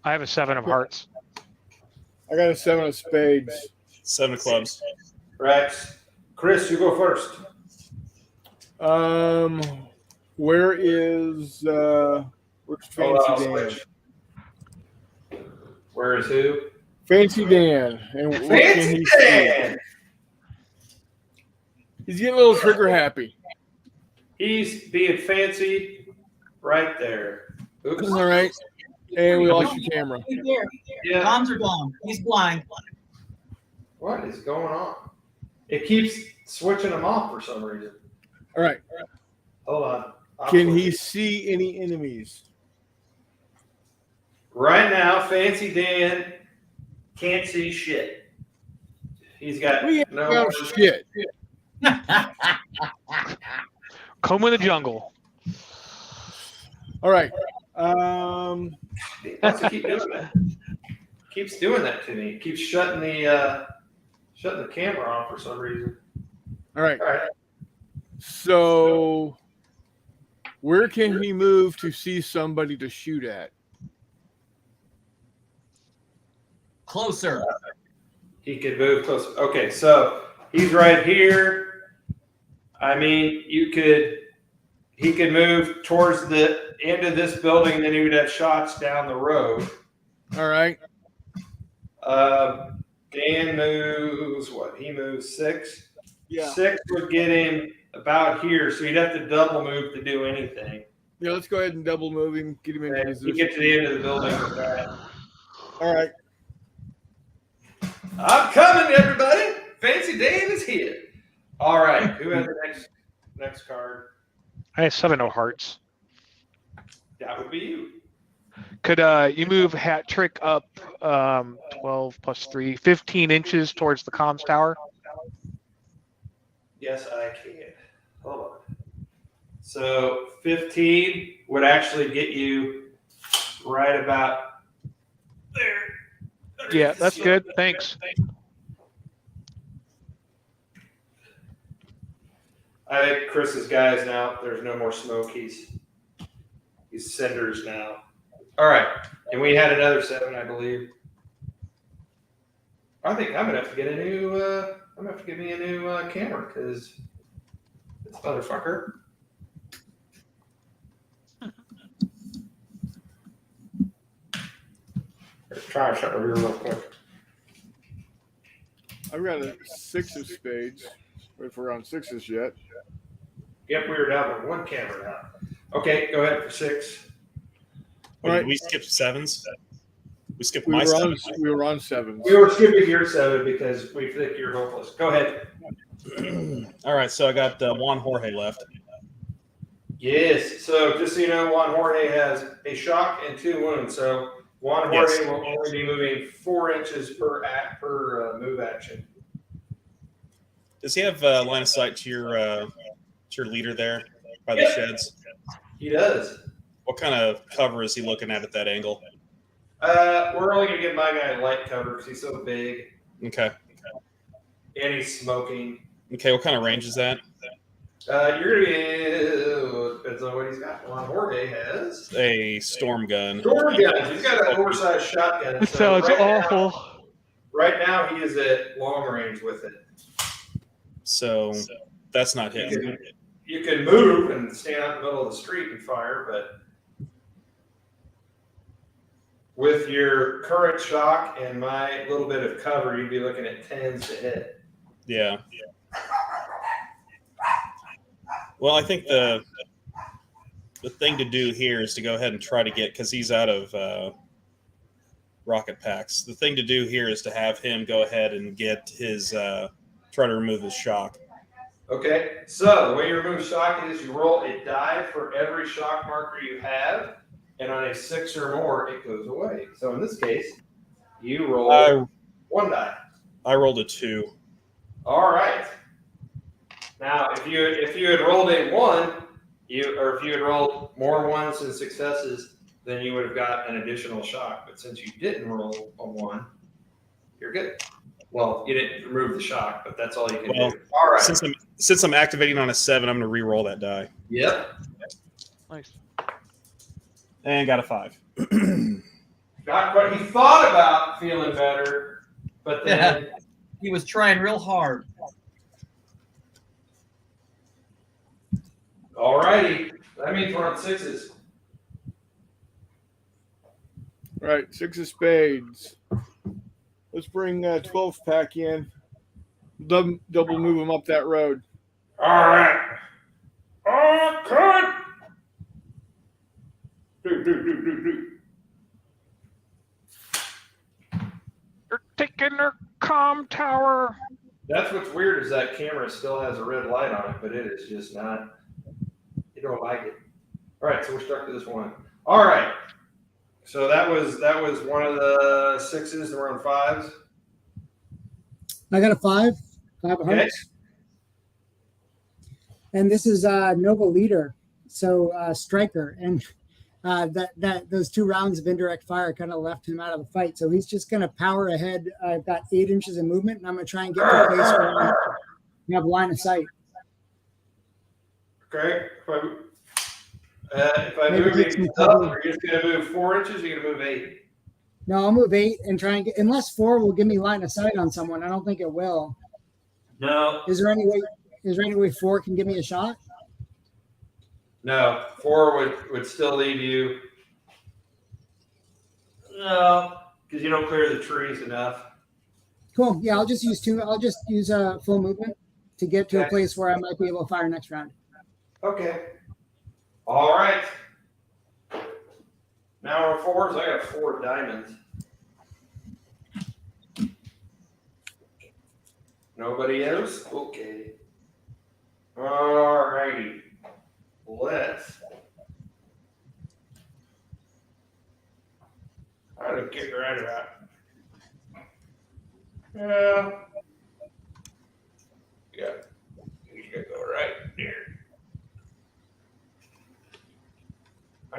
I have a 7 of hearts. I got a 7 of spades. 7 of clubs. Rex. Chris, you go first. Where's Fancy Dan? Where is who? Fancy Dan. And what can he Dan! see? He's getting a little trigger happy. He's being fancy right there. Oops. All right. And we lost your camera. Yeah. Bombs are gone. He's blind. What is going on? It keeps switching them off for some reason. All right. Hold on. Can he see any enemies? Right now, Fancy Dan can't see shit. He's got We ain't no got shit. Comb in the jungle. All right. He wants to keep doing that. Keeps doing that to me. Keeps shutting the camera off for some reason. All right. All right. So, where can he move to see somebody to shoot at? Closer. He could move close. Okay, so he's right here. I mean, he could move towards the end of this building, then he would have shots down the road. All right. Dan moves what? He moves 6. Yeah. 6 would get him about here, so he'd have to double move to do anything. Yeah, let's go ahead and double move him, get him in And you position. get to the end of the building with that. All right. I'm coming, everybody. Fancy Dan is here. All right. Who has the next card? I have 7 of hearts. That would be you. Could you move hat trick up 12 plus 3, 15 inches towards the comms tower? Yes, I can. Hold on. So 15 would actually get you right about there. Yeah, that's good. Thanks. I think Chris's guys now, there's no more smoke. He's cinders now. All right. And we had another 7, I believe. I think I'm gonna have to get a new I'm gonna have to get me a new camera because this motherfucker. Let's try something over here real quick. I've got a 6 of spades. If we're on 6s yet. Yep, we were down to 1 camera now. Okay, go ahead for 6. All right. Did we skip 7s? We skipped We my were on 7s. we were on 7s. We were skipping your 7 because we think you're hopeless. Go ahead. All right, so I got Juan Jorge left. Yes. So just so you know, Juan Jorge has a shock and 2 wounds. So Juan Jorge Yes. will only be moving 4 inches per move action. Does he have line of sight to your leader there by the Yep. sheds? He does. What kind of cover is he looking at that angle? We're only gonna give my guy light cover because he's so big Okay. and he's smoking. Okay, what kind of range is that? You're gonna be depends on what he's got. Juan Jorge has A storm gun. storm guns. He's got an oversized shotgun. That sounds right awful. Now, right now, he is at long range with it. So that's not him. You can move and stand out in the middle of the street and fire, but with your current shock and my little bit of cover, you'd be looking at 10s to hit. Yeah. Well, I think the thing to do here is to go ahead and try to get, because he's out of rocket packs. The thing to do here is to have him go ahead and get his try to remove his shock. Okay, so the way you remove shock is you roll a die for every shock marker you have, and on a 6 or more, it goes away. So in this case, you roll 1 die. I rolled a 2. All right. Now, if you had rolled a 1, if you had rolled more 1s than successes, then you would have got an additional shock. But since you didn't roll a 1, you're good. Well, you didn't remove the shock, but that's all you can do. All right. Since I'm activating on a 7, I'm going to re-roll that die. Yep. Nice. And got a 5. Got what he thought about feeling better, but then He was trying real hard. all righty. That means we're on 6s. All right, 6 of spades. Let's bring 12 pack in. Double move them up that road. All right. Oh, cut! Do. You're taking their comm tower. That's what's weird is that camera still has a red light on it, but it is just not. You don't like it. All right, so we're stuck to this one. All right. So that was one of the 6s, and we're on 5s. I got a 5 of Okay. hearts. And this is Nova Leader, so striker, and that those 2 rounds of indirect fire kind of left him out of the fight. So he's just going to power ahead. I've got 8 inches of movement, and I'm going to try and get to a place where I have line of sight. Okay. If I Maybe move take it some up, cover. are you just going to move 4 inches? Or are you going to move 8? No, I'll move 8 and try and get, unless 4 will give me line of sight on someone. I don't think it will. No. Is there any way 4 can give me a shot? No. 4 would still leave you. No, because you don't clear the trees enough. Cool. Yeah, I'll just use 2. I'll just use full movement to get to a Okay. place where I might be able to fire next round. Okay. All right. Now we're 4s. I got 4 diamonds. Nobody else? Okay. All righty. Let's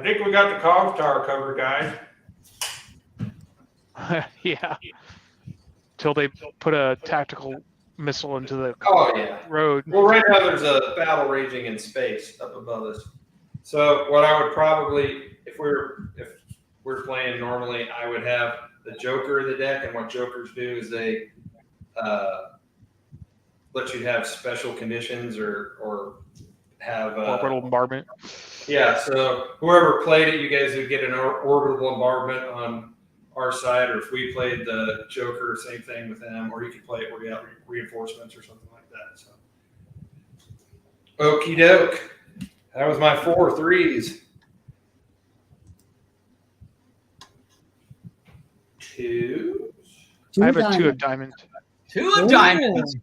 think we got the Cog Tower covered, guys. Yeah. Till they put a tactical missile into the Oh yeah. road. Well, right now there's a battle raging in space up above us. So what I would probably, if we're playing normally, I would have the Joker of the deck, and what Jokers do is they let you have special conditions or have Orbital bombardment. Yeah, so whoever played it, you guys would get an orbital bombardment on our side, or if we played the Joker, same thing with them, or you could play it where you have reinforcements or something like that. So, okie doke. That was my 4 threes. 2. I have a 2 of diamonds. 2 of diamonds.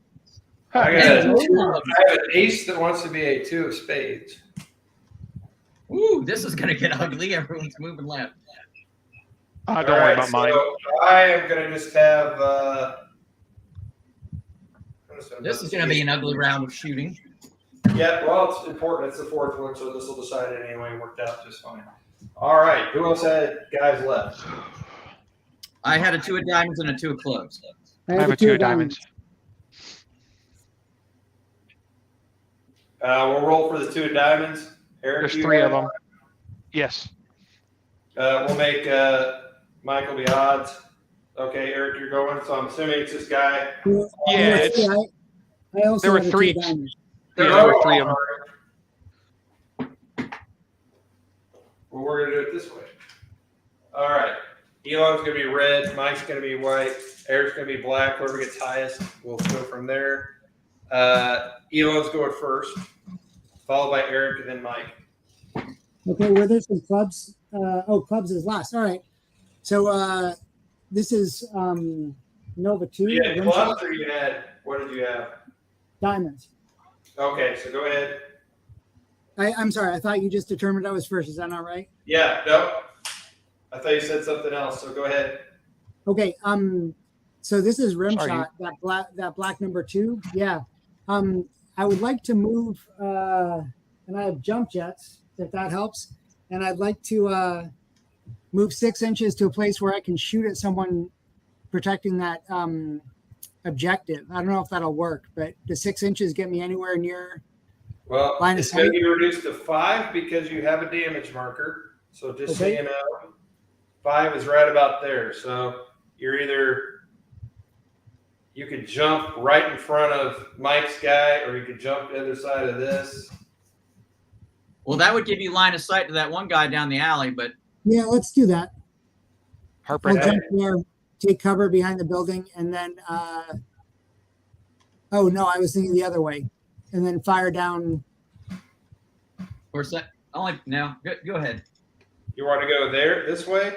I got I have an ace that wants to be a 2 of spades. Ooh, this is gonna get ugly. Everyone's moving left. Don't worry about mine. So I am gonna just have. This is gonna be an ugly round of shooting. Yeah, well, it's important. It's the 4th one, so this will decide it anyway. Worked out just fine. All right, who else had guys left? I had a 2 of diamonds and a 2 of clubs. I have a 2 of diamonds. We'll roll for the 2 of diamonds. Eric, There's you 3 of have- them. Yes. We'll make Michael the odds. Okay, Eric, you're going. So I'm assuming it's this guy. Yeah, it's, I also there were have a 3. two of diamonds. There were 3 of them. Well, we're gonna do it this way. All right. Elon's gonna be red. Mike's gonna be white. Eric's gonna be black. Whoever gets highest, we'll go from there. Elon's going first, followed by Eric and then Mike. Okay, were there some clubs? Clubs is last. All right. So this is Nova 2. You had clubs, or you had, what did you have? Diamonds. Okay, so go ahead. I'm sorry. I thought you just determined I was first. Is that not right? Yeah, no. I thought you said something else, so go ahead. Okay. So this is rim Sorry. shot. That black number 2. Yeah. I would like to move, and I have jump jets, if that helps. And I'd like to move 6 inches to a place where I can shoot at someone protecting that objective. I don't know if that'll work, but the 6 inches get me anywhere near Well, line of it's going to sight. be reduced to 5 because you have a damage marker. So just so Okay. you know, 5 is right about there. So you're you could jump right in front of Mike's guy, or you could jump the other side of this. Well, that would give you line of sight to that one guy down the alley, but Yeah, let's do that. I'll Heartbreaker. jump there, take cover behind the building, and then oh no, I was thinking the other way. And then fire down. of course that only now. Go ahead. You want to go there, this way?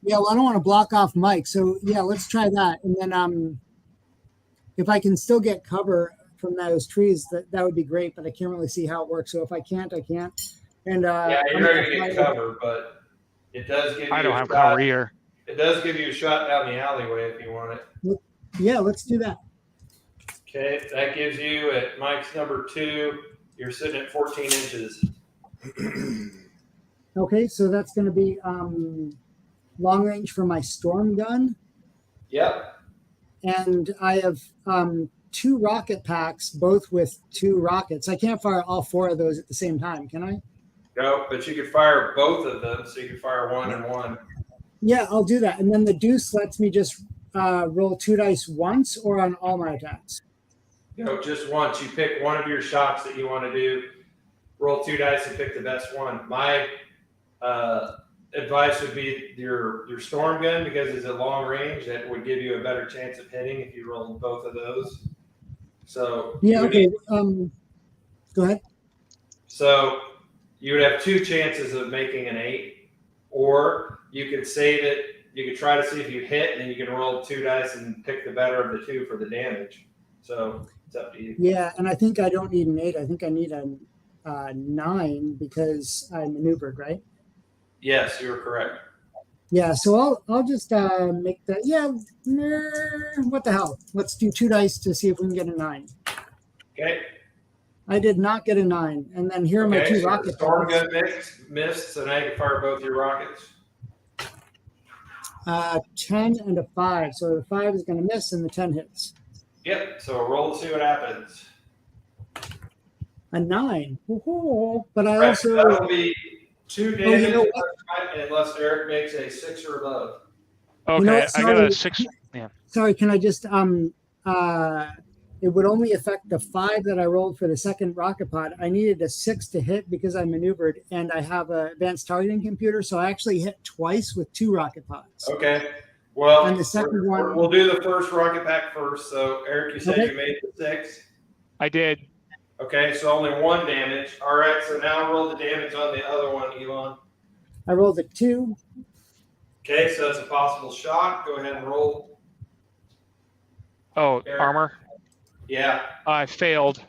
Yeah, well, I don't want to block off Mike. So yeah, let's try that. And then if I can still get cover from those trees, that would be great, but I can't really see how it works. So if I can't, I can't. And Yeah, I'm you're not gonna going to fly get cover, but it does give you I don't a have shot. cover either. It does give you a shot down the alleyway if you want it. Yeah, let's do that. Okay, that gives you at Mike's number 2, you're sitting at 14 inches. Okay, so that's going to be long range for my storm gun. Yep. And I have 2 rocket packs, both with 2 rockets. I can't fire all 4 of those at the same time, can I? No, but you could fire both of them, so you could fire 1 and 1. Yeah, I'll do that. And then the deuce lets me just roll 2 dice once or on all my attacks. No, just once. You pick one of your shots that you want to do, roll 2 dice and pick the best one. My advice would be your storm gun, because it's a long range. That would give you a better chance of hitting if you roll both of those. So Yeah, you would okay. need- Go ahead. So you would have 2 chances of making an 8, or you could save it. You could try to see if you hit, and then you can roll 2 dice and pick the better of the 2 for the damage. So it's up to you. Yeah, and I think I don't need an 8. I think I need a 9 because I maneuvered, right? Yes, you're correct. Yeah, so I'll just make that. Yeah, what the hell? Let's do 2 dice to see if we can get a 9. Okay. I did not get a 9. And then here are my two so rocket the storm pods. gun missed, so now you can fire both your rockets. 10 and a 5. So the 5 is going to miss and the 10 hits. Yep. So roll to see what happens. A 9. Woo-hoo. But I Right, also. so that'll be 2 damage you know what? unless Eric makes a 6 or above. Okay, You know what? I got a Sorry. 6. Yeah. Sorry, can I just it would only affect the 5 that I rolled for the second rocket pod. I needed a 6 to hit because I maneuvered, and I have an advanced targeting computer, so I actually hit twice with 2 rocket pods. Okay. Well, And the second one, we'll do the first rocket pack first. So Eric, you said Okay. you made the 6. I did. Okay, so only 1 damage. All right, so now roll the damage on the other one, Elon. I rolled a 2. Okay, so it's a possible shock. Go ahead and roll. Oh, Eric. armor. Yeah. I failed.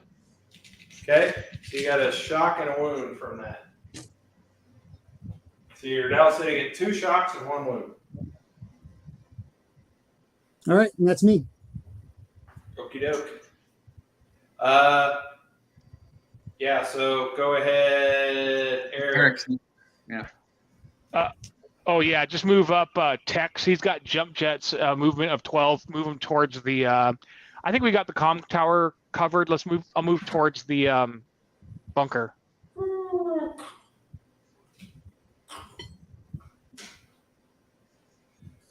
Okay, so you got a shock and a wound from that. So you're now sitting at 2 shocks and 1 wound. All right, and that's me. Okie doke. Yeah, so go ahead, Eric. Oh yeah, just move up Tex. He's got jump jets, movement of 12. Move him towards the. I think we got the comm tower covered. Let's move. I'll move towards the bunker.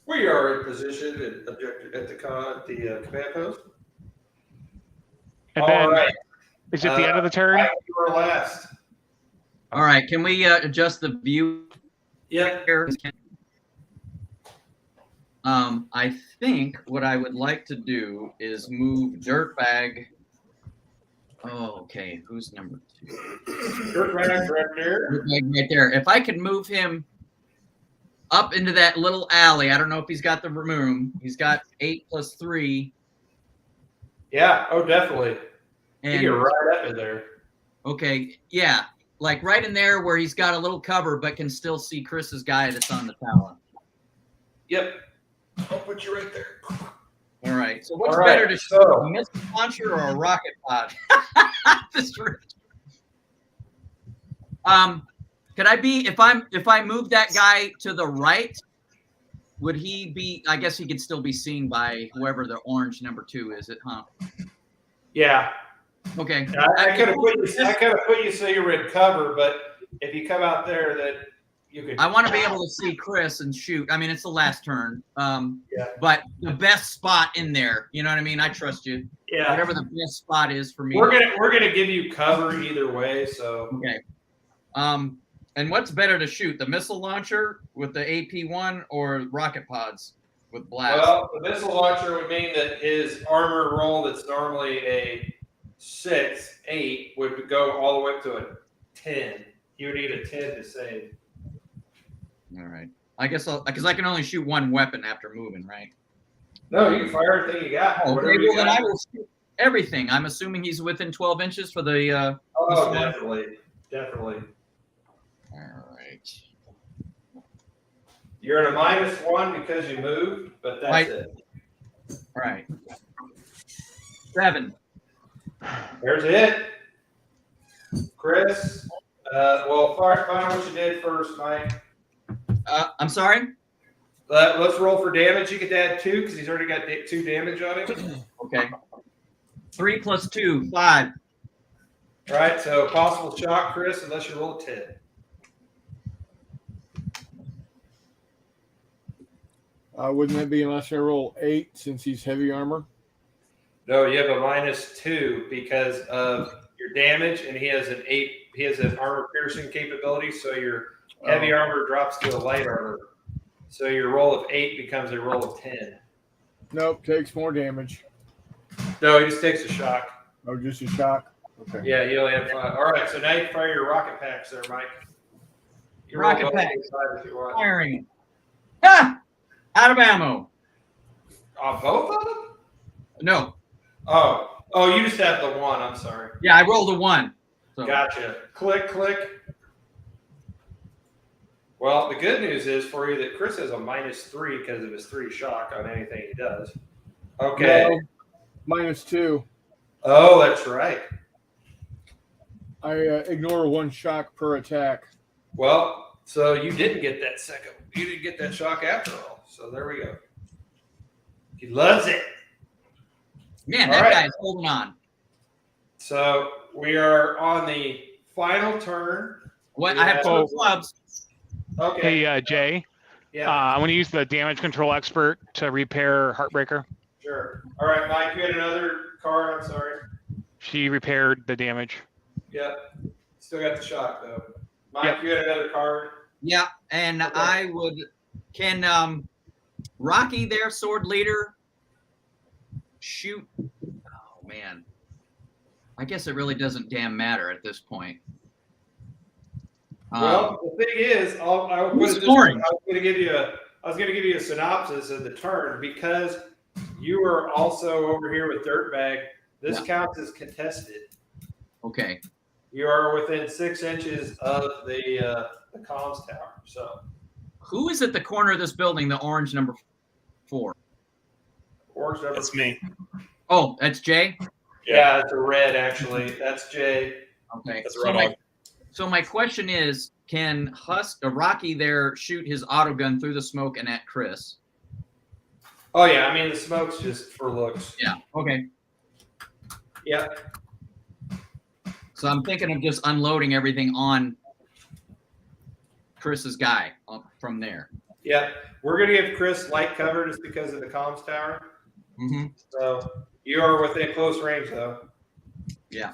We are in position at the command post. And All then right. is it the end of the turn? Mike, you are last. All right. Can we adjust the view Yep. here? I think what I would like to do is move Dirtbag. Oh, okay. Who's number 2? Dirtbag right there. Dirtbag right there. If I could move him up into that little alley, I don't know if he's got the room. He's got 8 + 3. Yeah. Oh, definitely. And You get right up in there. okay, yeah, like right in there where he's got a little cover, but can still see Chris's guy that's on the tower. Yep. I'll put you right there. All right. So what's All right, better to shoot, so- a missile launcher or a rocket pod? Could I be if I move that guy to the right? Would he be? I guess he could still be seen by whoever the orange number 2 is. It, huh? Yeah. Okay. I could have put you so you were in cover, but if you come out there, that you could. I want to be able to see Chris and shoot. I mean, it's the last turn. Yeah. But the best spot in there. You know what I mean? I trust you. Yeah. Whatever the best spot is for me. We're gonna give you cover either way. So. Okay. And what's better to shoot, the missile launcher with the AP1 or rocket pods with blast? Well, the missile launcher would mean that his armor roll that's normally a 6, 8 would go all the way up to a 10. You would need a 10 to save. All right. I guess because I can only shoot 1 weapon after moving, right? No, you can fire everything you got. Oh, Whatever okay, you well, then got. I will shoot everything. I'm assuming he's within 12 inches for the. Oh, definitely. All right. You're in a -1 because you moved, but that's Right. it. All right. 7. There's it. Chris, well, find what you did first, Mike. I'm sorry? Let's roll for damage. You get to add 2 because he's already got 2 damage on him. Okay. 3 + 2, 5. All right, so possible shock, Chris, unless you roll a 10. Wouldn't that be unless I roll 8 since he's heavy armor? No, you have a -2 because of your damage, and he has an 8. He has an armor piercing capability, so your heavy armor drops to a light armor. So your roll of 8 becomes a roll of 10. Nope, takes more damage. No, he just takes a shock. Oh, just a shock? Okay. Yeah, you only have 5. All right, so now you can fire your rocket packs there, Mike. You Rocket roll both packs. sides if you want. Firing. Ah! Out of ammo. Both of them? No. Oh, you just have the 1. I'm sorry. Yeah, I rolled a 1. So. Gotcha. Click, click. Well, the good news is for you that Chris has a -3 because of his 3 shock on anything he does. Okay. No, -2. Oh, that's right. I ignore 1 shock per attack. Well, so you didn't get that second. You didn't get that shock after all. So there we go. He loves it. Man, All that right. guy's holding on. So we are on the final turn. What? Yeah. I have 2 clubs. Okay. Hey, Jay, Yeah. I want to use the damage control expert to repair Heartbreaker. Sure. All right, Mike, you had another card. I'm sorry. She repaired the damage. Yeah. Still got the shock though. Mike, Yep. you had another card. Yeah, and Okay. I would. Can Rocky, their sword leader, shoot? Oh man, I guess it really doesn't damn matter at this point. Well, the thing is, I'll put who's it this way. scoring? I was going to give you a synopsis of the turn because you are also over here with Dirtbag. This counts as contested. Okay. You are within 6 inches of the comms tower. So Who is at the corner of this building? The orange number 4. orange number. That's me. Oh, that's Jay. Yeah, it's a red actually. That's Jay. Okay. That's So right my, on. so my question is, can Rocky there shoot his auto gun through the smoke and at Chris? Oh yeah, I mean the smoke's just for looks. Yeah. Okay. Yeah. So I'm thinking of just unloading everything on Chris's guy from there. Yeah. We're gonna give Chris light cover just because of the comms tower. Mm-hmm. So you are within close range though. Yeah.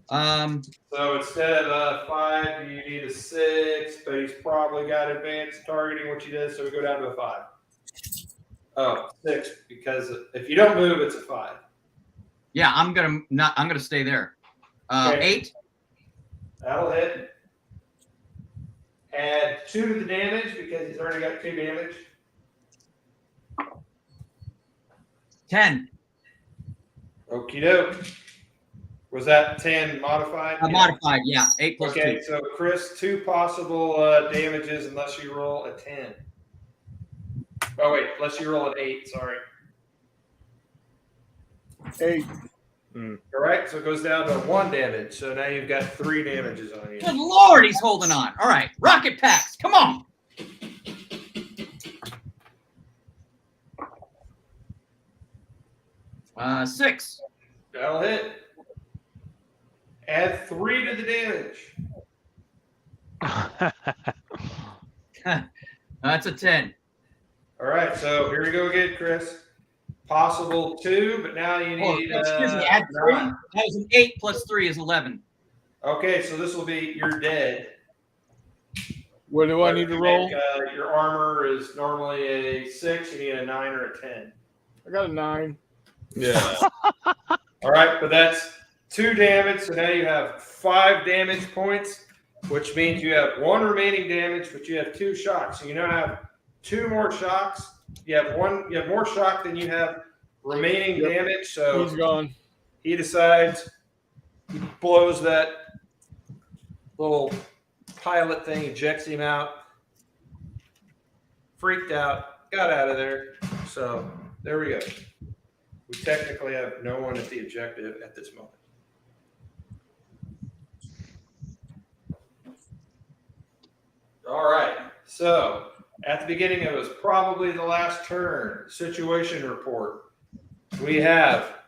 So instead of 5, you need a 6, but he's probably got advanced targeting, which he does, so we go down to a 5. Oh, 6, because if you don't move, it's a 5. Yeah, I'm gonna stay there. Okay. 8. That'll hit. Add 2 to the damage because he's already got 2 damage. 10. Okie doke. Was that 10 modified? Modified, yeah. 8 plus Okay, 2. so Chris, 2 possible damages unless you roll a 10. Oh wait, unless you roll an 8. Sorry. 8. All right, so it goes down to 1 damage. So now you've got 3 damages on you. Good Lord, he's holding on. All right, rocket packs, come on. Six. That'll hit. Add 3 to the damage. That's a 10. All right, so here we go again, Chris. Possible 2, but now you need. Excuse me, add 3. 9. That was an 8 plus 3 is 11. Okay, so this will be you're dead. What do I need to roll? Your armor is normally a 6. You need a 9 or a 10. I got a 9. Yeah. All right, but that's 2 damage. So now you have 5 damage points, which means you have 1 remaining damage, but you have 2 shocks. So you now have 2 more shocks. You have more shock than you have remaining damage. So He's gone. he decides, he blows that little pilot thing, ejects him out, freaked out, got out of there. So there we go. We technically have no one at the objective at this moment. All right. So at the beginning, it was probably the last turn. Situation report. We have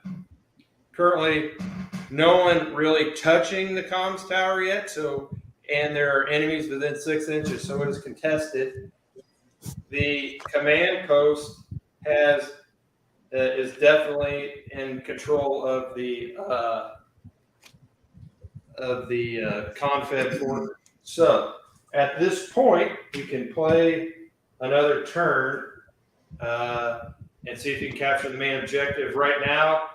currently no one really touching the comms tower yet. So, and there are enemies within 6 inches. So it is contested. The command post is definitely in control of the confed fort. So at this point, we can play another turn and see if you can capture the main objective. Right now,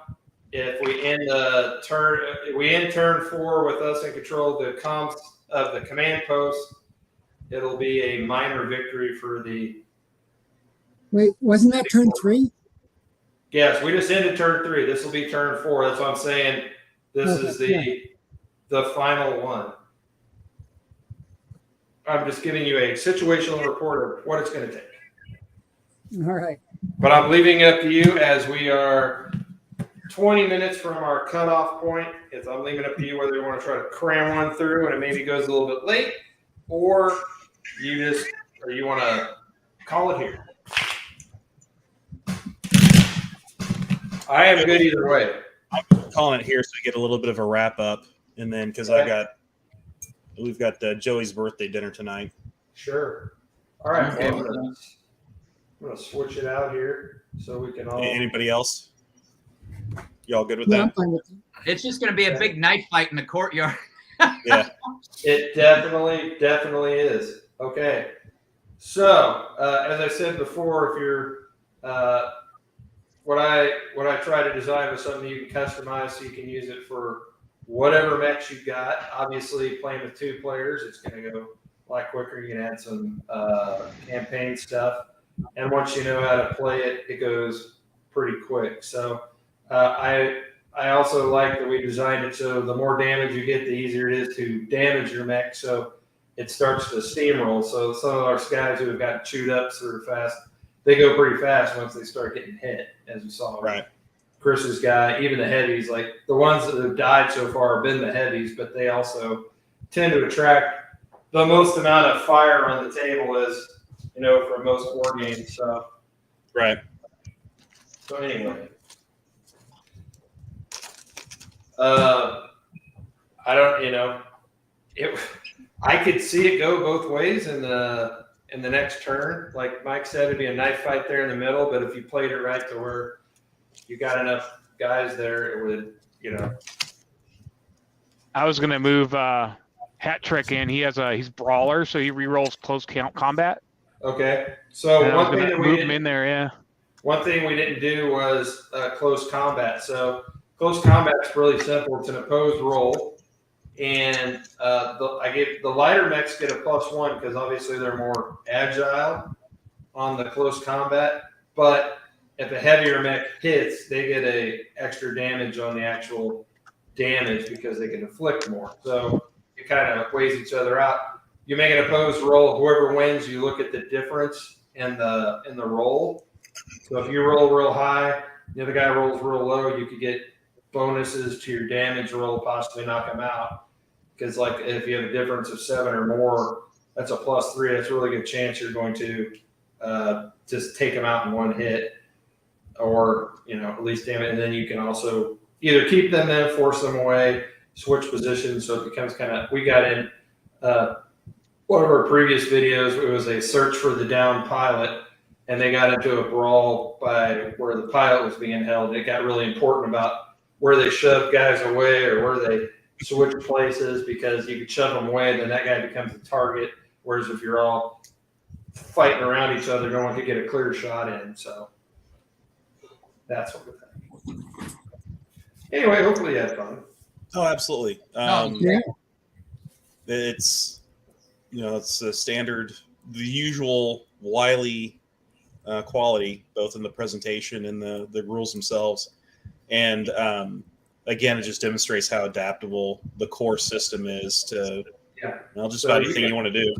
if we end turn 4 with us in control of the comms of the command post, it'll be a minor victory for the. Wait, wasn't that turn 3? Yes, we just ended turn 3. This will be turn 4. That's what I'm saying. This is the final one. I'm just giving you a situational report of what it's going to take. All right. But I'm leaving it up to you as we are 20 minutes from our cutoff point. If I'm leaving it up to you whether you want to try to cram one through and it maybe goes a little bit late, or you want to call it here. I am good either way. I'm calling it here so we get a little bit of a wrap up, and then because we've got Joey's birthday dinner tonight. Sure. All right. Okay. Well, I'm gonna switch it out here so we can all. Anybody else? Y'all good with Yeah, I'm that? fine with it. It's just going to be a big knife fight in the courtyard. Yeah. It definitely is. Okay. So, as I said before, if you're what I try to design was something you can customize so you can use it for whatever mechs you've got. Obviously, playing with 2 players, it's going to go a lot quicker. You can add some campaign stuff, and once you know how to play it, it goes pretty quick. So, I also like that we designed it so the more damage you get, the easier it is to damage your mech. So it starts to steamroll. So some of our guys who have gotten chewed up super fast, they go pretty fast once they start getting hit, as you saw. Right. Chris's guy, even the heavies, like the ones that have died so far have been the heavies, but they also tend to attract the most amount of fire on the table as, for most war games. So, Right. So anyway. I don't, I could see it go both ways in the next turn. Like Mike said, it'd be a knife fight there in the middle, but if you played it right to where you got enough guys there, it would, I was gonna move Hat Trick in. He's brawler, so he rerolls close combat. Okay. So And I was one thing gonna that we move didn't, him in there, yeah. one thing we didn't do was close combat. So close combat's really simple. It's an opposed roll. And I gave the lighter mechs get a +1 because obviously they're more agile on the close combat. But if a heavier mech hits, they get a extra damage on the actual damage because they can inflict more. So it kind of weighs each other out. You make an opposed roll. Whoever wins, you look at the difference in the roll. So if you roll real high, the other guy rolls real low, you could get bonuses to your damage roll, possibly knock them out. Because like if you have a difference of 7 or more, that's a +3. That's a really good chance you're going to just take them out in one hit, or at least damage. And then you can also either keep them in, force them away, switch positions. So it becomes kind of. We got in one of our previous videos. It was a search for the downed pilot, and they got into a brawl by where the pilot was being held. It got really important about where they shoved guys away or where they switch places, because you could shove them away, then that guy becomes the target. Whereas if you're all fighting around each other, no one could get a clear shot in. So that's what we're thinking. Anyway, hopefully you had fun. Oh, absolutely. Yeah. It's it's the standard, the usual Wily quality, both in the presentation and the rules themselves, and again, it just demonstrates how adaptable the core system is to just about anything you want to do.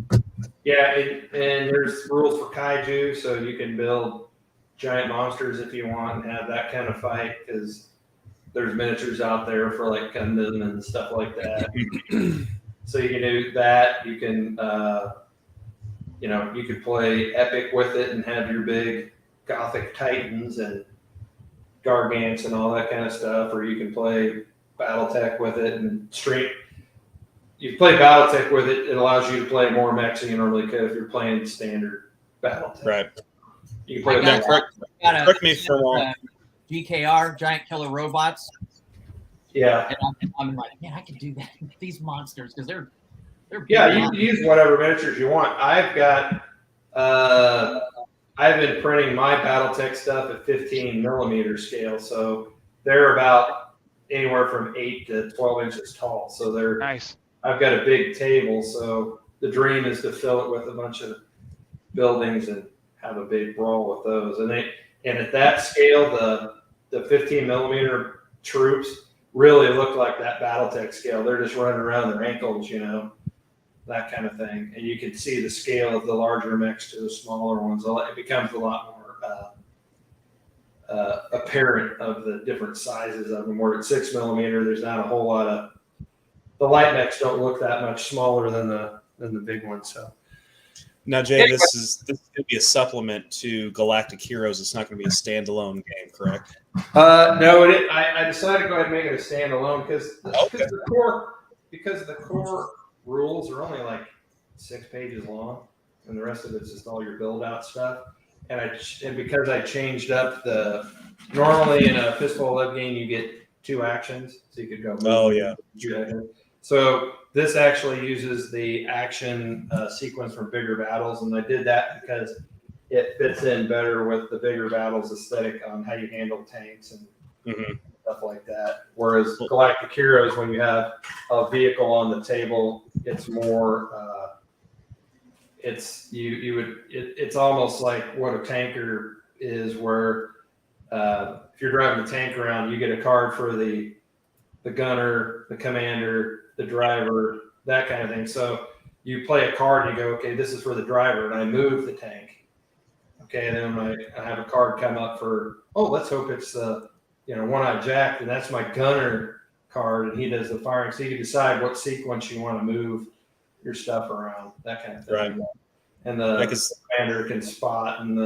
Yeah, and there's rules for kaiju, so you can build giant monsters if you want and have that kind of fight, because there's miniatures out there for like Gundam and stuff like that. So you can do that. You can, you could play Epic with it and have your big Gothic Titans and Gargants and all that kind of stuff, or you can play BattleTech with it and stream. You play BattleTech with it, it allows you to play more mechs than you normally could if you're playing standard BattleTech. Right. You can play Now, correct me if I'm wrong. GKR, Giant Killer Robots. Yeah. And I'm like, man, I could do that with these monsters because they're Yeah, you can use whatever miniatures you want. I've got I've been printing my BattleTech stuff at 15 millimeter scale, so they're about anywhere from 8 to 12 inches tall. So they're Nice. I've got a big table, so the dream is to fill it with a bunch of buildings and have a big brawl with those. And at that scale, the 15 millimeter troops really look like that BattleTech scale. They're just running around their ankles, that kind of thing. And you can see the scale of the larger mechs to the smaller ones. It becomes a lot more apparent of the different sizes of them. Where at 6mm, there's not a whole lot of the light mechs don't look that much smaller than the big ones. So now, Jay, this is going to be a supplement to Galactic Heroes. It's not going to be a standalone game, correct? No, I decided to go ahead and make it a standalone because Okay. the core rules are only like 6 pages long, and the rest of it's just all your build out stuff. And because I changed up normally in a Fistful of Love game you get 2 actions, so you could go. Oh yeah. So this actually uses the action sequence from Bigger Battles, and I did that because it fits in better with the Bigger Battles aesthetic on how you handle tanks and stuff like that. Whereas Galactic Heroes, when you have a vehicle on the table, it's more it's almost like what a tanker is, where if you're driving the tank around, you get a card for the gunner, the commander, the driver, that kind of thing. So you play a card and you go, okay, this is for the driver, and I move the tank. Okay, and then I have a card come up for, let's hope it's One-Eyed Jack, and that's my gunner card, and he does the firing. So you can decide what sequence you want to move your stuff around, that kind of thing. Right. And the commander can spot, and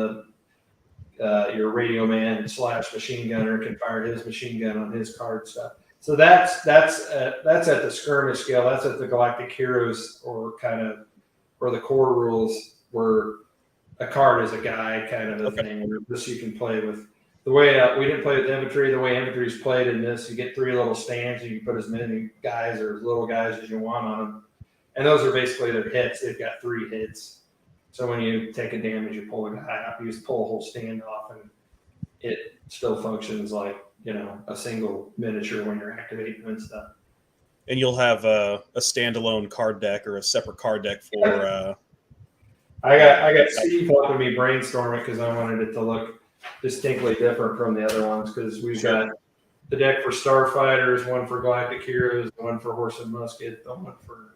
your radio man / machine gunner can fire his machine gun on his card stuff. So that's at the skirmish scale. That's at the Galactic Heroes or the core rules, where a card is a guy kind of a thing. Where this you can play with. The way we didn't play with infantry, the way infantry's played in this, you get 3 little stands. You can put as many guys or as little guys as you want on them, and those are basically their hits. They've got 3 hits. So when you take a damage, you pull a guy up. You just pull a whole stand off, and it still functions like a single miniature when you're activating and stuff. And you'll have a standalone card deck or a separate card deck for. I got Steve helping me brainstorm it because I wanted it to look distinctly different from the other ones, because we've got the deck for Starfighters, one for Galactic Heroes, one for Horse and Musket, one for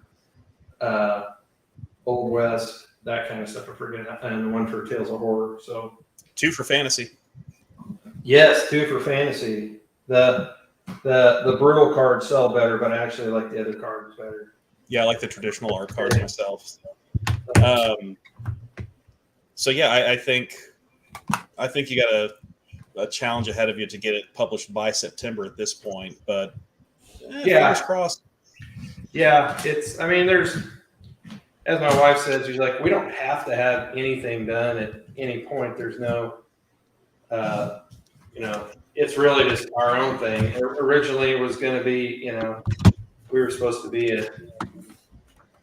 Old West, that kind of stuff. I forget, and one for Tales of Horror. So 2 for Fantasy. Yes, 2 for Fantasy. The brutal cards sell better, but I actually like the other cards better. Yeah, I like the traditional art cards myself. So yeah, I think you got a challenge ahead of you to get it published by September at this point, but fingers crossed. Yeah, there's, as my wife says, she's like, we don't have to have anything done at any point. There's no, it's really just our own thing. Originally, it was going to be, we were supposed to be at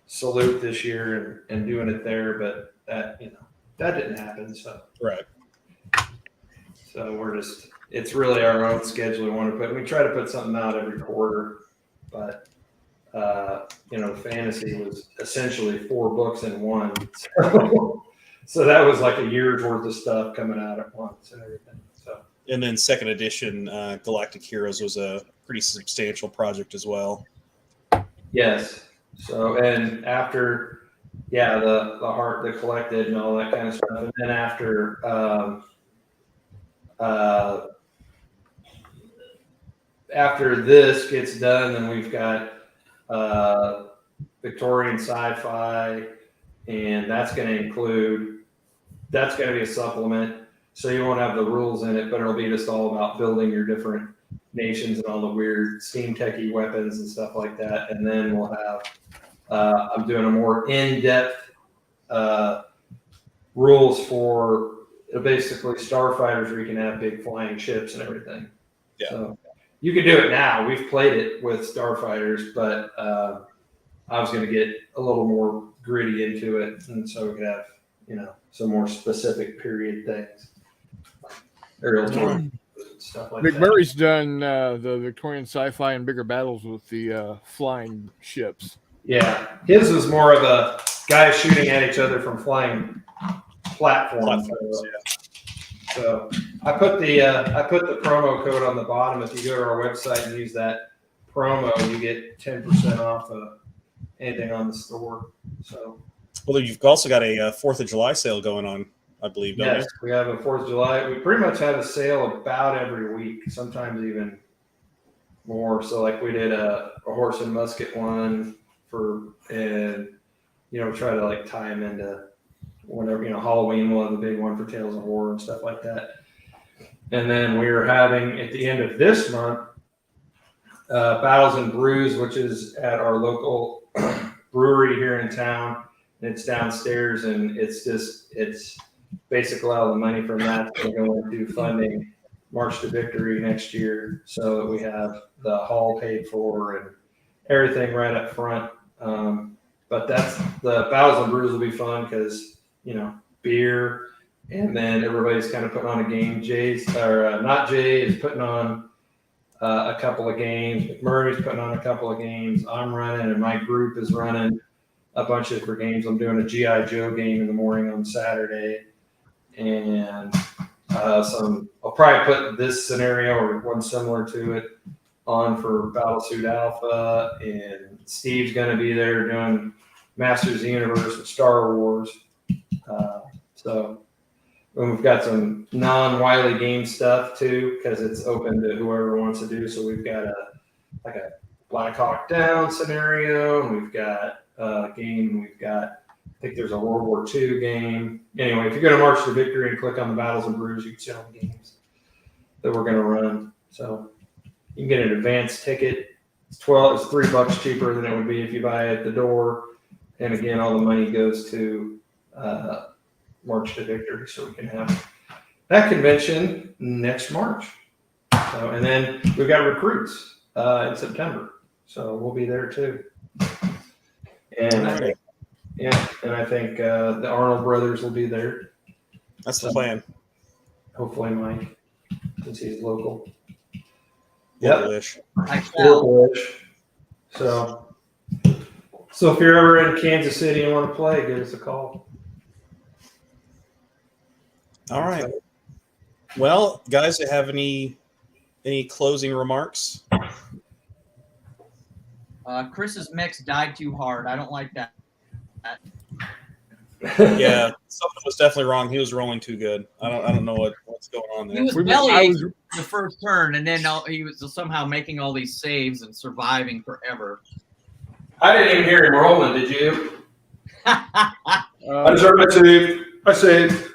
Salute this year and doing it there, but that didn't happen. So right. So it's really our own schedule we want to put. We try to put something out every quarter, but Fantasy was essentially 4 books in one. So that was like a year's worth of stuff coming out at once and everything. So. And then 2nd edition, Galactic Heroes was a pretty substantial project as well. Yes. So, and after, the Heart, the Collected, and all that kind of stuff, and then after this gets done, then we've got Victorian sci-fi, and that's going to be a supplement. So you won't have the rules in it, but it'll be just all about building your different nations and all the weird steam techy weapons and stuff like that. And then we'll have, I'm doing a more in-depth rules for basically starfighters, where you can have big flying ships and everything. Yeah. So you can do it now. We've played it with starfighters, but I was going to get a little more gritty into it, and so we could have, some more specific period things. Aerial stuff like McMurray's done the Victorian sci-fi and Bigger Battles with the flying ships. Yeah, his was more of a guys shooting at each other from flying platforms. So I put the promo code on the bottom. If you go to our website and use that promo, you get 10% off of anything on the store. So. Well, you've also got a 4th of July sale going on I believe, don't Yes, we have a 4th of July. We pretty much have a sale about every week, sometimes even more. So like we did a horse and musket one and try to like tie them into whenever, Halloween we'll have a big one for Tales of Horror and stuff like that. And then we are having at the end of this month, Battles and Brews, which is at our local brewery here in town. It's downstairs, and it's basically all the money from that going to go into funding March to Victory next year, so that we have the hall paid for and everything right up front. But that's the Battles and Brews will be fun because beer, and then everybody's kind of putting on a game. Jay is putting on a couple of games. McMurray's putting on a couple of games. I'm running, and my group is running a bunch of different games. I'm doing a G.I. Joe game in the morning on Saturday, and I'll probably put this scenario or one similar to it on for Battlesuit Alpha, and Steve's going to be there doing Masters of the Universe and Star Wars. So we've got some non-Wiley game stuff too, because it's open to whoever wants to do. So we've got a Black Hawk Down scenario, and we've got a game. We've got, I think there's a World War II game. Anyway, if you go to March to Victory and click on the Battles and Brews, you can see all the games that we're going to run. So you can get an advance ticket. It's $3 cheaper than it would be if you buy it at the door. And again, all the money goes to March to Victory, so we can have that convention next March. So, and then we've got recruits in September, so we'll be there too. And I think the Arnold brothers will be there. That's the plan. Hopefully, Mike, since he's local. Local-ish. Local-ish. So if you're ever in Kansas City and want to play, give us a call. All right. Well, guys, do you have any closing remarks? Chris's mix died too hard. I don't like that. Yeah, something was definitely wrong. He was rolling too good. I don't know what's going on there. He was bellying the first turn, and then he was somehow making all these saves and surviving forever. I didn't even hear him rolling. Did you? I deserve my save. I saved.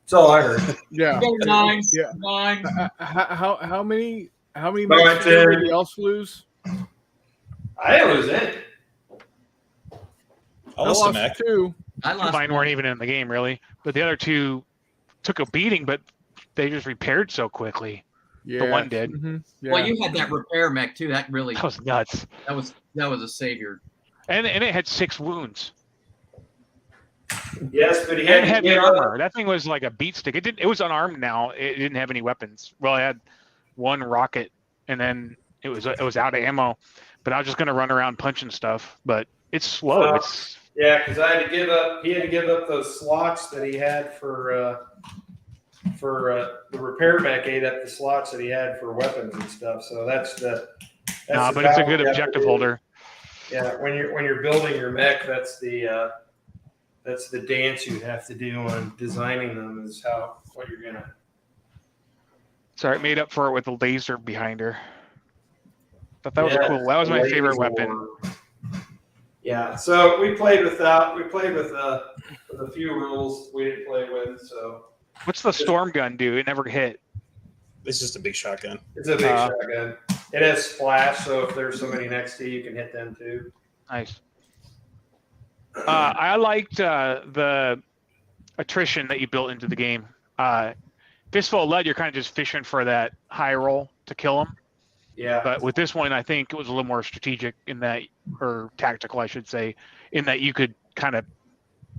That's all I heard. Yeah. Nine. Yeah. Nine. How many Nine, matches did 10. everybody else lose? I didn't lose any. I lost a mech. 2. I lost. Mine weren't even in the game really, but the other two took a beating, but they just repaired so quickly. Yeah. The one did. Mm-hmm. Yeah. Well, you had that repair mech too. That really That was nuts. that was a savior. And it had 6 wounds. Yes, but he And had it had to the give armor. up. That thing was like a beat stick. It was unarmed now. It didn't have any weapons. Well, it had one rocket, and then it was out of ammo. But I was just gonna run around punching stuff. But it's slow. Yeah, because I had to give up. He had to give up those slots that he had for the repair mech. Ate up the slots that he had for weapons and stuff. So that's the. But it's a good objective holder. Yeah, when you're building your mech, that's the dance you have to do on designing them. Is what you're gonna. Sorry, it made up for it with the laser behind her. Thought that was cool. That was my favorite weapon. Yeah, so we played with that. We played with a few rules we didn't play with. So What's the storm gun do? It never hit. It's just a big shotgun. it's a big shotgun. It has splash, so if there's somebody next to you, you can hit them too. Nice. I liked the attrition that you built into the game. Fistful of Lead, you're kind of just fishing for that high roll to kill them. Yeah. But with this one, I think it was a little more strategic in that, or tactical, I should say, in that you could kind of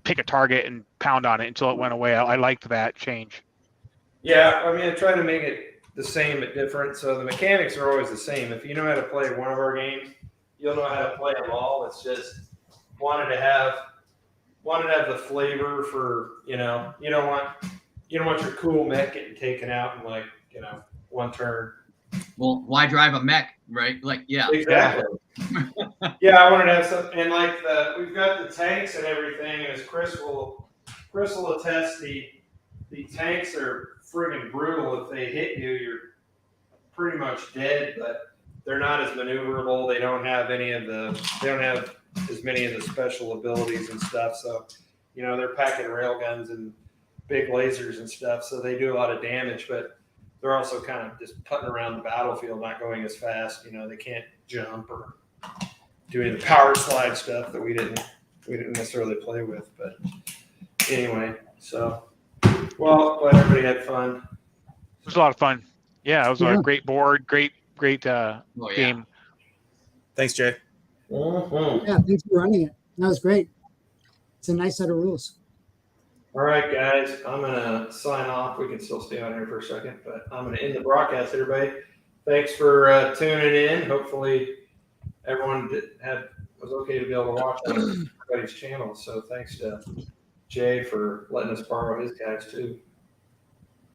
pick a target and pound on it until it went away. I liked that change. Yeah, I mean, I try to make it the same but different. So the mechanics are always the same. If you know how to play one of our games, you'll know how to play them all. It's just wanted to have the flavor for, you don't want your cool mech getting taken out in one turn. Well, why drive a mech, right? Like, yeah. Exactly. Yeah, I wanted to have something, and we've got the tanks and everything, and as Chris will attest, the tanks are friggin' brutal. If they hit you, you're pretty much dead. But they're not as maneuverable. They don't have any of the. They don't have as many of the special abilities and stuff. So, you know, they're packing railguns and big lasers and stuff. So they do a lot of damage, but they're also kind of just putting around the battlefield, not going as fast. You know, they can't jump or do any of the power slide stuff that we didn't necessarily play with. But anyway, so well, glad everybody had fun. It was a lot of fun. Yeah, it was Yeah. a great board, great Oh, yeah. game. Thanks, Jay. Mhm. Yeah, thanks for running it. That was great. It's a nice set of rules. All right, guys, I'm gonna sign off. We can still stay on here for a second, but I'm gonna end the broadcast. Everybody, thanks for tuning in. Hopefully, everyone was okay to be able to watch on everybody's channel. So thanks to Jay for letting us borrow his guys too.